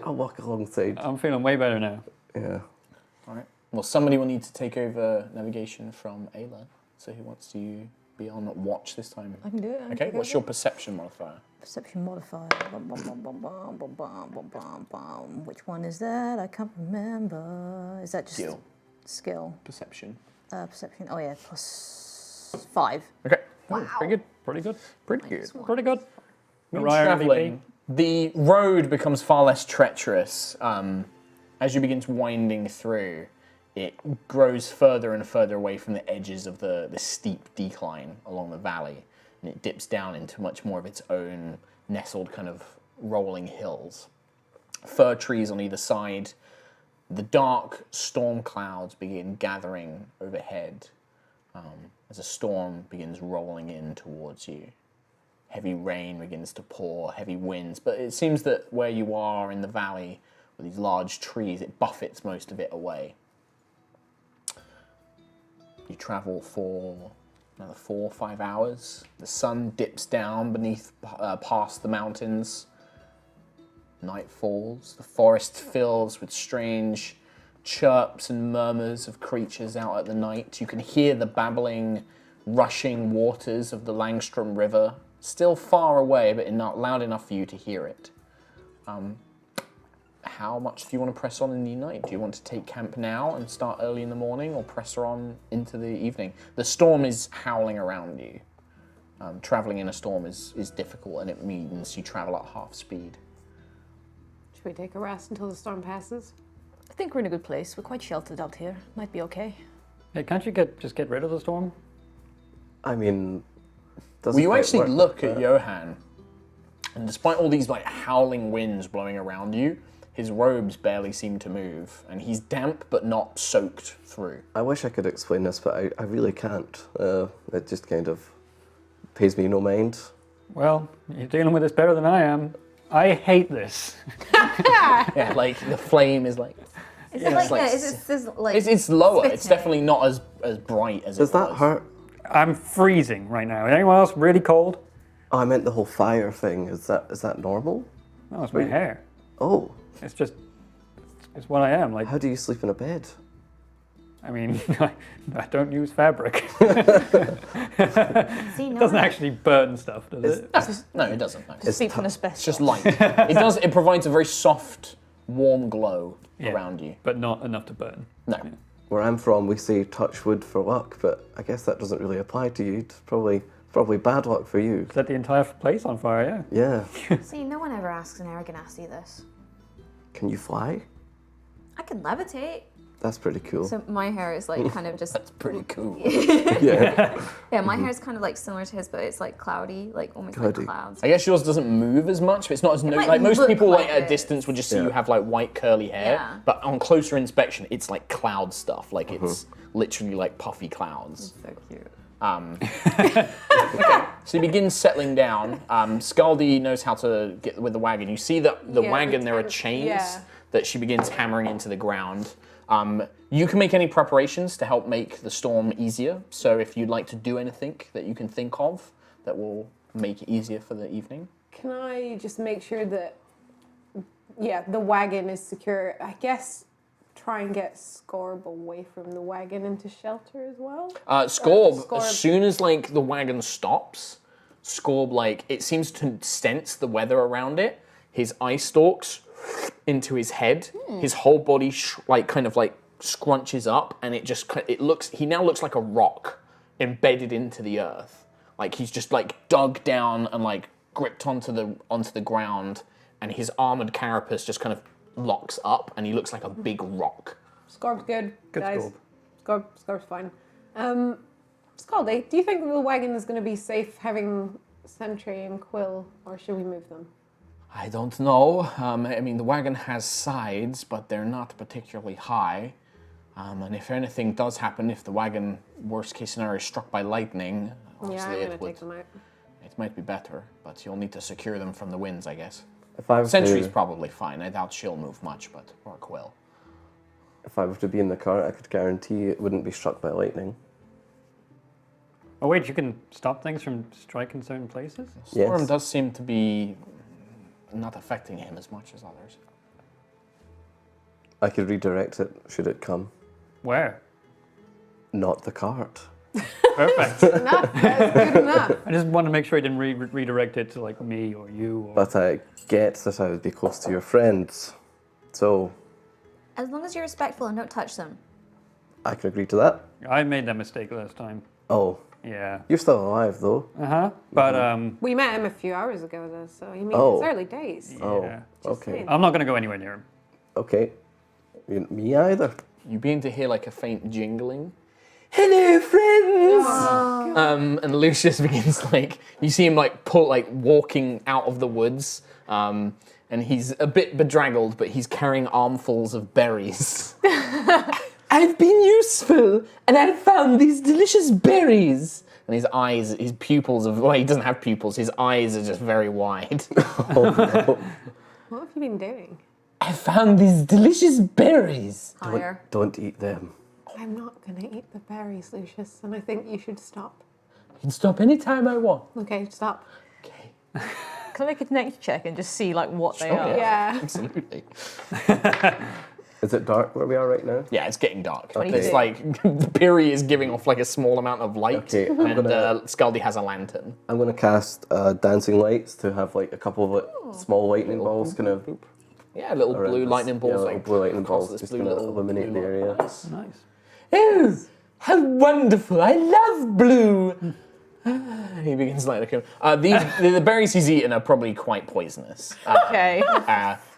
I'll walk alongside. I'm feeling way better now. Yeah. All right. Well, somebody will need to take over navigation from Ayla. So, who wants to be on watch this time? I can do it. Okay. What's your perception modifier? Perception modifier. Bum, bum, bum, bum, bum, bum, bum, bum, bum, bum. Which one is that? I can't remember. Is that just Skill. Skill. Perception. Perception. Oh yeah, +5. Okay. Wow. Pretty good. Pretty good. Pretty good. Pretty good. When Mariah traveling, the road becomes far less treacherous. As you begin winding through, it grows further and further away from the edges of the steep decline along the valley, and it dips down into much more of its own nestled kind of rolling hills. Fir trees on either side. The dark storm clouds begin gathering overhead as a storm begins rolling in towards you. Heavy rain begins to pour, heavy winds, but it seems that where you are in the valley with these large trees, it buffets most of it away. You travel for another 4 or 5 hours. The sun dips down beneath, past the mountains. Night falls. The forest fills with strange chirps and murmurs of creatures out at the night. You can hear the babbling, rushing waters of the Langstrom River, still far away, but not loud enough for you to hear it. How much do you want to press on in the night? Do you want to take camp now and start early in the morning, or press on into the evening? The storm is howling around you. Traveling in a storm is difficult, and it means you travel at half speed. Should we take a rest until the storm passes? I think we're in a good place. We're quite sheltered out here. Might be okay. Hey, can't you just get rid of the storm? I mean, doesn't Well, you quite actually work look like at that. Johan, and despite all these like howling winds blowing around you, his robes barely seem to move, and he's damp but not soaked through. I wish I could explain this, but I really can't. It just kind of pays me no mind. Well, you're dealing with this better than I am. I hate this. Yeah, like the flame is like Is Yeah, it like, it's like yeah, is it like it's lower. It's spitting? definitely not as bright as Does it that was. hurt? I'm freezing right now. Anyone else really cold? Oh, I meant the whole fire thing. Is that normal? Oh, it's my hair. Oh, It's just, it's what I am. Like, how do you sleep in a bed? I mean, I don't use fabric. See, It no, doesn't actually burn stuff, does it? No, it doesn't. No. Sleep on asbestos. It's just light. It does. It provides a very soft, warm glow Yeah. around you. But not enough to burn. No. Where I'm from, we say touch wood for luck, but I guess that doesn't really apply to you. It's probably bad luck for you. Set the entire place on fire, yeah. Yeah. see, no one ever asks an Aragonasi this. Can you fly? I can levitate. That's pretty cool. So my hair is like kind of just That's pretty cool. Yeah. yeah, my hair is kind of like similar to his, but it's like cloudy, like almost Cloudy. like clouds. I guess yours doesn't move as much, but it's not as might like most look people like at a it. distance would just see Yeah. you have like white curly hair, Yeah. but on closer inspection, it's like cloud stuff. Like it's literally like puffy clouds. So cute. So he begins settling down. Scaldy knows how to get with the wagon. You see that the Yeah, wagon, the there are tent, chains yeah. that she begins hammering into the ground. You can make any preparations to help make the storm easier. So if you'd like to do anything that you can think of that will make it easier for the evening. Can I just make sure that, yeah, the wagon is secure? I guess try and get Scorb away from the wagon into shelter as well. Scorb, Scorb. as soon as like the wagon stops, Scorb like it seems to sense the weather around it. His eye stalks into his head. His whole body kind of scrunches up, and he now looks like a rock embedded into the earth. Like he's just like dug down and like gripped onto the ground, and his armored carapace just kind of locks up, and he looks like a big rock. Scorb's good, Good guys. Scorb. Scorb's fine. Scaldy, do you think the wagon is going to be safe having Sentry and Quill, or should we move them? I don't know. I mean, the wagon has sides, but they're not particularly high. And if anything does happen, if the wagon, worst case scenario, is struck by lightning, Obviously, Yeah, I'm it gonna would. take them out. It might be better, but you'll need to secure them from the winds, I guess. If I were Sentry's to, probably fine. I doubt she'll move much, but Rourke will. if I were to be in the cart, I could guarantee it wouldn't be struck by lightning. Oh wait, you can stop things from striking certain places? Storm Yes. does seem to be not affecting him as much as others. I could redirect it should it come. Where? Not the cart. Perfect. Enough. That's good enough. I just want to make sure I didn't redirect it to like me or you. Or... But I get that I would be close to your friends. So As long as you're respectful and don't touch them. I can agree to that. I made that mistake last time. Oh, Yeah. you're still alive though. But We met him a few hours ago, though, so you mean Oh. it's early days. Oh, yeah. okay. saying. I'm not going to go anywhere near him. Okay. Me either. You begin to hear like a faint jingling. Hello, friends! And Lucius begins like, you see him like walking out of the woods, and he's a bit bedraggled, but he's carrying armfuls of berries. I've been useful, and I've found these delicious berries. And his eyes, his pupils of, well, he doesn't have pupils, his eyes are just very wide. What have you been doing? I found these delicious berries. Higher. Don't eat them. I'm not gonna eat the berries, Lucius, and I think you should stop. You can stop anytime I want. Okay, stop. Okay. Can I make a nature check and just see like what they are? Yeah. Absolutely. Is it dark where we are right now? Yeah, it's getting dark. Okay. It's like Piri is giving off like a small amount of light, Okay, I'm and gonna- Scaldy has a lantern. I'm gonna cast dancing lights to have like a couple of like, small lightning balls kind of Yeah, little around blue this- lightning balls. Yeah, little like, blue lightning across balls this just blue gonna little illuminate blue the area. lights. Nice. Oh, how wonderful! I love blue. He begins lighting the berries he's eaten are probably quite poisonous. Okay.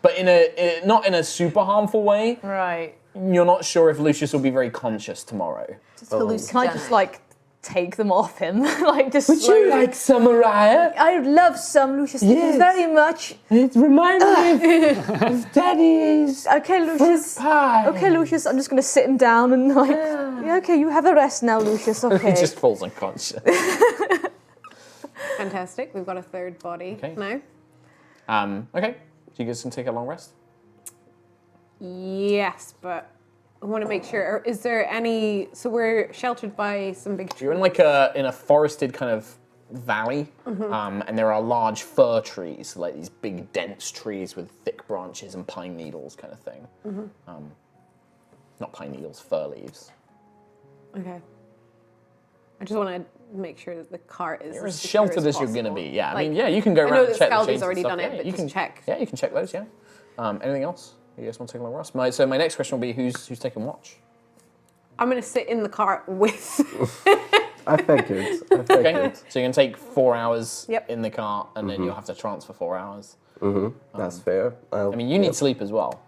But in a not in a super harmful way. Right. You're not sure if Lucius will be very conscious tomorrow. Just hallucinogenic. Can I just like take them off him? Like just Would slowly. you like some, Mariah? I would love some, Lucius. Thank Yes. you very much. It reminds me of Daddy's Okay, Lucius. pie. Okay, Lucius. I'm just gonna sit him down and like. Yeah, okay, you have a rest now, Lucius. He Okay. just falls unconscious. Fantastic. We've got a third body Okay. now. Okay. Do you guys can take a long rest? Yes, but I want to make sure. Is there any? So we're sheltered by some big trees. You're in like a forested kind of valley, and there are large fir trees, like these big dense trees with thick branches and pine needles, kind of thing. Not pine needles, fir leaves. Okay. I just want to make sure that the cart is You're as as secure sheltered as you're possible. gonna be. Yeah, I Like, mean, yeah, you can go I around know and that check the Scaldy's chains and already stuff. done it, Yeah, but you just can check. Yeah, you can check those. Yeah. Anything else? You guys want to take a long rest? So my next question will be who's taking watch? I'm going to sit in the cart with. I figured. Okay. So you're gonna take 4 hours Yep. in the cart, and then you'll have to transfer 4 hours. That's fair. I mean, you need sleep as well.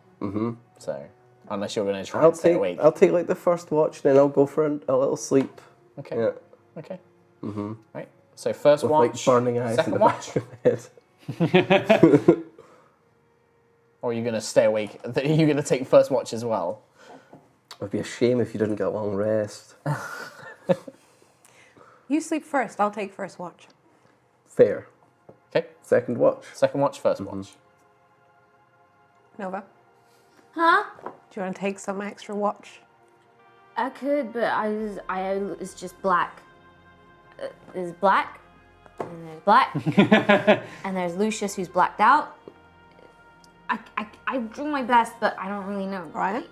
So unless you're gonna try I'll and stay take. awake. I'll take like the first watch, then I'll go for a little sleep. Okay. Yeah. Okay. Right. So first With watch, like burning eyes in second the watch, back of my head. or are you gonna stay awake? Are you gonna take first watch as well? It'd be a shame if you didn't get a long rest. You sleep first. I'll take first watch. Fair. Okay. Second watch. Second watch, first watch. Nova, Huh? do you want to take some extra watch? I could, but it's just black. There's black, and there's black, and there's Lucius who's blacked out. I do my best, but I don't really know. Right.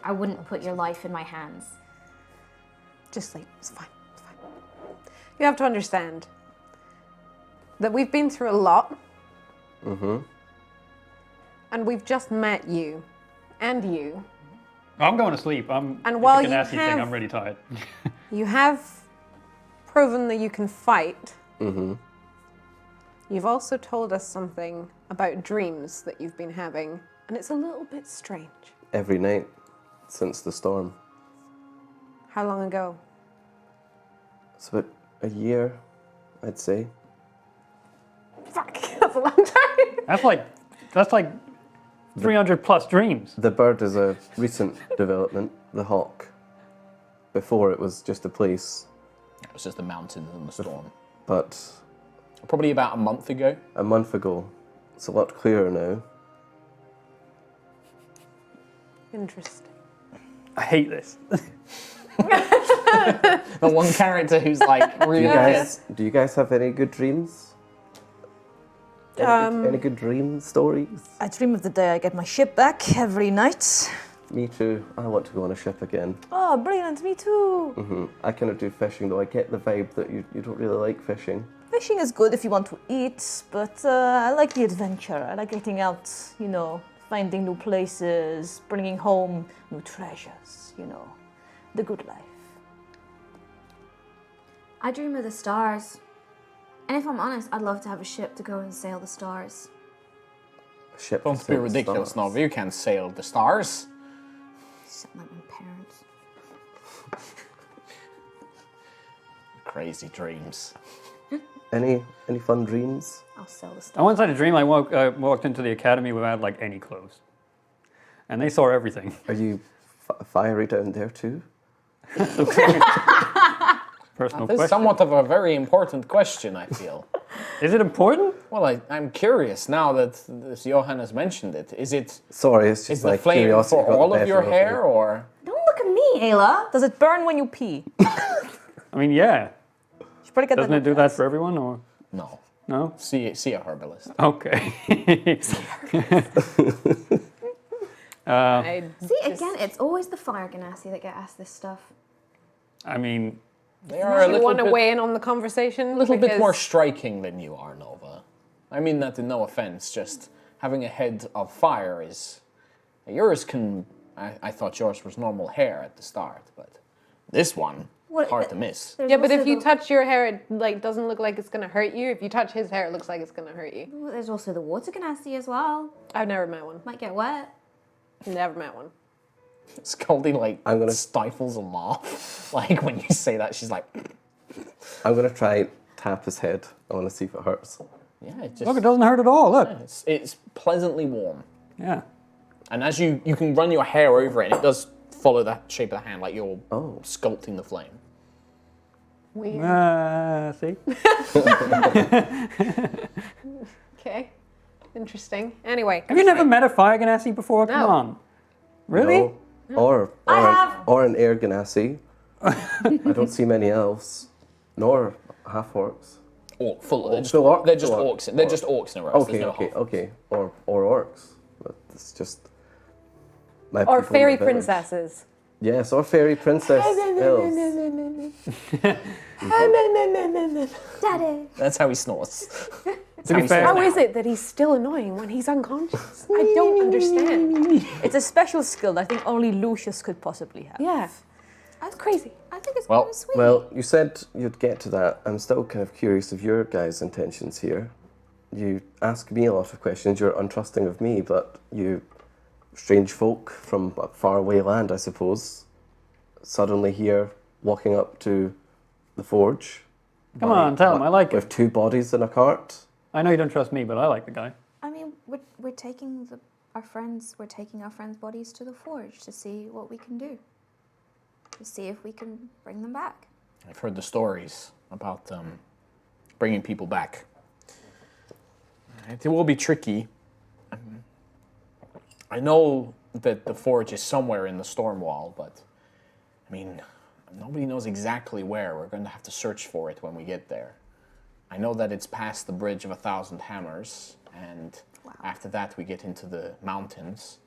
I wouldn't put your life in my hands. Just sleep. It's fine. It's fine. You have to understand that we've been through a lot. And we've just met you. And you. I'm going to sleep. I'm. And it's while a you nasty thing. have- I'm really tired. You have proven that you can fight. You've also told us something about dreams that you've been having, and it's a little bit strange. Every night since the storm. How long ago? It's about a year, I'd say. Fuck, that's a long time. That's like 300 plus dreams. The bird is a recent development, the hawk. Before it was just a place It was just the mountains and the storm. But Probably about a month ago. a month ago, it's a lot clearer now. Interesting. I hate this. The one character who's like really Do you guys have any good dreams? Any good dream stories? I dream of the day I get my ship back every night. Me too. I want to go on a ship again. Oh, brilliant, me too. I kind of do fishing though. I get the vibe that you don't really like fishing. Fishing is good if you want to eat, but I like the adventure. I like getting out, finding new places, bringing home new treasures, the good life. I dream of the stars. And if I'm honest, I'd love to have a ship to go and sail the stars. A ship. Don't be ridiculous, Nova. You can't sail the stars. Sound like my parents. Crazy dreams. Any fun dreams? I'll sail the I stars. once had a dream I walked into the academy without like any clothes. And they saw everything. Are you fiery down there too? Personal This is question. somewhat of a very important question, I feel. Is it important? Well, I'm curious now that this Johan has mentioned it. Is Sorry, it's just is the like flame curiosity for got the all of better your me. hair, or Don't look at me, Ayla. Does it burn when you pee? I mean, yeah. Should probably get Doesn't it do that for everyone, or no? no? See a herbalist. Okay. See, again, it's always the fire ganassi that get asked this stuff. I mean, They are a You little want to bit, weigh in on the conversation? little bit more Because striking than you are, Nova. I mean that in no offense. Just having a head of fire is yours can. I thought yours was normal hair at the start, but this one hard to miss. There's Yeah, but if also you the- touch your hair, it doesn't look like it's gonna hurt you. If you touch his hair, it looks like it's gonna hurt you. Well, there's also the water ganassi as well. I've never met one. Might get wet. Never met one. Scaldy I'm gonna- stifles a laugh. Like when you say that, she's like, I'm gonna try tap his head. I want to see if it hurts. yeah, it just look, it doesn't hurt at all. Look. it's pleasantly warm. Yeah. And as you can run your hair over it, and it does follow that shape of the hand, like you're sculpting the flame. Weird. See? Okay. Interesting. Anyway. Have you never met a fire ganassi before? Come No. on. Really? No. Or an air ganassi. I don't see many elves, nor half orcs. Orc, full. They're just, Full orc? they're just Full orc. orcs. They're just orcs in a row. Okay, There's no okay, half. okay. Or orcs. But it's just my Or people in fairy the village. princesses. Yes, or fairy princess elves. Daddy. That's how he snores. To be fair, How is it that he's still annoying when he's unconscious? I don't understand. It's a special skill that I think only Lucius could possibly have. Yeah. That's crazy. I think it's Well- kind of sweet. Well, you said you'd get to that. I'm still kind of curious of your guys' intentions here. You ask me a lot of questions. You're untrusting of me, but you strange folk from a faraway land, I suppose, suddenly here walking up to the forge. come on, tell him. I like it. With two bodies in a cart. I know you don't trust me, but I like the guy. I mean, we're taking our friends' bodies to the forge to see what we can do. To see if we can bring them back. I've heard the stories about bringing people back. It will be tricky. I know that the forge is somewhere in the storm wall, but I mean, nobody knows exactly where. We're going to have to search for it when we get there. I know that it's past the Bridge of 1,000 Hammers, and after that we get into the mountains.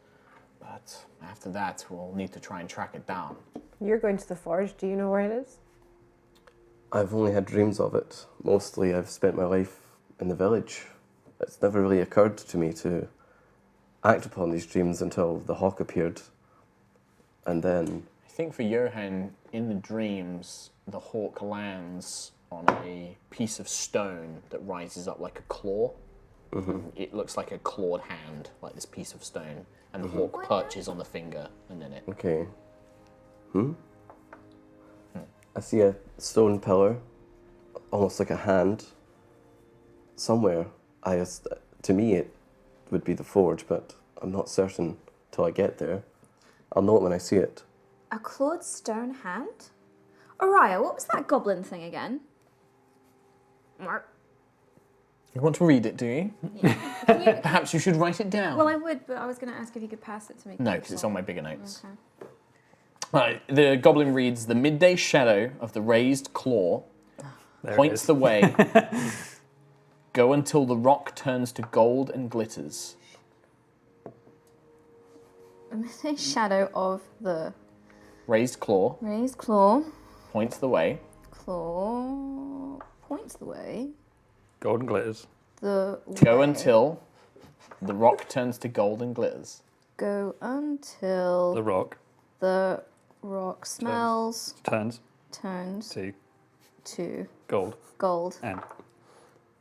But after that, we'll need to try and track it down. You're going to the forge. Do you know where it is? I've only had dreams of it. Mostly I've spent my life in the village. It's never really occurred to me to act upon these dreams until the hawk appeared. And then I think for Johan, in the dreams, the hawk lands on a piece of stone that rises up like a claw. It looks like a clawed hand, like this piece of stone, and the hawk perches on the finger, and then it. okay. I see a stone pillar, almost like a hand, somewhere. To me, it would be the forge, but I'm not certain till I get there. I'll know it when I see it. A clawed stone hand? Aerois, what was that goblin thing again? Mark. You want to read it, do you? Perhaps you should write it down. Well, I would, but I was going to ask if you could pass it to me. No, because it's on my bigger notes. Okay. Right, the goblin reads, the midday shadow of the raised claw There it points is. the way. Go until the rock turns to gold and glitters. The midday shadow of the Raised claw raised claw. points the way. Claw points the way. Golden glitters. The Go way. until the rock turns to gold and glitters. Go until The rock the rock smells, turns turns to to gold gold and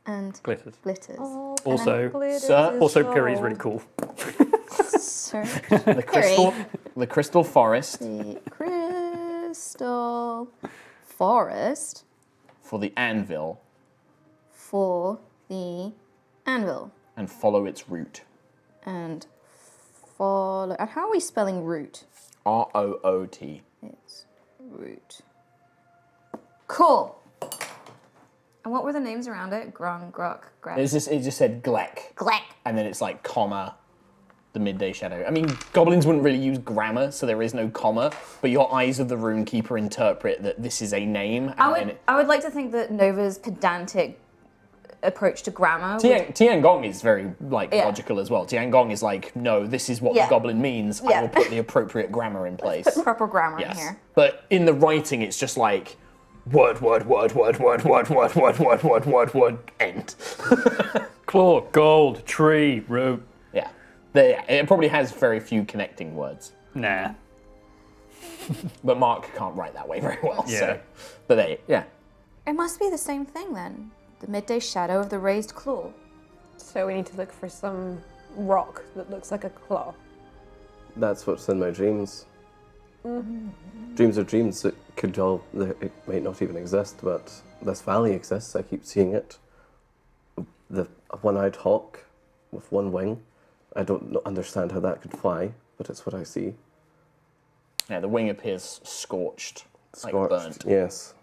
and glitters. glitters. Also, Sir, also Piri's really cool. Sir, the crystal forest the crystal forest for the anvil for the anvil and follow its route. and follow. And how are we spelling root? R-O-O-T. It's root. Cool. And what were the names around it? Grung, Gruck, Greg. It just said Gleck, Gleck. and then it's like comma, the midday shadow. I mean, goblins wouldn't really use grammar, so there is no comma, but your eyes of the runekeeper interpret that this is a name. And I would like to think that Nova's pedantic approach to grammar. Tiangong is very Yeah. logical as well. Tiangong is like, no, this is what Yeah. the goblin means. I Yeah. will put the appropriate grammar in place. Put proper grammar in Yes. here. But in the writing, it's just like word, end. Claw, gold, tree, root. Yeah. It probably has very few connecting words. Nah. But Mark can't write that way very well. Yeah. So. But yeah. It must be the same thing then. The midday shadow of the raised claw. So we need to look for some rock that looks like a claw. That's what's in my dreams. Dreams are dreams. It might not even exist, but this valley exists. I keep seeing it. The one-eyed hawk with one wing. I don't understand how that could fly, but it's what I see. Yeah, the wing appears scorched, like burnt. Yes.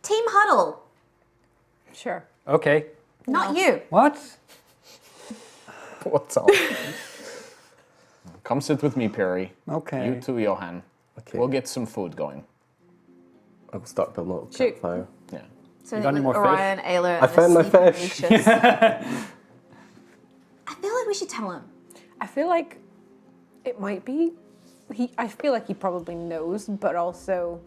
Team huddle. Sure. Okay. Not you. What? What's up? Come sit with me, Piri. Okay. You too, Johan. Okay. We'll get some food going. I'll start building a little Shoot. campfire. Yeah. So You got any more Orion, Ayla, I found my fish. I feel like we should tell him. I feel like it might be. I feel like he probably knows, but also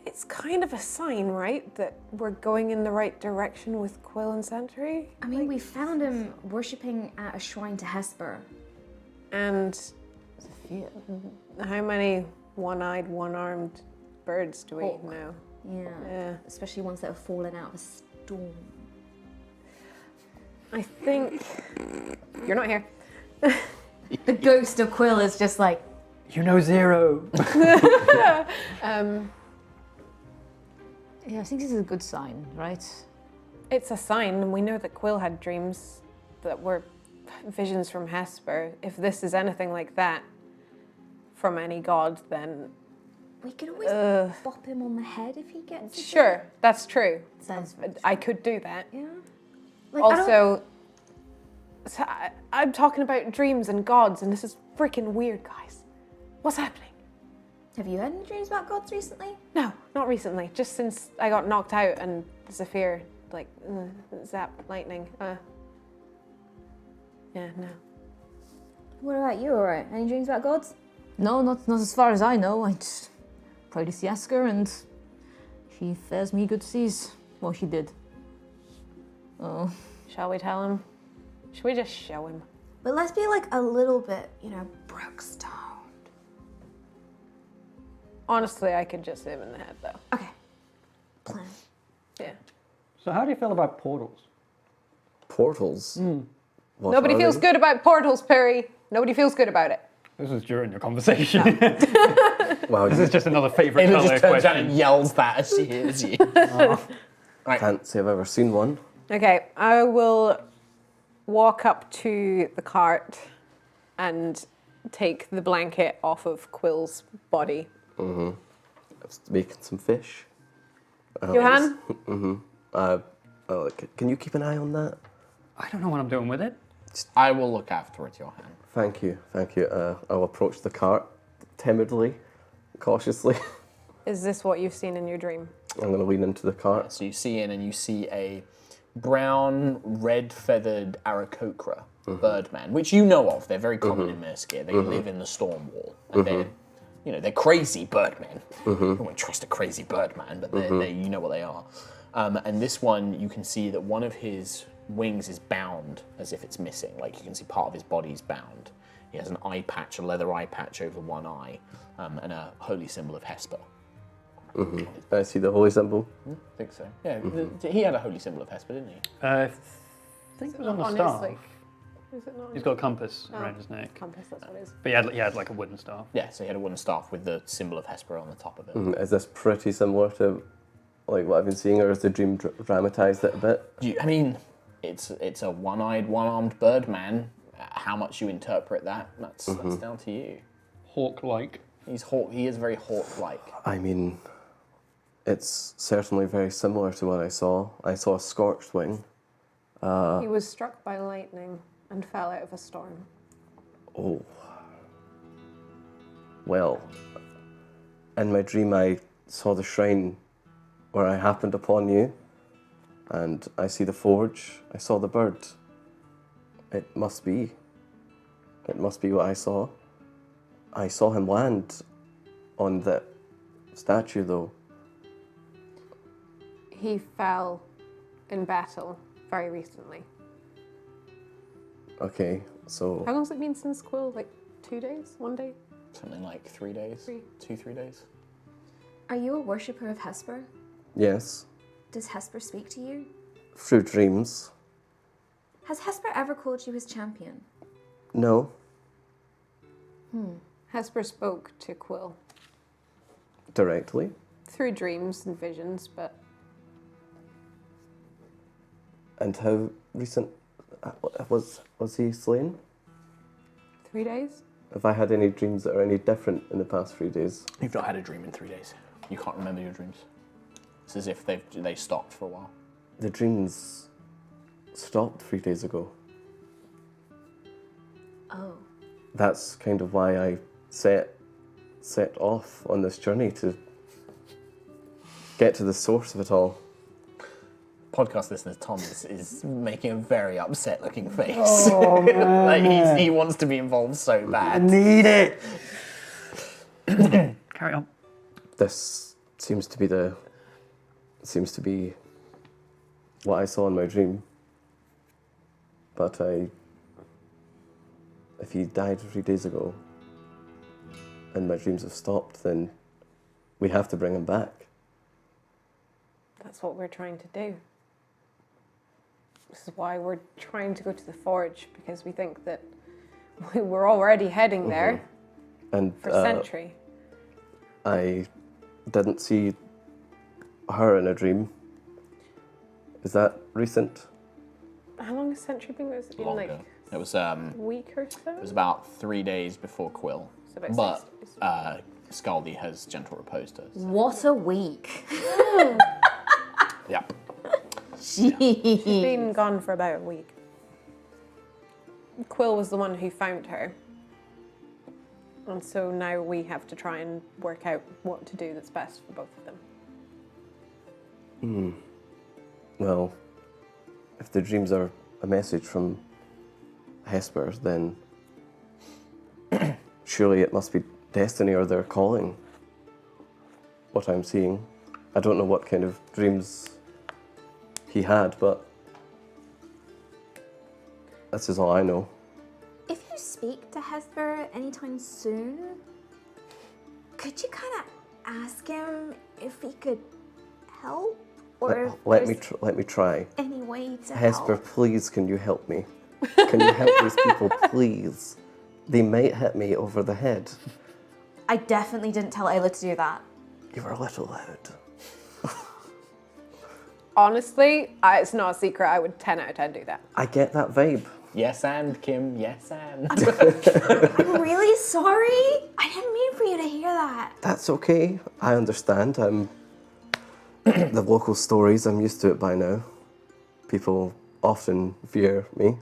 it's kind of a sign, right, that we're going in the right direction with Quill and Sentry. I mean, we found him worshipping at a shrine to Hesper. And how many one-eyed, one-armed birds do we Hawk. know? Yeah. Especially ones that have fallen out of a storm. I think you're not here. The ghost of Quill is just like, You know zero. Yeah, I think this is a good sign, right? It's a sign, and we know that Quill had dreams that were visions from Hesper. If this is anything like that from any god, then we could always bop him on the head if he gets it. sure, that's true. Sounds I could do that. yeah. Like, I don't- Also, I'm talking about dreams and gods, and this is freaking weird, guys. What's happening? have you had any dreams about gods recently? No, not recently. Just since I got knocked out and Zephyr, zap lightning. Yeah, no. What about you, alright? Any dreams about gods? No, not as far as I know. I just pray to Siasker and she fares me good seas. Well, she did. Oh. Shall we tell him? Should we just show him? But let's be like a little bit, Brookstone. Honestly, I could just hit him in the head, though. Okay. Plan. Yeah. So how do you feel about portals? Portals. What Nobody are feels they? good about portals, Perry. Nobody feels good about it. This was during your conversation. Wow, This is just another favourite Ayla colour just turns out and question. yells that as she hears you. can't say I've ever seen one. Okay, I will walk up to the cart and take the blanket off of Quill's body. making some fish. Johan? Can you keep an eye on that? I don't know what I'm doing with it. I will look after it, Johan. Thank you. I'll approach the cart timidly, cautiously. Is this what you've seen in your dream? I'm going to lean into the cart. So you see in and you see a brown, red-feathered Aarakocra birdman, which you know of. They're very common in Merskir. They live in the storm wall. And they're crazy birdmen. I wouldn't trust a crazy birdman, but they you know what they are. And this one, you can see that one of his wings is bound as if it's missing. Like you can see part of his body is bound. He has an eye patch, a leather eye patch over one eye, and a holy symbol of Hesper. I see the holy symbol. I think so. Yeah, he had a holy symbol of Hesper, didn't he? I think it was on the staff. Is it not? He's got a compass around his neck. Compass, that's what it is. But he had like a wooden staff. Yeah, so he had a wooden staff with the symbol of Hesper on the top of it. Is this pretty similar to like what I've been seeing, or has the dream dramatized it a bit? I mean, it's a one-eyed, one-armed birdman. How much you interpret that's down to you. Hawk-like. He is very hawk-like. I mean, it's certainly very similar to what I saw. I saw a scorched wing. He was struck by lightning and fell out of a storm. Oh. Well, in my dream I saw the shrine where I happened upon you, and I see the forge. I saw the bird. It must be what I saw. I saw him land on the statue, though. He fell in battle very recently. Okay, so How long's it been since Quill? Like 2 days? 1 day? Something like 3 days. 2-3 days. Are you a worshipper of Hesper? yes, Does Hesper speak to you? through dreams. Has Hesper ever called you his champion? No, Hesper spoke to Quill directly. through dreams and visions, but And how recent was he slain? 3 days? Have I had any dreams that are any different in the past 3 days? You've not had a dream in 3 days. You can't remember your dreams. It's as if they stopped for a while. The dreams stopped 3 days ago. Oh. That's kind of why I set off on this journey to get to the source of it all. Podcast listeners, Tom is making a very upset looking face. Oh, man. Like he wants to be involved so bad. Need it. Carry on. This seems to be what I saw in my dream. But if he died 3 days ago and my dreams have stopped, then we have to bring him back. That's what we're trying to do. This is why we're trying to go to the forge, because we think that we're already heading there And for Sentry. I didn't see her in a dream. Is that recent? How long has Sentry been? Has it been Longer. like It was a week or so? it was about 3 days before Quill. So about But 6 days. Scaldy has gentle reposed her. So. What a week. Yep. She's been gone for about a week. Quill was the one who found her. And so now we have to try and work out what to do that's best for both of them. Well, if the dreams are a message from Hesper, then surely it must be destiny or their calling. What I'm seeing. I don't know what kind of dreams he had, but this is all I know. If you speak to Hesper anytime soon, could you kind of ask him if he could help? Or if Let me there's try. any way to Hesper, help? please, can you help me? Can you help these people, please? They might hit me over the head. I definitely didn't tell Ayla to do that. You were a little loud. Honestly, it's not a secret. I would 10 out of 10 do that. I get that vibe. Yes, and Kim. Yes, and. I'm really sorry. I didn't mean for you to hear that. That's okay. I understand. The local stories, I'm used to it by now. People often fear me.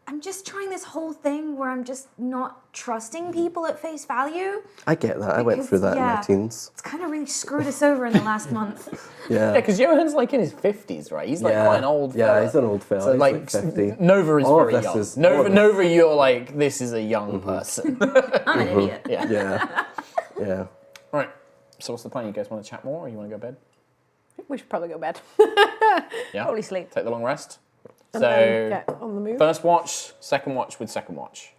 I'm just trying this whole thing where I'm just not trusting people at face value. I get that. I went Because, through that in my yeah. teens. It's kind of really screwed us over in the last month. Yeah. Yeah, because Johan's like in his 50s, right? He's like quite an old fella. Yeah, he's an old fella. So He's like 50. Nova is All of very this young. is- all of this- Nova, you're like, this is a young person. I'm an idiot. Yeah. Yeah. All right. So what's the plan? You guys want to chat more, or you want to go to bed? We should probably go to bed. Yeah. Probably sleep. Take the long rest. And So then get on the move. first watch, second watch with second watch.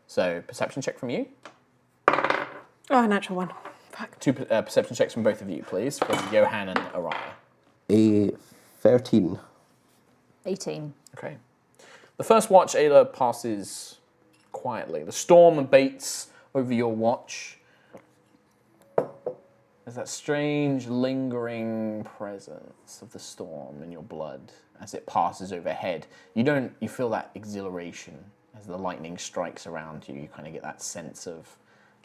So perception check from you. Oh, a natural one. Fuck. Two perception checks from both of you, please, from Johan and Aerois. A 13. 18. Okay. The first watch, Ayla passes quietly. The storm abates over your watch. There's that strange, lingering presence of the storm in your blood as it passes overhead. You feel that exhilaration as the lightning strikes around you. You kind of get that sense of,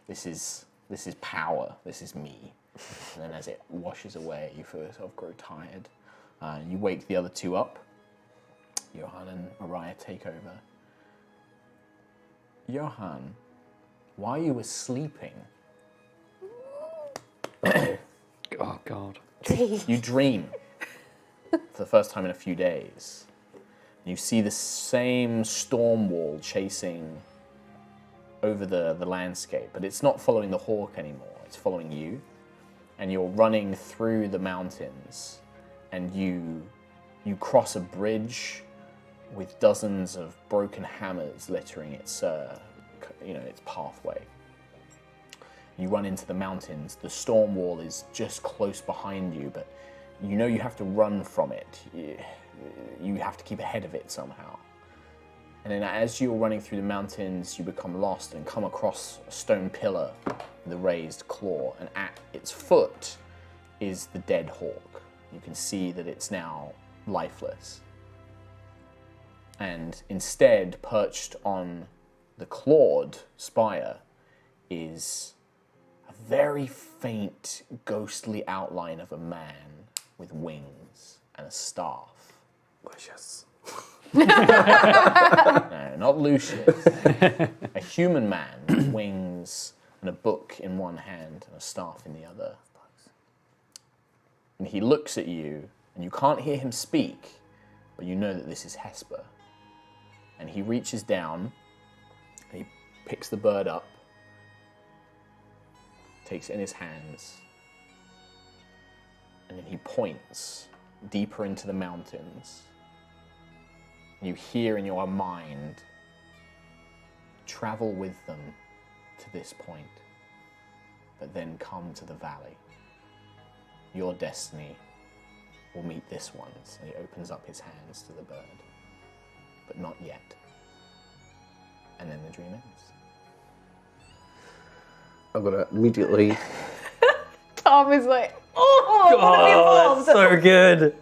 this is power, this is me. And then as it washes away, you feel yourself grow tired. You wake the other two up. Johan and Aerois take over. Johan, while you were sleeping, Oh, God. you dream for the first time in a few days. You see the same storm wall chasing over the landscape, but it's not following the hawk anymore. It's following you. And you're running through the mountains, and you cross a bridge with dozens of broken hammers littering its pathway. You run into the mountains. The storm wall is just close behind you, but you know you have to run from it. You have to keep ahead of it somehow. And then as you're running through the mountains, you become lost and come across a stone pillar with a raised claw, and at its foot is the dead hawk. You can see that it's now lifeless. And instead, perched on the clawed spire is a very faint, ghostly outline of a man with wings and a staff. Lucius. No, not Lucius. A human man with wings and a book in one hand and a staff in the other. And he looks at you, and you can't hear him speak, but you know that this is Hesper. And he reaches down, and he picks the bird up, takes it in his hands, and then he points deeper into the mountains. You hear in your mind, travel with them to this point, but then come to the valley. Your destiny will meet this one's. And he opens up his hands to the bird, but not yet. And then the dream ends. I'm going to immediately... Tom is like, oh, Oh, that's so good.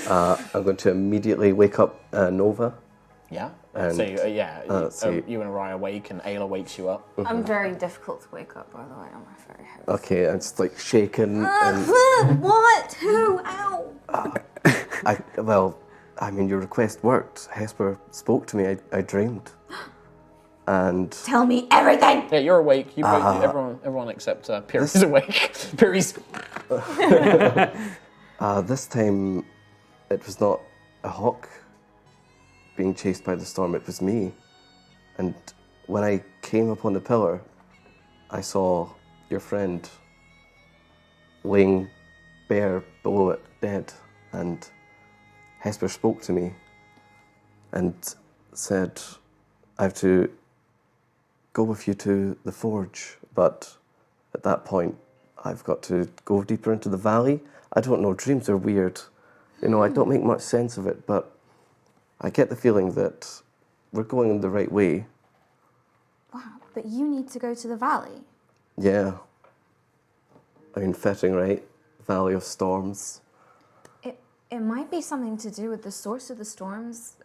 I'm going to immediately wake up Nova. Yeah? And, so, so- you and Aerois awake, and Ayla wakes you up. I'm very difficult to wake up, by the way. I'm very heavy. Okay, I'm just like shaking and... What? Who? Ow! Your request worked. Hesper spoke to me. I dreamed. And Tell me everything! Yeah, you're awake. Everyone except Piri's awake. Piri's... this time, it was not a hawk being chased by the storm, it was me. And when I came upon the pillar, I saw your friend laying bare below it, dead. And Hesper spoke to me and said, I have to go with you to the forge, but at that point, I've got to go deeper into the valley. I don't know, dreams are weird. I don't make much sense of it, but I get the feeling that we're going in the right way. Wow, but you need to go to the valley. Yeah. Fitting, right? Valley of Storms. It might be something to do with the source of the storms.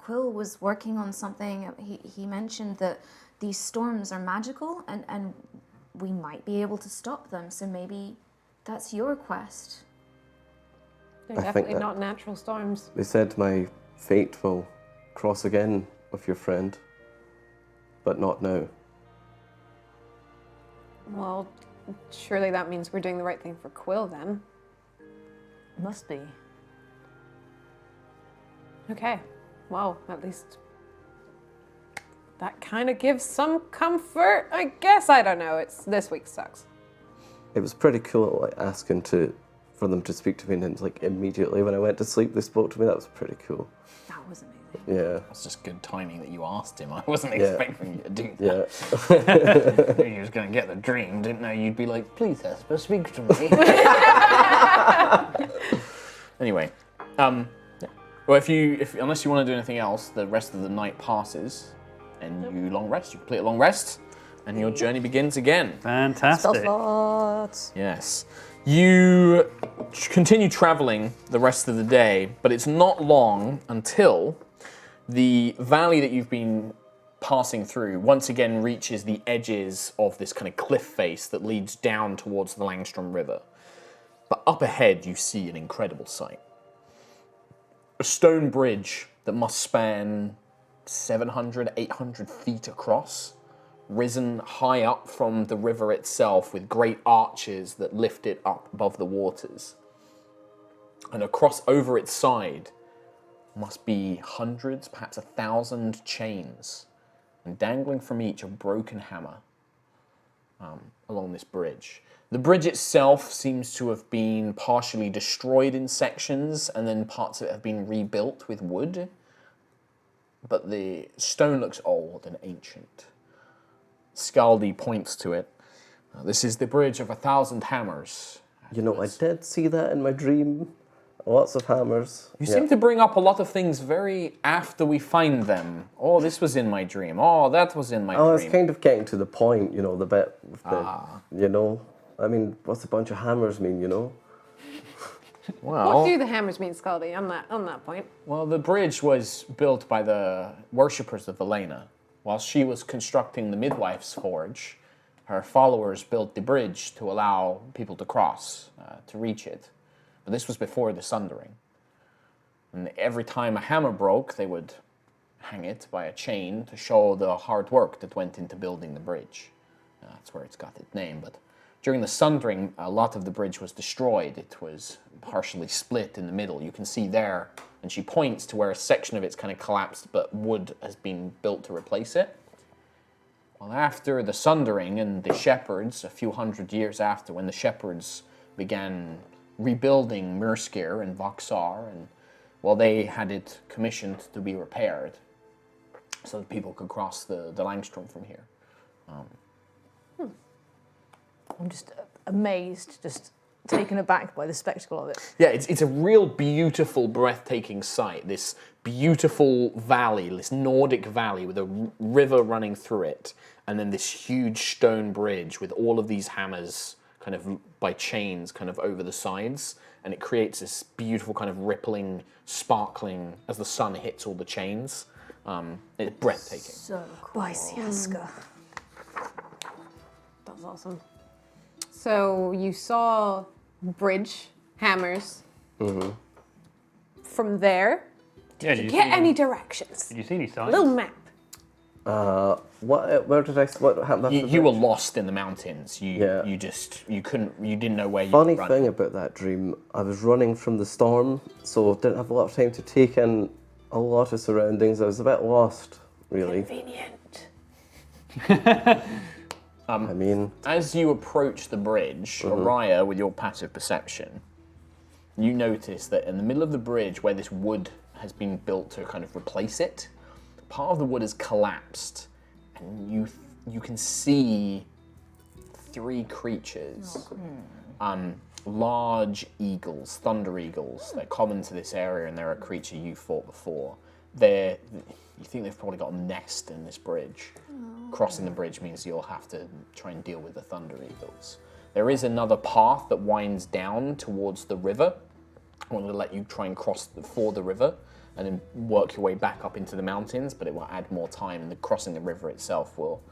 Quill was working on something. He mentioned that these storms are magical and we might be able to stop them. So maybe that's your quest. They're I think definitely that- not natural storms. They said my fate will cross again with your friend, but not now. Well, surely that means we're doing the right thing for Quill then. Must be. Okay. Well, at least that kind of gives some comfort, I guess. I don't know. This week sucks. It was pretty cool, like asking for them to speak to me, and then like immediately when I went to sleep, they spoke to me. That was pretty cool. That was amazing. Yeah. That's just good timing that you asked him. I wasn't Yeah. expecting you to do that. Yeah. Knew you was going to get the dream, didn't know you'd be like, please, Esper, speak to me. Anyway, well, unless you want to do anything else, the rest of the night passes, and you long rest. You complete a long rest, and your journey begins again. Spell Fantastic. slots. Yes. You continue traveling the rest of the day, but it's not long until the valley that you've been passing through once again reaches the edges of this kind of cliff face that leads down towards the Langstrom River. But up ahead, you see an incredible sight. A stone bridge that must span 700, 800 feet across, risen high up from the river itself with great arches that lift it up above the waters. And across over its side must be hundreds, perhaps 1,000 chains, and dangling from each a broken hammer along this bridge. The bridge itself seems to have been partially destroyed in sections, and then parts of it have been rebuilt with wood. But the stone looks old and ancient. Scaldi points to it. This is the bridge of 1,000 hammers. You know, I did see that in my dream. Lots of hammers. You seem to bring up a lot of things very after we find them. Oh, this was in my dream. Oh, that was in my I was dream. kind of getting to the point, you know, the bit with the, you know, I mean, what's a bunch of hammers mean, you know? Well, What do the hammers mean, Scaldi, on that point? well, the bridge was built by the worshippers of Elena. While she was constructing the Midwife's forge, her followers built the bridge to allow people to cross, to reach it. But this was before the Sundering. And every time a hammer broke, they would hang it by a chain to show the hard work that went into building the bridge. That's where it's got its name. But during the Sundering, a lot of the bridge was destroyed. It was partially split in the middle. You can see there, and she points to where a section of it's kind of collapsed, but wood has been built to replace it. Well, after the Sundering and the Shepherds, a few hundred years after, when the Shepherds began rebuilding Murskir and Voxar, and well, they had it commissioned to be repaired so that people could cross the Langstrom from here. I'm just amazed, just taken aback by the spectacle of it. Yeah, it's a real beautiful, breathtaking sight. This beautiful valley, this Nordic valley with a river running through it, and then this huge stone bridge with all of these hammers kind of by chains kind of over the sides, and it creates this beautiful kind of rippling, sparkling as the sun hits all the chains. It's breathtaking. So cool. Isiaska. That's awesome. So you saw bridge, hammers. From there, Yeah, did you get see any directions? Did you see any signs? Little map. What happened after You the were bridge? lost in the mountains. You didn't know where you Funny could run. thing about that dream, I was running from the storm, so didn't have a lot of time to take in a lot of surroundings. I was a bit lost, really. Convenient. I mean, As you approach the bridge, Aerois, with your passive perception, you notice that in the middle of the bridge, where this wood has been built to kind of replace it, part of the wood has collapsed, and you can see 3 creatures. Large eagles, thunder eagles. They're common to this area, and they're a creature you fought before. You think they've probably got a nest in this bridge. Crossing the bridge means you'll have to try and deal with the thunder eagles. There is another path that winds down towards the river, I wanted to let you try and cross ford the river and then work your way back up into the mountains, but it will add more time, and crossing the river itself will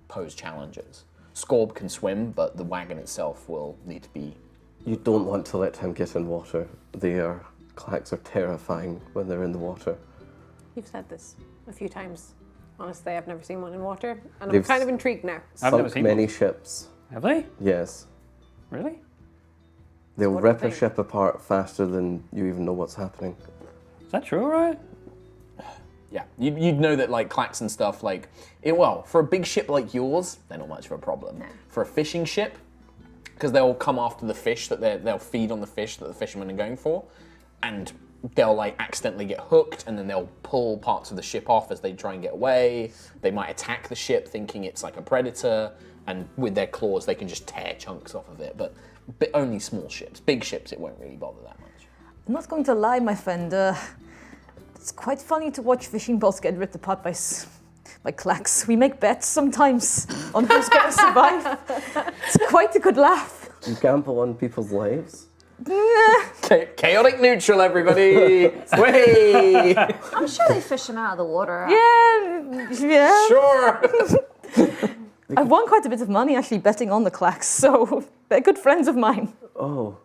pose challenges. Scorb can swim, but the wagon itself will need to be... You don't want to let him get in water. Clacks are terrifying when they're in the water. You've said this a few times. Honestly, I've never seen one in water, and I'm They've kind of intrigued now. I've never Sunk seen many one. ships. Have they? Yes. Really? They'll what do you rip a think? ship apart faster than you even know what's happening. Is that true, right? Yeah, you'd know that like clacks and stuff for a big ship like yours, they're not much of a problem. For a fishing ship, because they'll come after the fish they'll feed on the fish that the fishermen are going for, and they'll like accidentally get hooked, and then they'll pull parts of the ship off as they try and get away. They might attack the ship thinking it's like a predator, and with their claws they can just tear chunks off of it. But only small ships. Big ships it won't really bother that much. I'm not going to lie, my friend. It's quite funny to watch fishing boats get ripped apart by clacks. We make bets sometimes on who's going to survive. It's quite a good laugh. You gamble on people's lives. Chaotic neutral, everybody! Way! I'm sure they fish them out of the water. Yeah. Sure! I've won quite a bit of money actually betting on the clacks, so they're good friends of mine. Oh.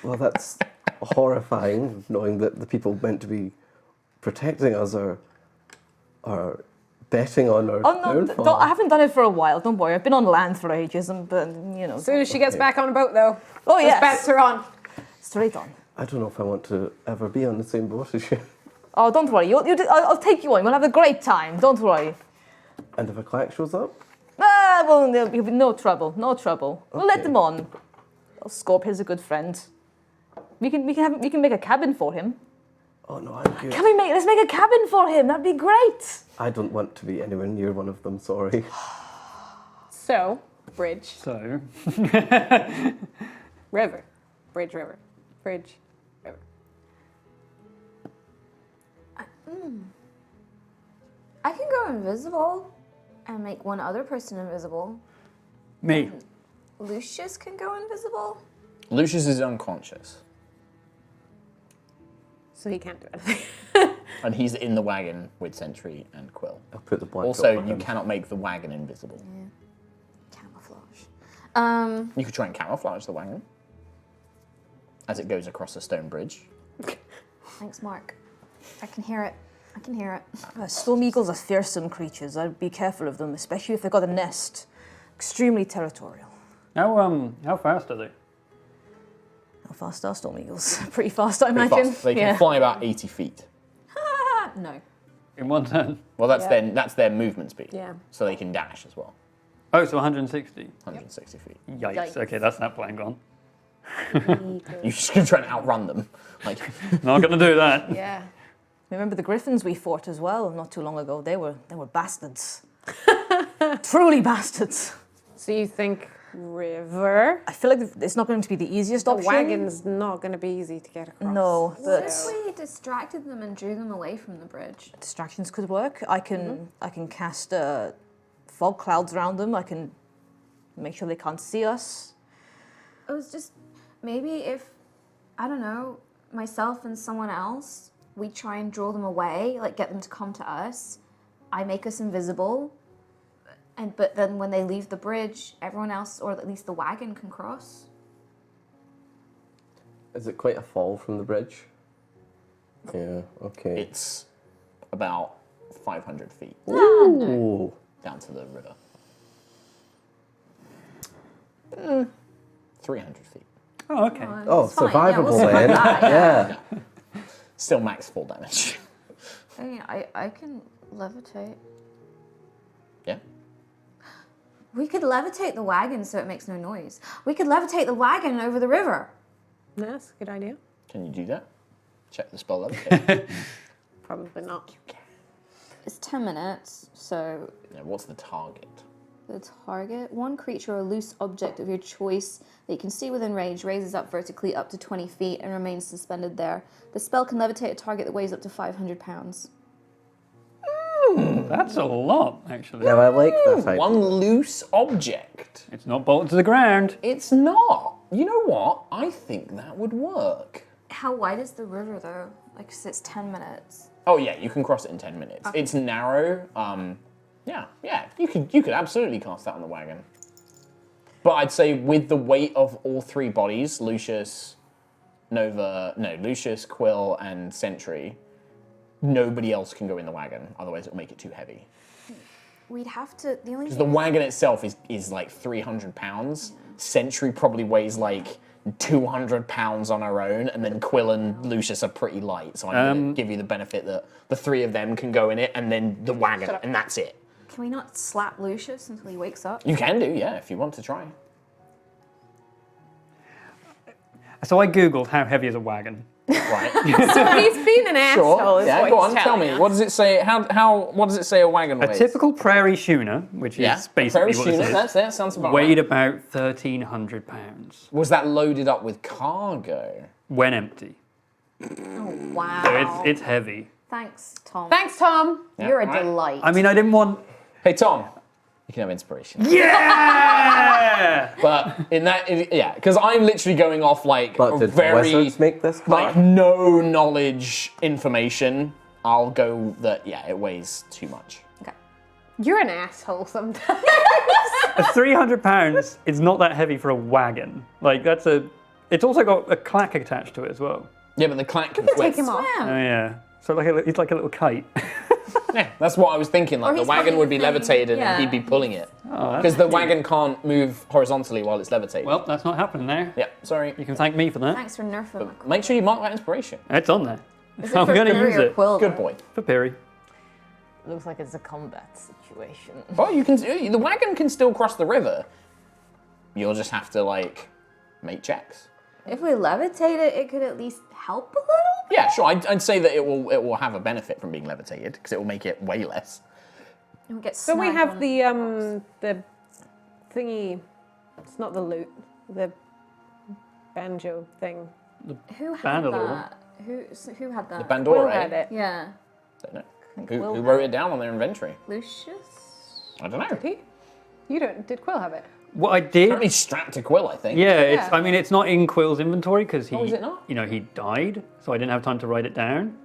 Well, that's horrifying, knowing that the people meant to be protecting us are betting on our downfall. I haven't done it for a while, don't worry. I've been on land for ages, but As soon as she gets back on a boat, though, Oh, those yes. bets are on. Straight on. I don't know if I want to ever be on the same boat as you. Oh, don't worry. I'll take you on. We'll have a great time. Don't worry. And if a clack shows up? Well, there'll be no trouble. No trouble. We'll let Okay. them on. Oh, Scorpion's a good friend. We can make a cabin for him. Oh no, I'm good. Let's make a cabin for him. That'd be great. I don't want to be anywhere near one of them, sorry. So, bridge, So, river, bridge, river, bridge, river. I can go invisible and make one other person invisible. me. Lucius can go invisible. Lucius is unconscious, So he can't do anything. and he's in the wagon with Sentry and Quill. I'll put the black Also, dot on you him. cannot make the wagon invisible. Camouflage. You could try and camouflage the wagon as it goes across a stone bridge. Thanks, Mark. I can hear it. I can hear it. Storm eagles are fearsome creatures. I'd be careful of them, especially if they've got a nest. Extremely territorial. How fast are they? How fast are storm eagles? Pretty fast, I Pretty imagine. fast. They can fly about 80 feet. No. In one turn? Well, that's their movement speed. Yeah. So they can dash as well. Oh, so 160. 160 feet. Yikes. Yikes. Okay, that's that plan gone. You're just going to try and outrun them. Like, Not going to do that. Yeah. Remember the griffins we fought as well not too long ago? They were bastards. Truly bastards. So you think river? I feel like it's not going to be the easiest The option. wagon's not going to be easy to get across. No, What but if we distracted them and drew them away from the bridge? distractions could work. I can cast fog clouds around them. I can make sure they can't see us. It was just maybe if, I don't know, myself and someone else, we try and draw them away, like get them to come to us. I make us invisible. But then when they leave the bridge, everyone else, or at least the wagon, can cross. Is it quite a fall from the bridge? Yeah, okay. it's about 500 feet Ooh. down to the river. 300 feet. Oh, okay. Oh, It's fine. Yeah, survivable we'll survive then. that, Yeah. Still max full damage. I mean, I can levitate. Yeah? We could levitate the wagon so it makes no noise. We could levitate the wagon over the river. No, that's a good idea. Can you do that? Check the spell level. Probably not. It's 10 minutes, so Yeah, what's the target? the target, one creature or loose object of your choice that you can see within range raises up vertically up to 20 feet and remains suspended there. The spell can levitate a target that weighs up to 500 pounds. That's a lot, actually. Now I like that idea. One loose object. It's not bolted to the ground. It's not. You know what? I think that would work. How wide is the river though? Like, 'cause it's 10 minutes. Oh yeah, you can cross it in 10 minutes. It's narrow. Yeah, you could absolutely cast that on the wagon. But I'd say with the weight of all three bodies, Lucius, Quill, and Sentry, nobody else can go in the wagon. Otherwise, it'll make it too heavy. We'd have to. The only Because thing the wagon itself is like 300 pounds. Sentry probably weighs like 200 pounds on her own, and then Quill and Lucius are pretty light. So I'm going to give you the benefit that the three of them can go in it, and then the wagon, and that's it. Can we not slap Lucius until he wakes up? You can do, yeah, if you want to try. So I googled how heavy is a wagon. Right. So he's been an asshole. Sure. is Yeah, what go he's on. Tell telling me. us. What does it say? What does it say a wagon A weighs? typical prairie schooner, which Yeah. is basically Prairie what schooner, this is, that sounds about weighed right. about 1,300 pounds Was that loaded up with cargo? when empty. Wow. So it's heavy. Thanks, Tom. Thanks, Tom. You're a right. delight. I mean, I didn't want. Hey Tom, you can have inspiration. Yeah! But because I'm literally going off like But did very wizards make this like card? no knowledge information. I'll go that it weighs too much. You're an asshole sometimes. 300 pounds is not that heavy for a wagon. Like it's also got a clack attached to it as well. Yeah, but the clack can Take flip. him off. Oh yeah. So it's like a little kite. Yeah, that's what I was thinking. Like Or the he's wagon probably would be saying- levitated yeah. and he'd be pulling it Oh, because the wagon can't move horizontally while it's levitated. well, that's not happening there. Yeah, sorry. You can thank me for that. Thanks for nerfing my Make sure you mark that inspiration. It's on there. Is it I'm for going to Fury use or it Quill, Good though? boy. for Piri. Looks like it's a combat situation. Well, the wagon can still cross the river. You'll just have to like make checks. If we levitate it, it could at least help a little? Yeah, sure. I'd say that it will have a benefit from being levitated because it will make it way less. And we get So we snagged have on the thingy. It's not the lute. The banjo thing. Who had Bandolier. that? Who had that? The Bandore, Will had it. Yeah. Don't know. Will Who wrote it down on their inventory? Lucius? I don't know. He? You don't? Did Quill have it? What I did. Apparently strapped to Quill, I think. Yeah, Yeah. I mean, it's not in Quill's inventory because he, Oh, is it not? he died, so I didn't have time to write it down.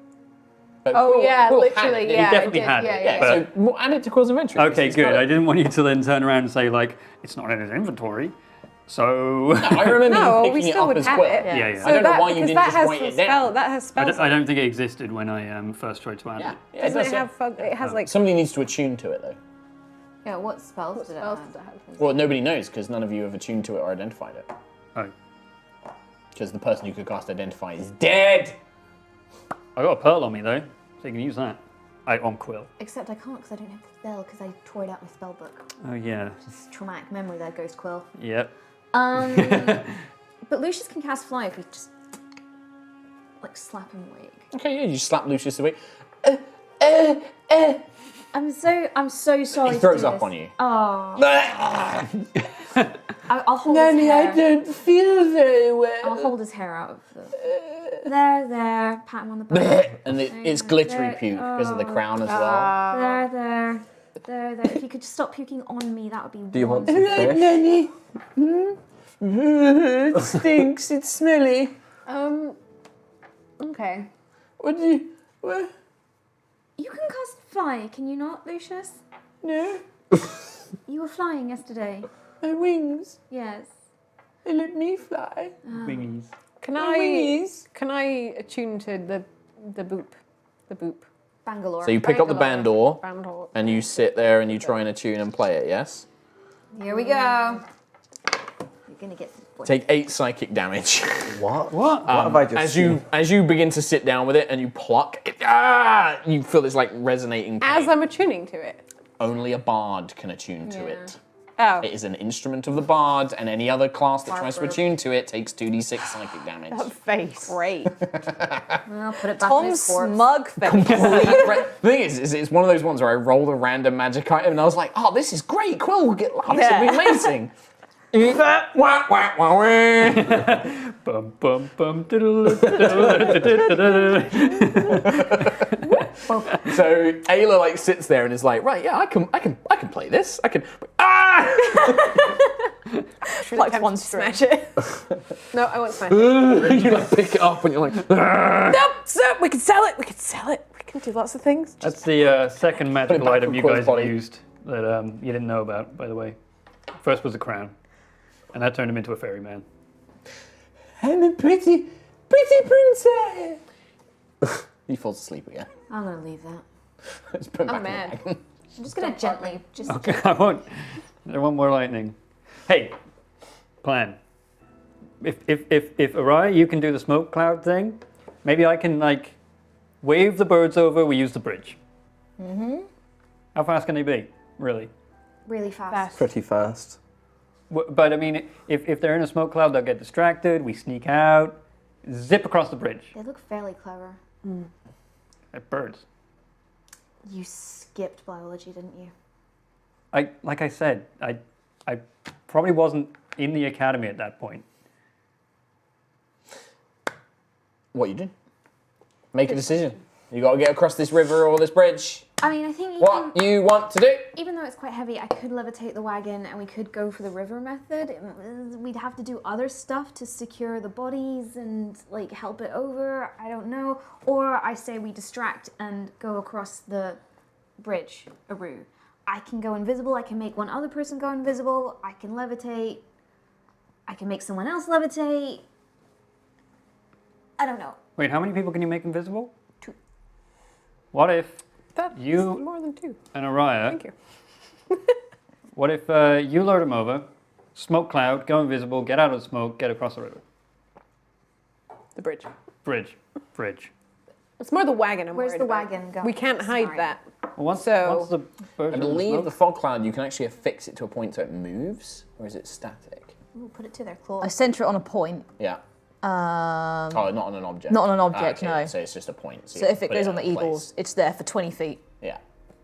But Oh Quill- yeah, Quill had literally. it, didn't Yeah, he? I definitely did, had it, yeah, Yeah, yeah. so add it to Quill's inventory. Okay, He's good. got it. I didn't want you to then turn around and say like it's not in his inventory. So I remember No, you we picking it still up would as have Quill. it. yeah, yeah. I don't know that, why you because didn't that just has write the it spell. down. That has spells. I don't think it existed when I first tried to add Yeah, it. yeah, it Doesn't does. it have? It has like. Somebody needs to attune to it though. Yeah, what spells did it spells have? does it have? Well, nobody knows because none of you have attuned to it or identified it. Oh, Because the person who could cast Identify is dead. I got a pearl on me though, so you can use that. On Quill. Except I can't because I don't have the spell because I tore it out my spell book. Oh yeah. It's traumatic memory there, Ghost Quill. Yep. But Lucius can cast fly if we just like slap him awake. Okay, yeah, you slap Lucius away. I'm so sorry. He throws to do up this. on you. Oh, I'll hold his Nanny, hair. I don't feel very well. I'll hold his hair out of the. There. Pat him on the back. And it's glittery puke because of the crown as well. There. If you could just stop puking on me, that would be. Do you want some wonderful. fish? Nanny. It stinks. It's smelly. Okay. What do you? What? You can cast fly, can you not, Lucius? No, You were flying yesterday. my wings. Yes. They let me fly. Wingies. Can My I? wingies. Can I attune to the boop? The boop. Bangalore. So you pick up the Bangalore. bandor Bandor. and you sit there and you try and attune and play it. Yes. Here we go. You're gonna get some voice. Take 8 psychic damage. What? What? What have I just as you begin to sit down with it and you pluck, you feel this like resonating pain. As I'm attuning to it. Only a bard can attune to Yeah. it. Oh. It is an instrument of the bard, and any other class that tries to Barbara. attune to it takes 2d6 psychic damage. Face. Great. I'll put it back in Tom's his corpse. smug face. The thing is it's one of those ones where I rolled a random magic item and I was like, oh, this is great, Quill will get lost, it'll be amazing. Wah, wah, wah, wah. Bum bum bum. diddle, diddle, diddle, diddle, diddle. So Ayla like sits there and is like, right, yeah, I can play this. I can. Ah! Like one string. smash it. No, I won't smash it. You like pick it up and you're like, ah! Nope, so we can sell it. We can do lots of things. That's the second magical back item on you Quill's guys body. have used that you didn't know about, by the way. First was the crown, and that turned him into a ferryman. I'm a pretty princess. He falls asleep again. I'm gonna leave that. Let's put him I'm back in the mad. wagon. I'm just gonna gently, just Okay, I won't. There won't more lightning. Hey, plan. If Aerois, you can do the smoke cloud thing, maybe I can like wave the birds over. We use the bridge. How fast can they be? Really? really fast. Pretty fast. But I mean, if they're in a smoke cloud, they'll get distracted. We sneak out, zip across the bridge. They look fairly clever. They're birds. You skipped biology, didn't you? Like I said, I probably wasn't in the academy at that point. What you do? Make a decision. You got to get across this river or this bridge. I mean, I think What you want to do? even though it's quite heavy, I could levitate the wagon and we could go for the river method. We'd have to do other stuff to secure the bodies and like help it over. I don't know. Or I say we distract and go across the bridge, Aerois. I can go invisible. I can make one other person go invisible. I can levitate. I can make someone else levitate. I don't know. Wait, how many people can you make invisible? 2. What if That's You- more than 2. an Aerois? Thank you. What if you lure them over, smoke cloud, go invisible, get out of the smoke, get across the river? The bridge. Bridge. It's more the wagon I'm Where's worried the about. wagon going? We can't hide Sorry. that. Well, once the birds I are in the believe smoke- the fog cloud, you can actually affix it to a point so it moves, or is it static? Ooh, put it to their claw. I center it on a point. Yeah. Um, Oh, not on an object. Not on an object, okay, no. So it's just a point. so you if it put goes in on the a place. eagles, it's there for 20 feet. Yeah.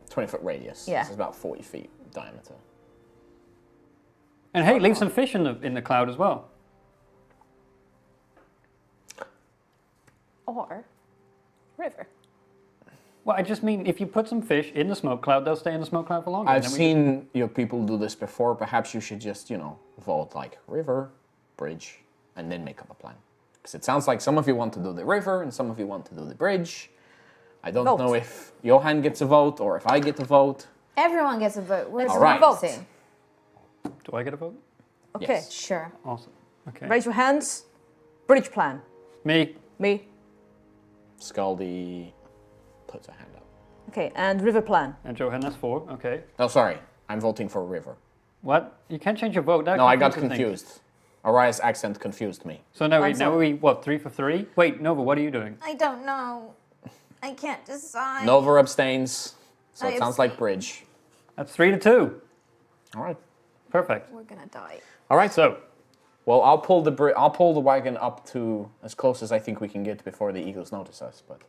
20-foot radius. Yeah. So it's about 40 feet diameter. And hey, leave some fish in the cloud as well. Or river. Well, I just mean if you put some fish in the smoke cloud, they'll stay in the smoke cloud for longer. I've and then we seen your people do this before. Perhaps you should just, vote like river, bridge, and then make up a plan. Because it sounds like some of you want to do the river and some of you want to do the bridge. I don't Vote. know if Johan gets a vote or if I get a vote. Everyone gets a vote. What is All right. democracy? Do I get a vote? Okay. Yes. Sure. Awesome. Okay. Raise your hands. Bridge plan. Me. Me. Scaldy puts a hand up. Okay, and river plan. And Johan, that's 4. Okay. Oh, sorry. I'm voting for river. What? You can't change your vote. That No, I got confuses things. confused. Ariah's accent confused me. So now I'm we sorry. what, 3 for 3? Wait, Nova, what are you doing? I don't know. I can't decide. Nova abstains, so I it sounds like abstain. bridge. That's 3 to 2. All right. Perfect. We're gonna die. All right. So, Well, I'll pull the wagon up to as close as I think we can get before the eagles notice us. But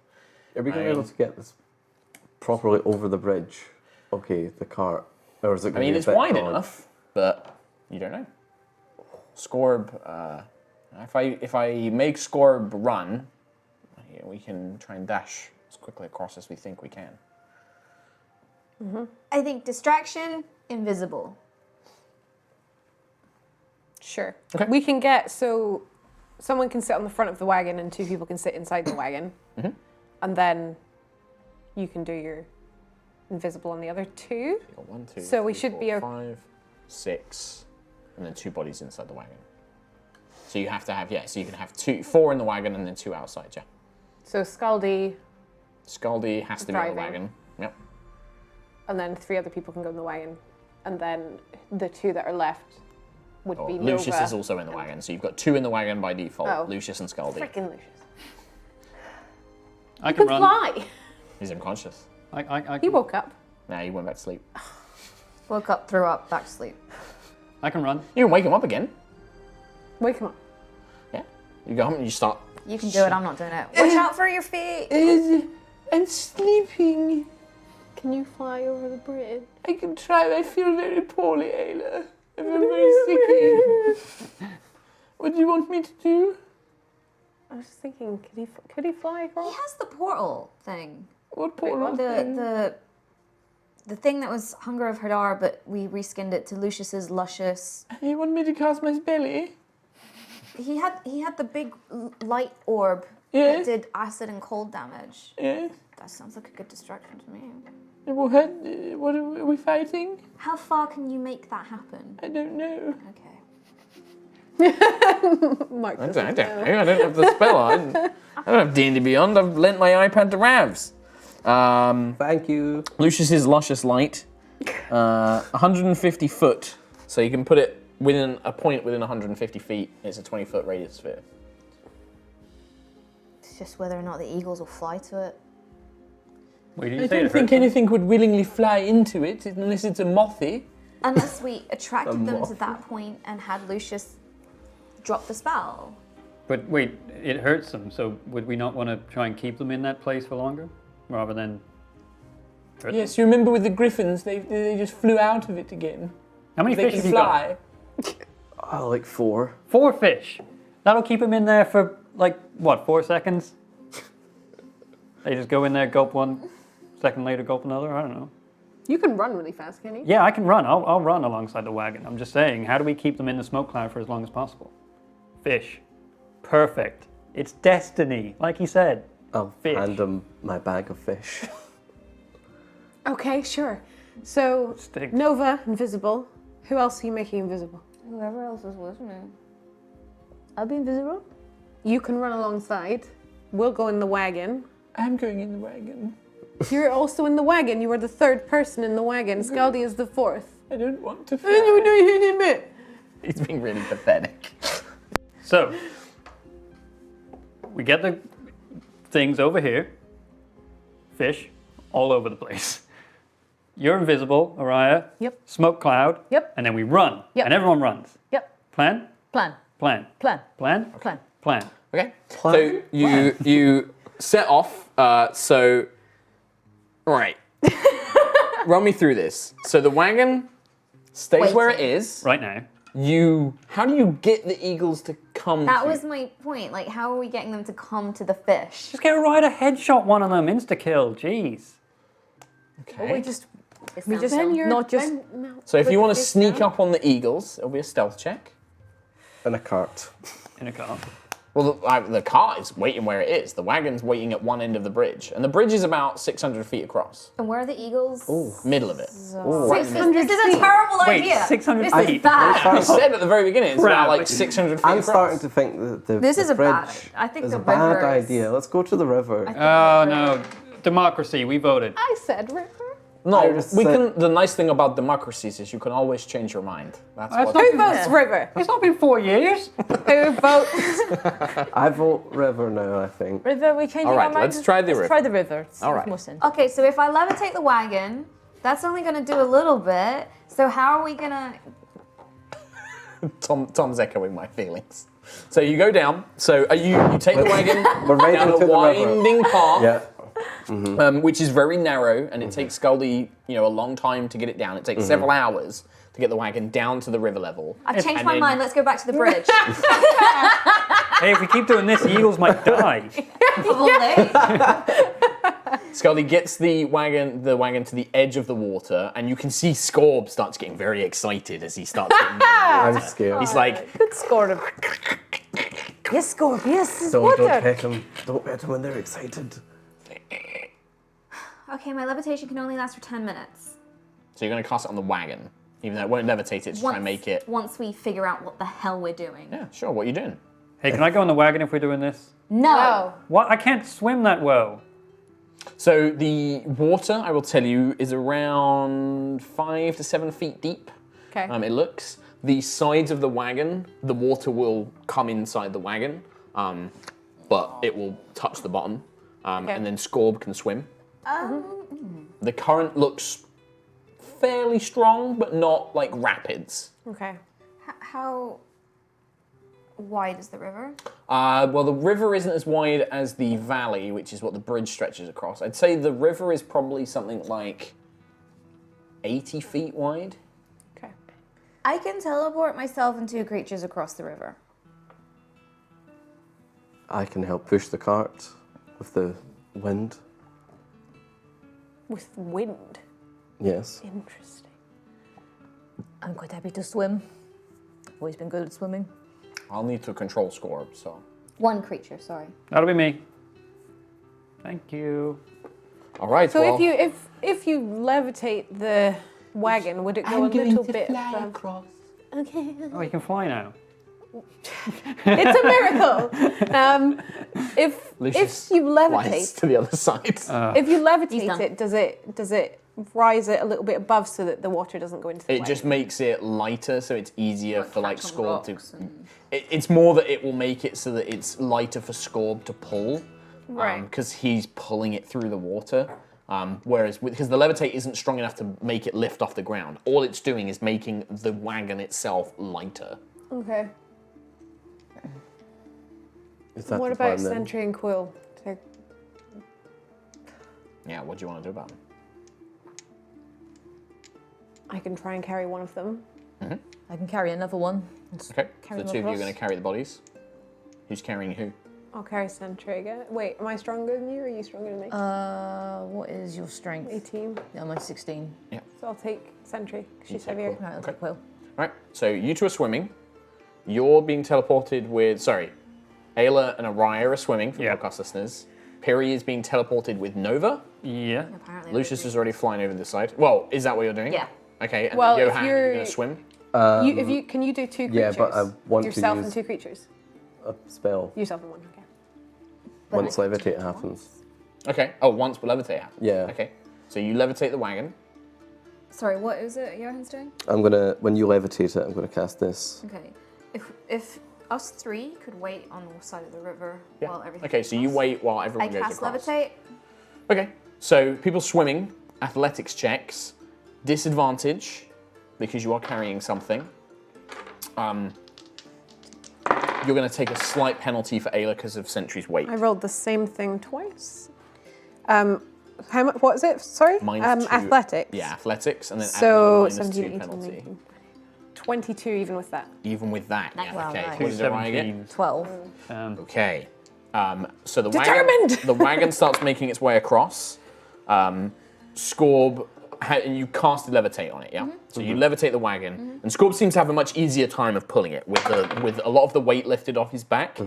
Are we going to be able to get this properly over the bridge? Okay, the cart. Or is it I going mean, to be it's a bit wide broad? enough, but you don't know. Scorb. If I make Scorb run, we can try and dash as quickly across as we think we can. I think distraction, invisible. Sure. Okay. We can get, so someone can sit on the front of the wagon and 2 people can sit inside the wagon. And then you can do your invisible on the other 2. You got 1, 2, So we 3, should 4, be o- 5, 6, and then 2 bodies inside the wagon. So you have to have so you can have 4 in the wagon and then 2 outside. Yeah. So Scaldy, Scaldy has to be in the Driving. wagon. Yep. and then 3 other people can go in the wagon. And then the 2 that are left would be Lucius Nova. is also in the wagon, so you've got 2 in the wagon by default. Oh. Lucius and Scaldy. Freaking Lucius. I You can could run. fly. He's unconscious. I He can, woke up. Nah, he went back to sleep. Woke up, threw up, back to sleep. I can run. You can wake him up again. Wake him up. Yeah. You go home and you start. You can do it, I'm not doing it. Watch out for your feet! I'm sleeping. Can you fly over the bridge? I can try. I feel very poorly, Ayla. I feel very sick. What do you want me to do? I was just thinking, could he fly He across? has the portal thing. What poor old thing? The thing that was Hunger of Hadar, but we reskinned it to Lucius's Luscious. You want me to cast my belly? He had the big light orb Yeah. that did acid and cold damage. Yeah. That sounds like a good distraction to me. What are we fighting? How far can you make that happen? I don't know. Okay. Mark I doesn't don't know. know. I don't have the spell. I don't have D&D Beyond. I've lent my iPad to Ravs. Thank you. Lucius's Luscious Light. 150 foot. So you can put it within a point within 150 feet. It's a 20-foot radius sphere. It's just whether or not the eagles will fly to it. Wait, did I you say don't it think hurts? anything would willingly fly into it unless it's a mothy. Unless we attracted them to moth. that point and had Lucius drop the spell. But wait, it hurts them, so would we not want to try and keep them in that place for longer? Rather than hurt them? Yes, you remember with the griffins, they just flew out of it again. How many They fish can have you got? fly. Oh, like 4. 4 fish. That'll keep them in there for, like, what, 4 seconds? They just go in there, gulp one, second later gulp another, I don't know. You can run really fast, can you? Yeah, I can run. I'll run alongside the wagon. I'm just saying, how do we keep them in the smoke cloud for as long as possible? Fish. Perfect. It's destiny, like he said. I'll Fish. hand him my bag of fish. Okay, sure. So, Stick. Nova, invisible. Who else are you making invisible? Whoever else is listening. I'll be invisible. You can run alongside. We'll go in the wagon. I'm going in the wagon. You're also in the wagon. You are the third person in the wagon. Scaldy is the fourth. I don't want to fly. He's being really pathetic. So, we get the things over here. Fish all over the place. You're invisible, Aerois. Yep. Smoke cloud. Yep. And then we run. Yep. And everyone runs. Yep. Plan? Plan. Plan. Plan. Plan? Plan. Plan. Okay. So you set off. Right. Run me through this. So the wagon stays where it is. Right now. How do you get the eagles to come? That to was my point. Like, how are we getting them to come to the fish? Just get a rider headshot one of them, insta kill. Jeez. Okay. We just Then you're not just no. So if Put you want the to fish sneak down. up on the eagles, it'll be a stealth check. In a cart. In a car. Well, the cart is waiting where it is. The wagon's waiting at one end of the bridge, and the bridge is about 600 feet across. And where are the eagles? Middle of it. Right in the middle. This is a terrible Wait, idea. 600 This feet? is bad. I said at the very beginning it's about like 600 feet I'm across. starting to think that the This the is a bridge bad idea. I think is the a bad river is- idea. Let's go to the river. Oh no. Democracy, we voted. I said river. No, I just we said- can. The nice thing about democracies is you can always change your mind. That's I what. thought- Who votes river? It's not been 4 years. Who votes? I vote river now, I think. river. We changing All right, our minds. let's try the river. Try the river. It's All right. more sense. Okay, so if I levitate the wagon, that's only going to do a little bit. So how are we going to... Tom's echoing my feelings. So you go down. So you take the wagon We're down racing a to the river. winding path, Yeah. which is very narrow, and it takes Scaldy, a long time to get it down. It takes several hours to get the wagon down to the river level. I've changed And my then- mind. Let's go back to the bridge. Hey, if we keep doing this, the eagles might die. Scaldy gets the wagon to the edge of the water, and you can see Scorb starts getting very excited as he starts getting near the water. I'm scared. He's like, Good score. Yes, Scorp. Yes, it's Don't water. pet them. Don't pet them when they're excited. Okay, my levitation can only last for 10 minutes. so you're going to cast it on the wagon, even though it won't levitate it to try and make it. Once we figure out what the hell we're doing. Yeah, sure. What are you doing? Hey, can I go on the wagon if we're doing this? No. What? I can't swim that well. So the water, I will tell you, is around 5 to 7 feet deep. Okay. It looks. The sides of the wagon, the water will come inside the wagon, but it will touch the bottom, and then Scorb can swim. The current looks fairly strong, but not like rapids. Okay. How wide is the river? Well, the river isn't as wide as the valley, which is what the bridge stretches across. I'd say the river is probably something like 80 feet wide. Okay. I can teleport myself and 2 creatures across the river. I can help push the cart with the wind. With wind. Yes. Interesting. I'm quite happy to swim. I've always been good at swimming. I'll need to control Scorb, so. One creature, sorry. That'll be me. Thank you. All right. So well, if you levitate the wagon, would it go a little bit above? Okay. Oh, you can fly now. It's a miracle. If Lucius you flies levitate, to the other side. if you levitate done. it, does it rise it a little bit above so that the water doesn't go into the It wagon? just makes it lighter, so it's easier for like catch on Scorb to. rocks and- It's more that it will make it so that it's lighter for Scorb to pull, Right. Because he's pulling it through the water. Whereas because the levitate isn't strong enough to make it lift off the ground. All it's doing is making the wagon itself lighter. Okay. Is that What the about plan then? Sentry and Quill? Yeah. What do you want to do about them? I can try and carry one of them. I can carry another one. Okay. Carry So the them two of you are across. going to carry the bodies. Who's carrying who? I'll carry Sentry again. Wait, am I stronger than you or are you stronger than me? What is your strength? 18. Yeah, mine's 16. So I'll take Sentry. 'Cause she's take heavier. Quill. Right, I'll Okay. take Quill. Right. So you two are swimming. You're being teleported with. Sorry, Ayla and Aerois are swimming for Yeah. podcast listeners. Piri is being teleported with Nova. Yeah. Apparently. Lucius is already flying over the side. Well, is that what you're doing? Yeah. Okay. And Well, if Johan, you're- you're going to swim. Can you do two yeah, creatures? but I want to yourself and use- two creatures. A spell. Yourself and one. Okay. Once levitate happens. Okay. Oh, once levitate happens. Yeah. Okay. So you levitate the wagon. Sorry, what is it Johan's doing? I'm gonna, when you levitate it, I'm gonna cast this. Okay. If us three could wait on the side of the river Yeah. while everything. Okay. So you goes, wait while I everyone goes cast across. levitate. Okay. So people swimming, athletics checks, disadvantage because you are carrying something. You're going to take a slight penalty for Ayla because of Sentry's weight. I rolled the same thing twice. How much? What is it? Sorry. Minus two. Athletics. Yeah, athletics, and then So add another 17, -2 18, penalty. 19. 22 even with that. Even with that, yeah. Wow, Okay. nice. What did Aerois get? 17. 12. Okay. So the Determined! wagon, the wagon starts making its way across. Scorb, and you cast levitate on it, yeah. So you levitate the wagon, and Scorb seems to have a much easier time of pulling it with a lot of the weight lifted off his back.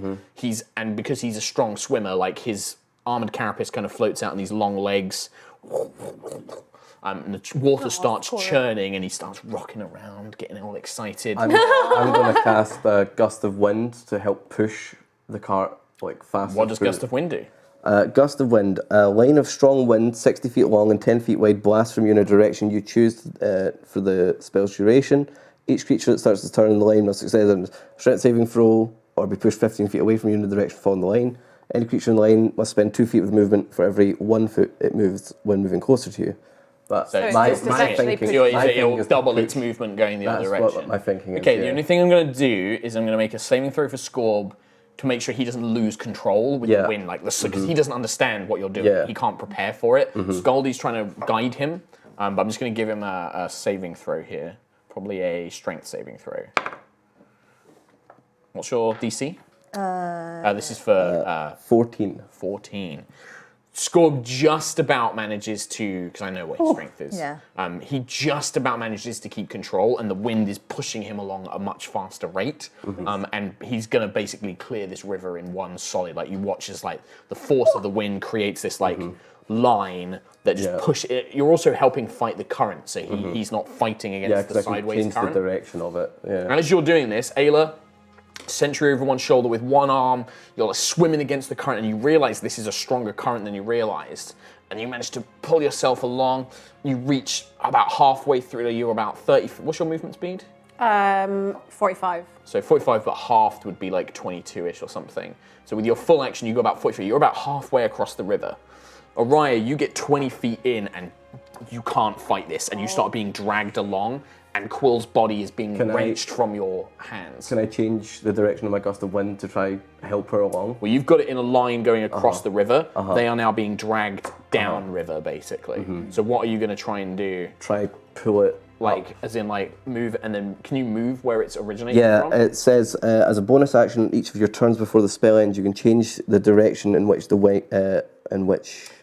Because he's a strong swimmer, like his armored carapace kind of floats out on these long legs. And the water starts churning, and he starts rocking around, getting all excited. I'm gonna cast a gust of wind to help push the cart like faster. What does through. gust of wind do? Gust of wind, a line of strong wind, 60 feet long and 10 feet wide, blasts from you in a direction you choose for the spell's duration. Each creature that starts its turn in the line must succeed on a strength saving throw or be pushed 15 feet away from you in the direction following the line. Any creature in the line must spend 2 feet of movement for every 1 foot it moves when moving closer to you. But So it's my just essentially thinking, push- my It'll thinking is to double push. its movement going the other That's direction. what my thinking is. Okay, yeah. the only thing I'm going to do is I'm going to make a saving throw for Scorb to make sure he doesn't lose control with the wind, like because he doesn't understand what you're doing. Yeah. He can't prepare for it. Scaldy's trying to guide him, but I'm just going to give him a saving throw here, probably a strength saving throw. What's your DC? This is for 14. 14. Scorb just about manages to, because I know what his strength is. yeah. He just about manages to keep control, and the wind is pushing him along at a much faster rate. And he's gonna basically clear this river in one solid. Like you watch as like the force of the wind creates this like line that just push it. You're also helping fight the current, so he's not fighting Yeah, against because the I can sideways change current. the direction of it. Yeah. And as you're doing this, Ayla, Sentry over one shoulder with one arm, you're like swimming against the current, and you realize this is a stronger current than you realized. And you manage to pull yourself along. You reach about halfway through, you're about 30. What's your movement speed? 45. So 45, but halved would be like 22-ish or something. So with your full action, you go about 43. You're about halfway across the river. Aerois, you get 20 feet in, and you can't fight this, and you start being dragged along, and Quill's body is being wrenched from your hands. Can I change the direction of my gust of wind to try help her along? Well, you've got it in a line going across the river. They are now being dragged down river, basically. So what are you going to try and do? Try pull it Like, as in, like, move, and then can you move where it's originating Yeah, from? it says as a bonus action, each of your turns before the spell ends, you can change the direction in which the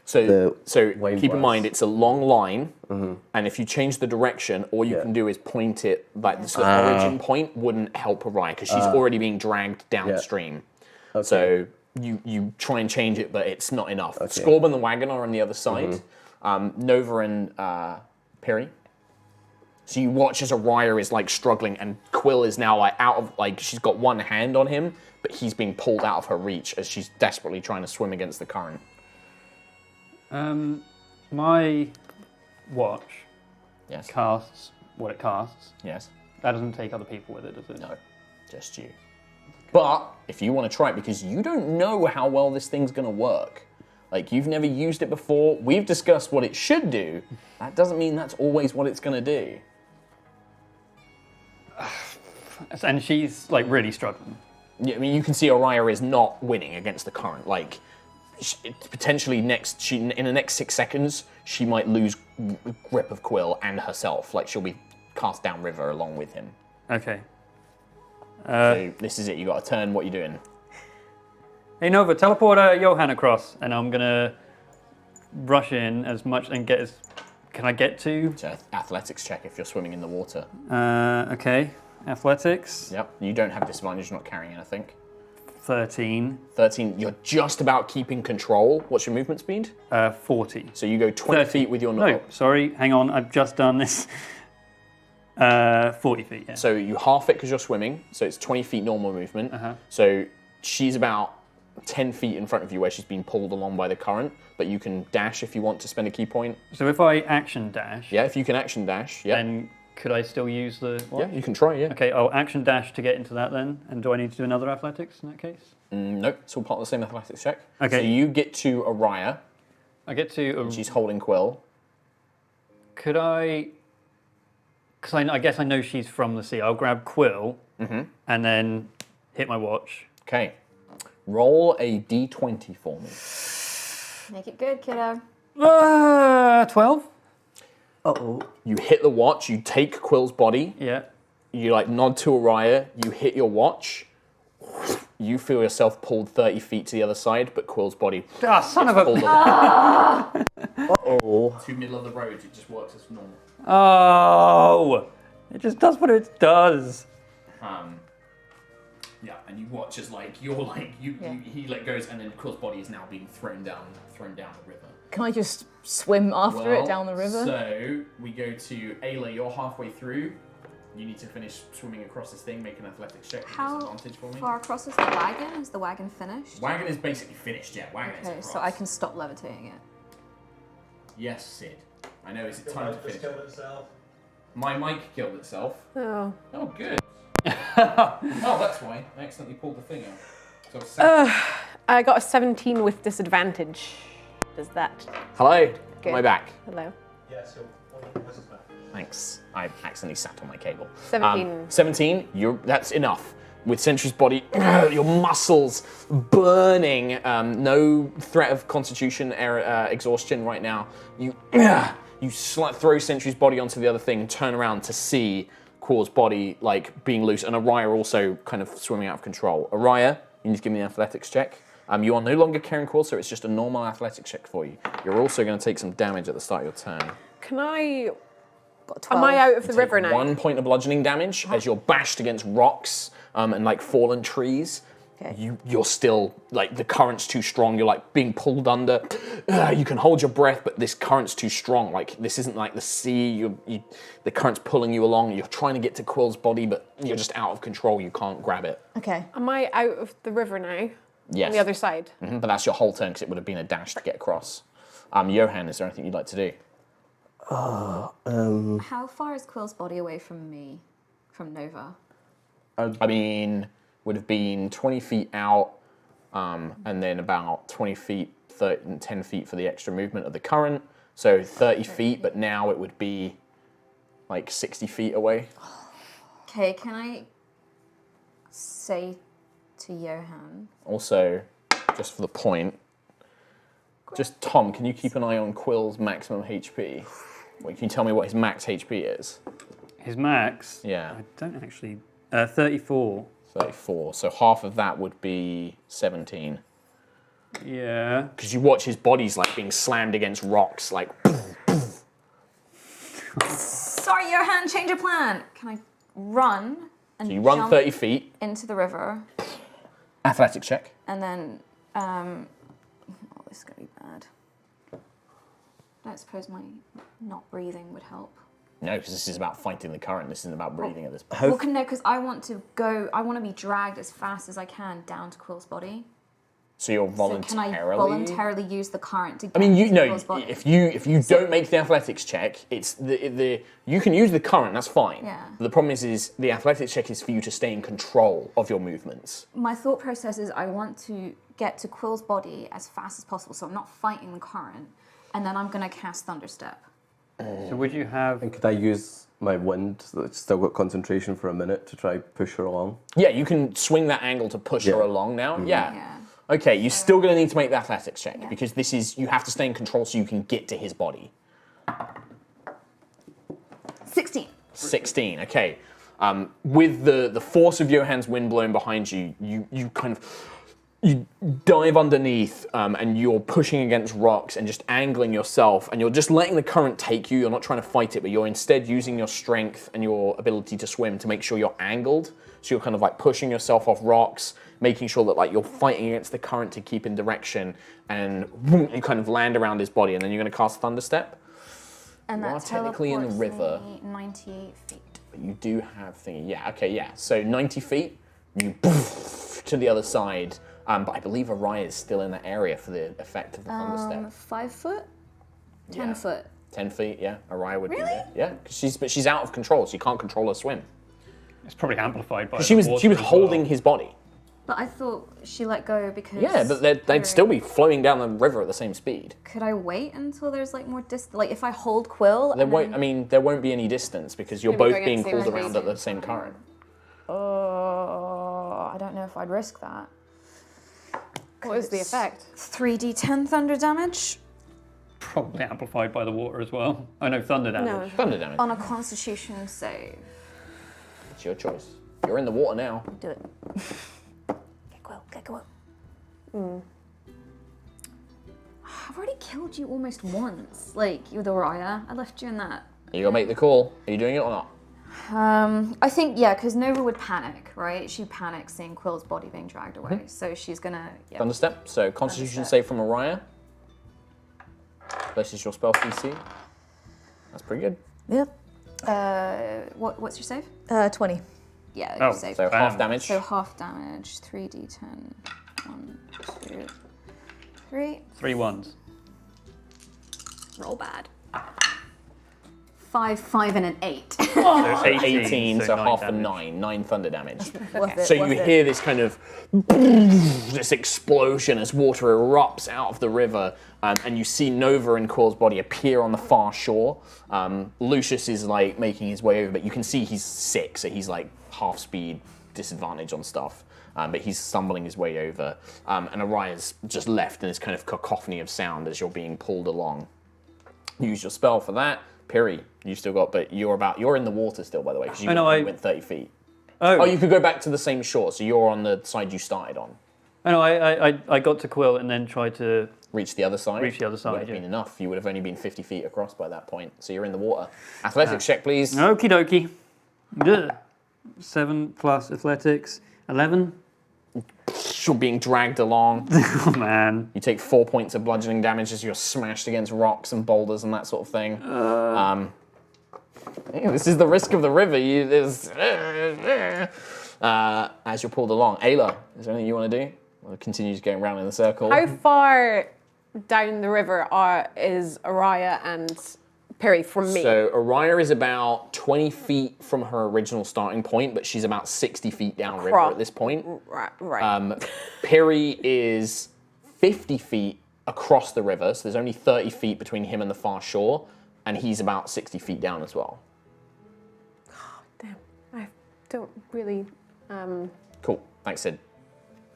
So wave keep in was. mind, it's a long line, and if you change the direction, all you can do is point it, like, the origin point wouldn't help Aerois, because she's already being dragged downstream. Okay. So you try and change it, but it's not enough. Scorb and the wagon are on the other side. Nova and Piri. So you watch as Aerois is like struggling, and Quill is now like out of, like, she's got one hand on him, but he's being pulled out of her reach as she's desperately trying to swim against the current. My watch Yes. casts what it casts. Yes. That doesn't take other people with it, does it? No. Just you. But if you want to try it, because you don't know how well this thing's going to work. Like, you've never used it before. We've discussed what it should do. That doesn't mean that's always what it's going to do. And she's like really struggling. Yeah, I mean, you can see Aerois is not winning against the current. Like, potentially in the next 6 seconds, she might lose grip of Quill and herself. Like, she'll be cast downriver along with him. Okay. So this is it. You got to turn. What you doing? Hey Nova, teleport Johan across, and I'm gonna rush in as much and get as. Can I get to? It's an athletics check if you're swimming in the water. Okay. Athletics. Yep. You don't have disadvantage. You're not carrying anything. 13. 13. You're just about keeping control. What's your movement speed? 40. So you go 20 30. feet with your No, sorry. Hang on. I've just done this. 40 feet. Yeah. So you half it because you're swimming. So it's 20 feet normal movement. So she's about 10 feet in front of you where she's being pulled along by the current, but you can dash if you want to spend a key point. So if I action dash. Yeah, if you can action dash, yeah. Then could I still use the watch? Yeah, you can try, yeah. Okay, I'll action dash to get into that then. And do I need to do another athletics in that case? Nope, it's all part of the same athletics check. Okay. So you get to Aerois. I get to. She's holding Quill. Could I? Because I guess I know she's from the sea. I'll grab Quill and then hit my watch. Okay. Roll a d20 for me. Make it good, kiddo. 12? Uh-oh. You hit the watch, you take Quill's body, Yeah. you like nod to Aerois, you hit your watch, you feel yourself pulled 30 feet to the other side, but Quill's body Ah, son of a. pulled Uh-oh. to middle of the road, it just works as normal. Oh! It just does what it does. Yeah, and you watch as like he like goes, and then Quill's body is now being thrown down the river. Can I just swim after it down the river? So we go to Ayla. You're halfway through. You need to finish swimming across this thing. Make an athletics check with How disadvantage for me. far across is the wagon? Is the wagon finished? Wagon is basically finished. Yeah, wagon is Okay, across. so I can stop levitating it. Yes, Sid. I know. Is it Your time to mic just finish? killed itself. My mic killed itself. Oh. Oh, good. Oh, that's why. I accidentally pulled the thing out. So I got a 17 with disadvantage. Does that? hello. Good. Am I back? Hello. Yeah, so what's this back? Thanks. I accidentally sat on my cable. 17. 17. That's enough. With Sentry's body, your muscles burning. No threat of constitution exhaustion right now. You throw Sentry's body onto the other thing, turn around to see Quill's body like being loose, and Aerois also kind of swimming out of control. Aerois, you need to give me an athletics check. You are no longer carrying Quill, so it's just a normal athletics check for you. You're also going to take some damage at the start of your turn. Can I? Got 12. Am I out of the Take river now? 1 point of bludgeoning damage as you're bashed against rocks and like fallen trees. Okay. You're still like the current's too strong. You're like being pulled under. You can hold your breath, but this current's too strong. Like this isn't like the sea. The current's pulling you along. You're trying to get to Quill's body, but you're just out of control. You can't grab it. Okay. Am I out of the river now? Yes. On the other side. But that's your whole turn because it would have been a dash to get across. Johan, is there anything you'd like to do? How far is Quill's body away from me? From Nova? I mean, would have been 20 feet out, and then about 20 feet, 10 feet for the extra movement of the current. So 30 feet, but now it would be like 60 feet away. Okay, can I say to Johan? Also, just for the point, just Tom, can you keep an eye on Quill's maximum HP? Wait, can you tell me what his max HP is? His max? Yeah. I don't actually... 34. 34. So half of that would be 17. Yeah. Because you watch his body's like being slammed against rocks, like. Sorry, Johan, change your plan. Can I run and So you run jump 30 feet. into the river, Athletics check. and then oh, this is gonna be bad. I don't suppose my not breathing would help. No, because this is about fighting the current. This isn't about breathing at this point. Well, no, because I want to be dragged as fast as I can down to Quill's body. So you're So can I voluntarily use the current to get I mean, to Quill's body? if you don't make the athletics check, it's the you can use the current. That's fine. Yeah. But the problem is the athletics check is for you to stay in control of your movements. My thought process is I want to get to Quill's body as fast as possible, so I'm not fighting the current, and then I'm going to cast Thunderstep. So would you have... And could I use my wind that's still got concentration for a minute to try push her along? Yeah, you can swing that angle to push her along now. Yeah. Yeah. Okay, you're still going to need to make the athletics check because this is you have to stay in control so you can get to his body. 16. 16. Okay. With the force of Johan's wind blowing behind you, you kind of you dive underneath and you're pushing against rocks and just angling yourself and you're just letting the current take you. You're not trying to fight it, but you're instead using your strength and your ability to swim to make sure you're angled. So you're kind of like pushing yourself off rocks, making sure that like you're fighting against the current to keep in direction, and boom, you kind of land around his body, and then you're going to cast Thunderstep. And You are that technically in the river. me 98 feet. But you do have thingy. Yeah, okay, yeah. So 90 feet, you poof to the other side. But I believe Aerois is still in that area for the effect of the Thunderstep. 5 foot? 10 Yeah. foot. 10 feet, yeah. Aerois would be Really? there. Yeah, but she's out of control, so you can't control her swim. It's probably amplified by She the was water as holding well. his body. But I thought she let go because... Yeah, but they'd still be flowing down the river at the same speed. Could I wait until there's like more distance? Like if I hold Quill There and won't. then... I mean, there won't be any distance because you're You'll be both going at being the same pulled pace. around at the same current. I don't know if I'd risk that. What is the effect? 3d10 thunder damage Probably amplified by the water as well. I know thunder damage. No. Thunder damage. on a constitution save. It's your choice. You're in the water now. Do it. Get Quill, get Quill. I've already killed you almost once. Like, with Aerois. I left you in that. You gotta make the call. Are you doing it or not? I think, yeah, because Nova would panic, right? She panics seeing Quill's body being dragged away. So she's gonna, yeah. Thunderstep. So Constitution Thunderstep. save from Aerois versus your spell DC. That's pretty good. Yep. What's your save? 20. Yeah, Oh, your save. So Bam. half damage. So half damage, 3d10. 1, 2, 3. 3 ones. Roll bad. 5, 5, and an 8. So 18, so 9 half damage. a 9. 9 thunder damage. Worth it, So you worth it. hear this kind of this explosion as water erupts out of the river, and you see Nova and Quill's body appear on the far shore. Lucius is like making his way over, but you can see he's sick, so he's like half speed, disadvantage on stuff. But he's stumbling his way over, and Aerois just left in this kind of cacophony of sound as you're being pulled along. Use your spell for that. Piri, you still got, but you're in the water still, by the way, because you I know, you went 30 feet. Oh, Oh, you could go back to the same shore, so you're on the side you started on. I know. I got to Quill and then tried to... Reach the other side. Reach the other side, Would have yeah. been enough. You would have only been 50 feet across by that point, so you're in the water. Athletics check, please. Okie dokie. Ugh. 7 plus athletics. 11. You're being dragged along. Oh, man. You take 4 points of bludgeoning damage as you're smashed against rocks and boulders and that sort of thing. Yeah, this is the risk of the river. As you're pulled along. Ayla, is there anything you want to do? Or continue going round in the circle? How far down the river is Aerois and Piri from me? So Aerois is about 20 feet from her original starting point, but she's about 60 feet downriver Across. at this point. Right. Piri is 50 feet across the river, so there's only 30 feet between him and the far shore, and he's about 60 feet down as well. Damn. I don't really... Cool, thanks Sid.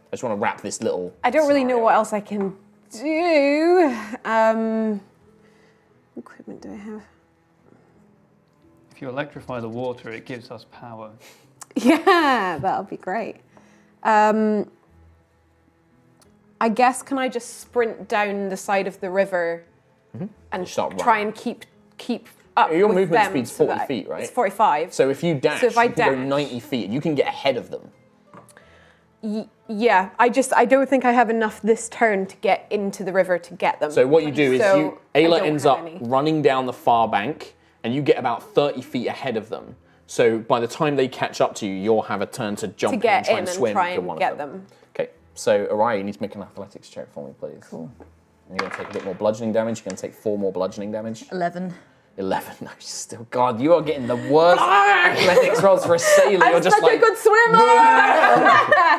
I just want to wrap this little I don't really know scenario. what else I can do. Equipment do I have? If you electrify the water, it gives us power. Yeah, that'll be great. I guess, can I just sprint down the side of the river and Start try running. and keep up Your with movement them speed's so 40 that feet, right? It's 45. So if you dash, So if I you can go dash- 90 feet and you can get ahead of them. Yeah, I don't think I have enough this turn to get into the river to get them. So what you do is So I Ayla don't ends have up any. running down the far bank and you get about 30 feet ahead of them. So by the time they catch up to you, you'll have a turn to jump to in get and try in and and swim try to and one get of them. them. Okay, so Aerois, you need to make an athletics check for me, please. Cool. And you're going to take a bit more bludgeoning damage. You're going to take 4 more bludgeoning damage. 11. 11. No, still. God, you are getting the worst athletics rolls for a sailor. You're just like, good swimmer!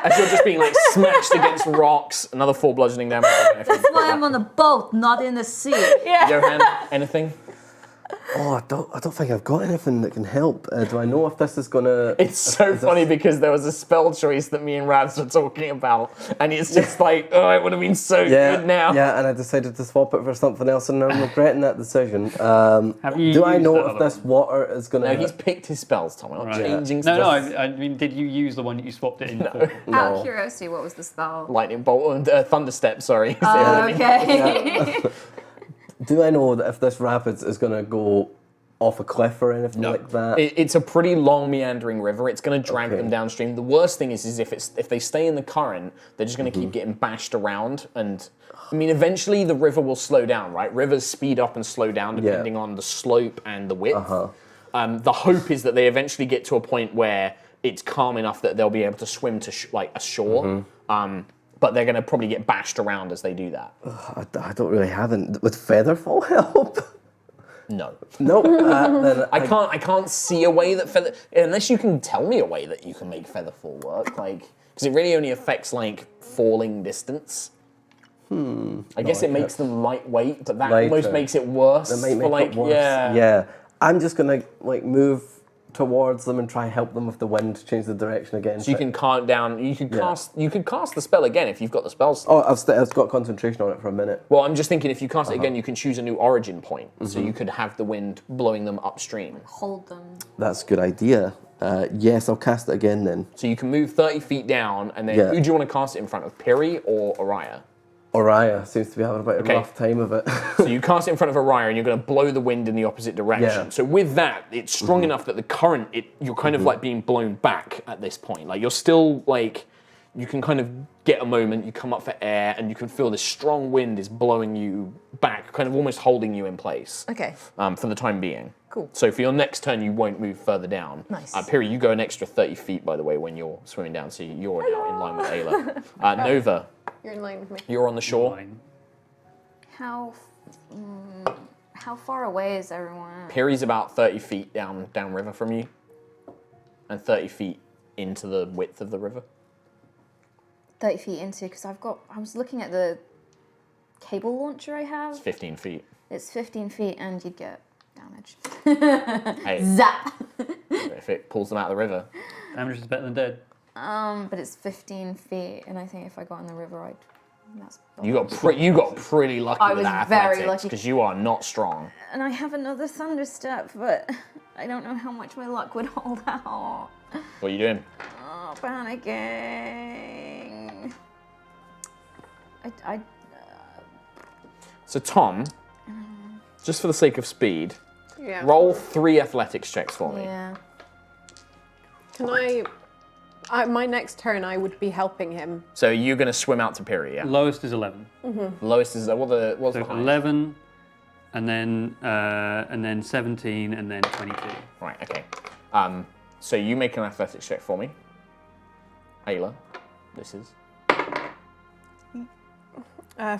as you're just being like smashed against rocks. Another 4 bludgeoning damage. That's why I'm on a boat, not in the sea. Johan, anything? Oh, I don't think I've got anything that can help. Do I know if this is gonna? It's so funny because there was a spell choice that me and Ravs were talking about, and it's just like, oh, it would have been so good now. Yeah, and I decided to swap it for something else, and I'm regretting that decision. Have you Do I used know that if other this one? water is gonna? No, he's picked his spells, Tom. We're not Right. changing No, stuff. I mean, did you use the one that you swapped it in for? Out of curiosity, what was the spell? Lightning bolt and thunderstep. Sorry. Oh, okay. Do I know that if this rapids is gonna go off a cliff or anything like that? It's a pretty long meandering river. It's going to drag Okay. them downstream. The worst thing is if they stay in the current, they're just going to keep getting bashed around. And I mean, eventually the river will slow down, right? Rivers speed up and slow down depending on the slope and the width. The hope is that they eventually get to a point where it's calm enough that they'll be able to swim to like a shore. But they're going to probably get bashed around as they do that. I don't really have it. Would featherfall help? No. Nope. Then I can't see a way that unless you can tell me a way that you can make featherfall work, like, because it really only affects like falling distance. I guess it makes them lightweight, but that Lighter. almost makes it worse. That might for, make like, it worse. Yeah. I'm just gonna like move towards them and try help them with the wind to change the direction again. So you can calm down. You could cast the spell again if you've got the spells. Oh, I've got concentration on it for a minute. Well, I'm just thinking if you cast it again, you can choose a new origin point. So you could have the wind blowing them upstream. Hold them. That's a good idea. Yes, I'll cast it again then. So you can move 30 feet down, and then who do you want to cast it in front of, Piri or Aerois? Aerois seems to be having a bit of a rough time of it. So you cast it in front of Aerois, and you're going to blow the wind in the opposite direction. Yeah. So with that, it's strong enough that the current, you're kind of like being blown back at this point. Like you're still like, you can kind of get a moment, you come up for air, and you can feel this strong wind is blowing you back, kind of almost holding you in place. Okay. For the time being. Cool. So for your next turn, you won't move further down. Nice. Piri, you go an extra 30 feet, by the way, when you're swimming down, so you're now in line with Ayla. Nova, You're in line with me. you're on the shore. Fine. How far away is everyone? Piri's about 30 feet downriver from you, and 30 feet into the width of the river. 30 feet into, because I was looking at the cable launcher I have. It's 15 feet. It's 15 feet and you'd get damage. Hey, Zap! if it pulls them out of the river. Damage is better than dead. But it's 15 feet, and I think if I got in the river, that's You got pretty lucky I with was that very athletics, lucky. because you are not strong. And I have another thunderstep, but I don't know how much my luck would hold out. What are you doing? Oh, panicking. So Tom, just for the sake of speed, Yeah. roll 3 athletics checks for me. Yeah. Can my next turn, I would be helping him. So you're going to swim out to Piri, yeah? Lowest is 11. Lowest is what's So the highest? 11, and then 17, and then 22. Right, okay. So you make an athletics check for me. Ayla, this is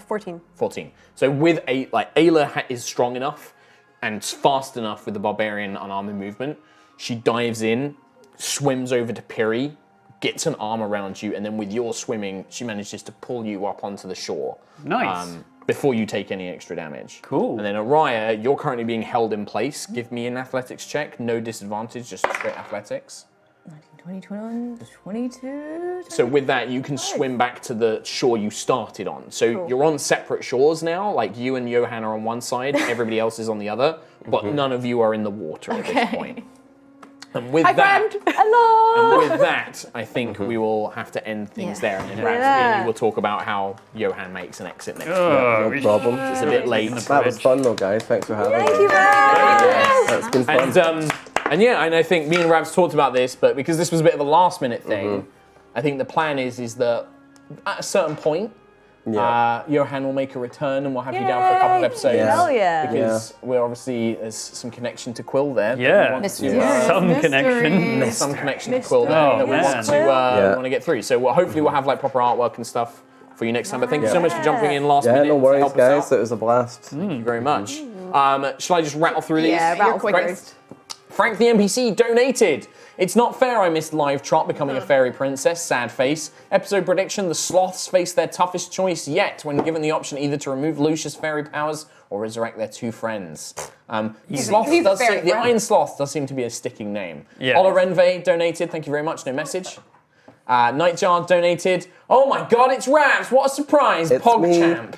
14. 14. So with Ayla is strong enough and fast enough with the barbarian unarmed movement. She dives in, swims over to Piri, gets an arm around you, and then with your swimming, she manages to pull you up onto the shore. Nice. Before you take any extra damage. Cool. And then Aerois, you're currently being held in place. Give me an athletics check. No disadvantage, just straight athletics. 19, 20, 21, 22. So with that, you can swim back to the shore you started on. So you're on separate shores now. Like you and Johan are on one side, everybody else is on the other, but none of you are in the water at this point. And with that, Hello. and with that, I think we will have to end things there, and then Ravs and you will talk about how Johan makes an exit next week. No problem. It's a bit late. That was fun though, guys. Thanks for having me. Thank you, guys. That's been fun. And yeah, and I think me and Ravs talked about this, but because this was a bit of a last minute thing, I think the plan is that at a certain point, Johan will make a return and we'll have you down for a couple of episodes. Hell yeah. Because we're obviously, there's some connection to Quill there. Yeah. Some connection. Some connection to Quill there that we want to get through. So hopefully we'll have like proper artwork and stuff for you next time. But thank you so much for jumping in last minute. No worries, to help guys. us out. It was a blast. Thank you very much. Shall I just rattle through these? Yeah, rattle quick. Frank the NPC donated. It's not fair I missed live Trot becoming a fairy princess, sad face. Episode prediction, the sloths face their toughest choice yet when given the option either to remove Lucia's fairy powers or resurrect their two friends. The Iron Sloth does seem to be a sticking name. Yeah. Ola Renve donated, thank you very much, no message. Nightjar donated, oh my god, it's Ravs, what a surprise, It's me. PogChamp.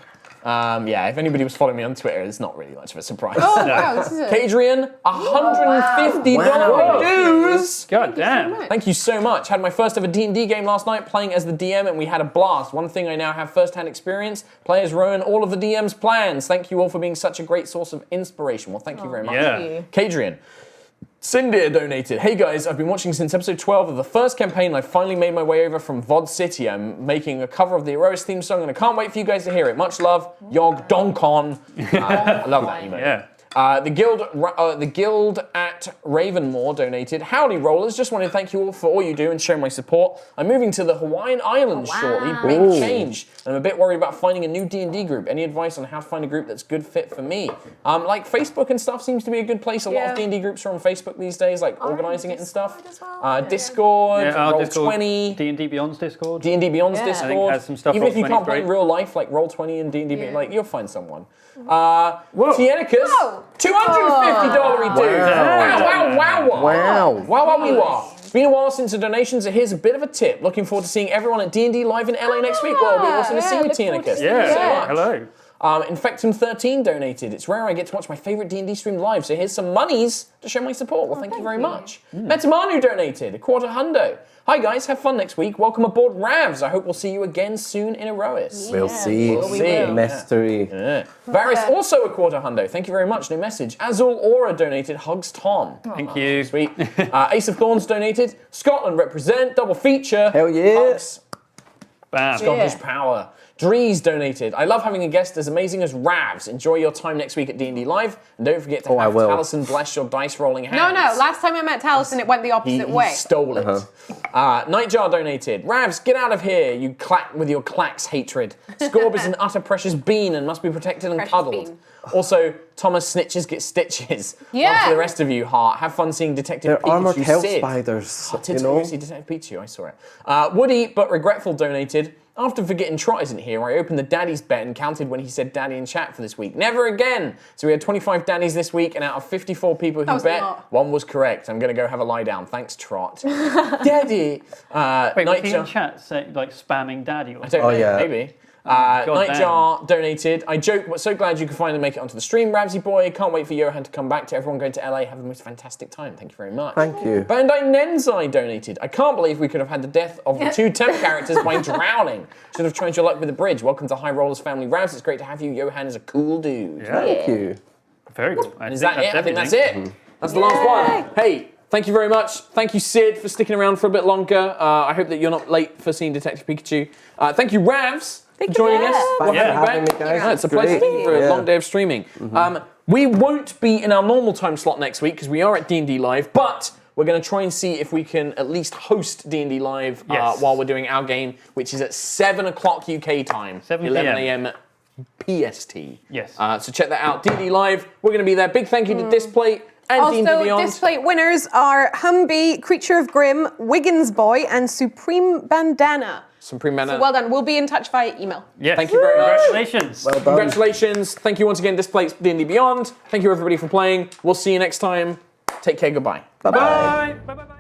If anybody was following me on Twitter, it's not really much of a surprise. Oh, wow, this is it. Kadrian, $150 dues. God damn. Thank you so much. Had my first ever D&D game last night, playing as the DM, and we had a blast. One thing I now have first-hand experience, play as Rowan all of the DM's plans. Thank you all for being such a great source of inspiration. Well, thank you very much. Yeah. Kadrian. Cindy donated. Hey guys, I've been watching since episode 12 of the first campaign and I finally made my way over from VOD City. I'm making a cover of the Aerois theme song and I can't wait for you guys to hear it. Much love, Yog Donkon. I love that email. Yeah. The guild at Ravenmore donated. Howdy rollers, just wanted to thank you all for all you do and show my support. I'm moving to the Hawaiian Islands shortly, big change. And I'm a bit worried about finding a new D&D group. Any advice on how to find a group that's good fit for me? Like Facebook and stuff seems to be a good place. A lot of D&D groups are on Facebook these days, like organising it and stuff. Discord, Roll20. D&D Beyond's Discord. D&D Beyond's I think Discord. has some stuff Even if you Roll20's can't play in great. real life, like Roll20 and D&D, like you'll find someone. Tienicus, $250 dude. Wow. It's been a while since the donations, so here's a bit of a tip. Looking forward to seeing everyone at D&D Live in LA next week. Well, it'll be awesome to see you, Tienicus. Yeah, hello. Infectum13 donated. It's rare I get to watch my favorite D&D stream live, so here's some monies to show my support. Well, thank you very much. Metamanu donated, $250. Hi guys, have fun next week. Welcome aboard Ravs. I hope we'll see you again soon in Aerois. We'll see. Mystery. Varys also $250. Thank you very much. No message. Azul Aura donated. Hugs Tom. Thank you. Sweet. Ace of Thorns donated. Scotland represent. Double feature. Hell yeah. Hugs. Bam. Scottish power. Drees donated. I love having a guest as amazing as Ravs. Enjoy your time next week at D&D Live. And don't forget to have Taliesin bless your dice rolling hands. No. Last time I met Taliesin, it went the opposite way. He stole it. Nightjar donated. Ravs, get out of here, you clack with your clacks hatred. Scorb is an utter precious bean and must be protected and cuddled. Bean. Also, Thomas snitches get stitches. Yeah. For the rest of you, Heart, have fun seeing Detective They're Pikachu armored hell Sid. spiders. Did you see Detective Pikachu? I saw it. Woody, but regretful, donated. After forgetting Trot isn't here, I opened the Daddy's bet and counted when he said Daddy in chat for this week. Never again! So we had 25 Daddies this week, and out of 54 people who bet, one was correct. I'm going to go have a lie down. Thanks, Trot. Daddy! Wait, was he in chat say, like spamming Daddy? Or I don't know, maybe. Nightjar donated. I joke, but so glad you could finally make it onto the stream, Ravsy boy. Can't wait for Johan to come back. To everyone going to LA, have the most fantastic time. Thank you very much. Thank you. Bandai Nenzai donated. I can't believe we could have had the death of the two temp characters by drowning. Should have tried your luck with the bridge. Welcome to High Rollers Family Ravs. It's great to have you. Johan is a cool dude. Thank you. Very cool. Is that it? I think that's it. That's the last one. Hey. Thank you very much. Thank you, Sid, for sticking around for a bit longer. I hope that you're not late for seeing Detective Pikachu. Thank you, Ravs, for joining us. Thanks for having me, guys. It's a pleasure for a long day of streaming. We won't be in our normal time slot next week because we are at D&D Live, but we're going to try and see if we can at least host D&D Live while we're doing our game, which is at 7 o'clock UK time, 11 a.m. PST. Yes. So check that out. D&D Live, we're going to be there. Big thank you to Display. And also, D&D Beyond. Display winners are Humby, Creature of Grimm, Wiggins Boy, and Supreme Bandana. Supreme Bandana. So well done. We'll be in touch via email. Yes. Thank you very much. Congratulations. Well done. Congratulations. Thank you once again, Display D&D Beyond. Thank you everybody for playing. We'll see you next time. Take care. Goodbye. Bye-bye. Bye. Bye. Bye.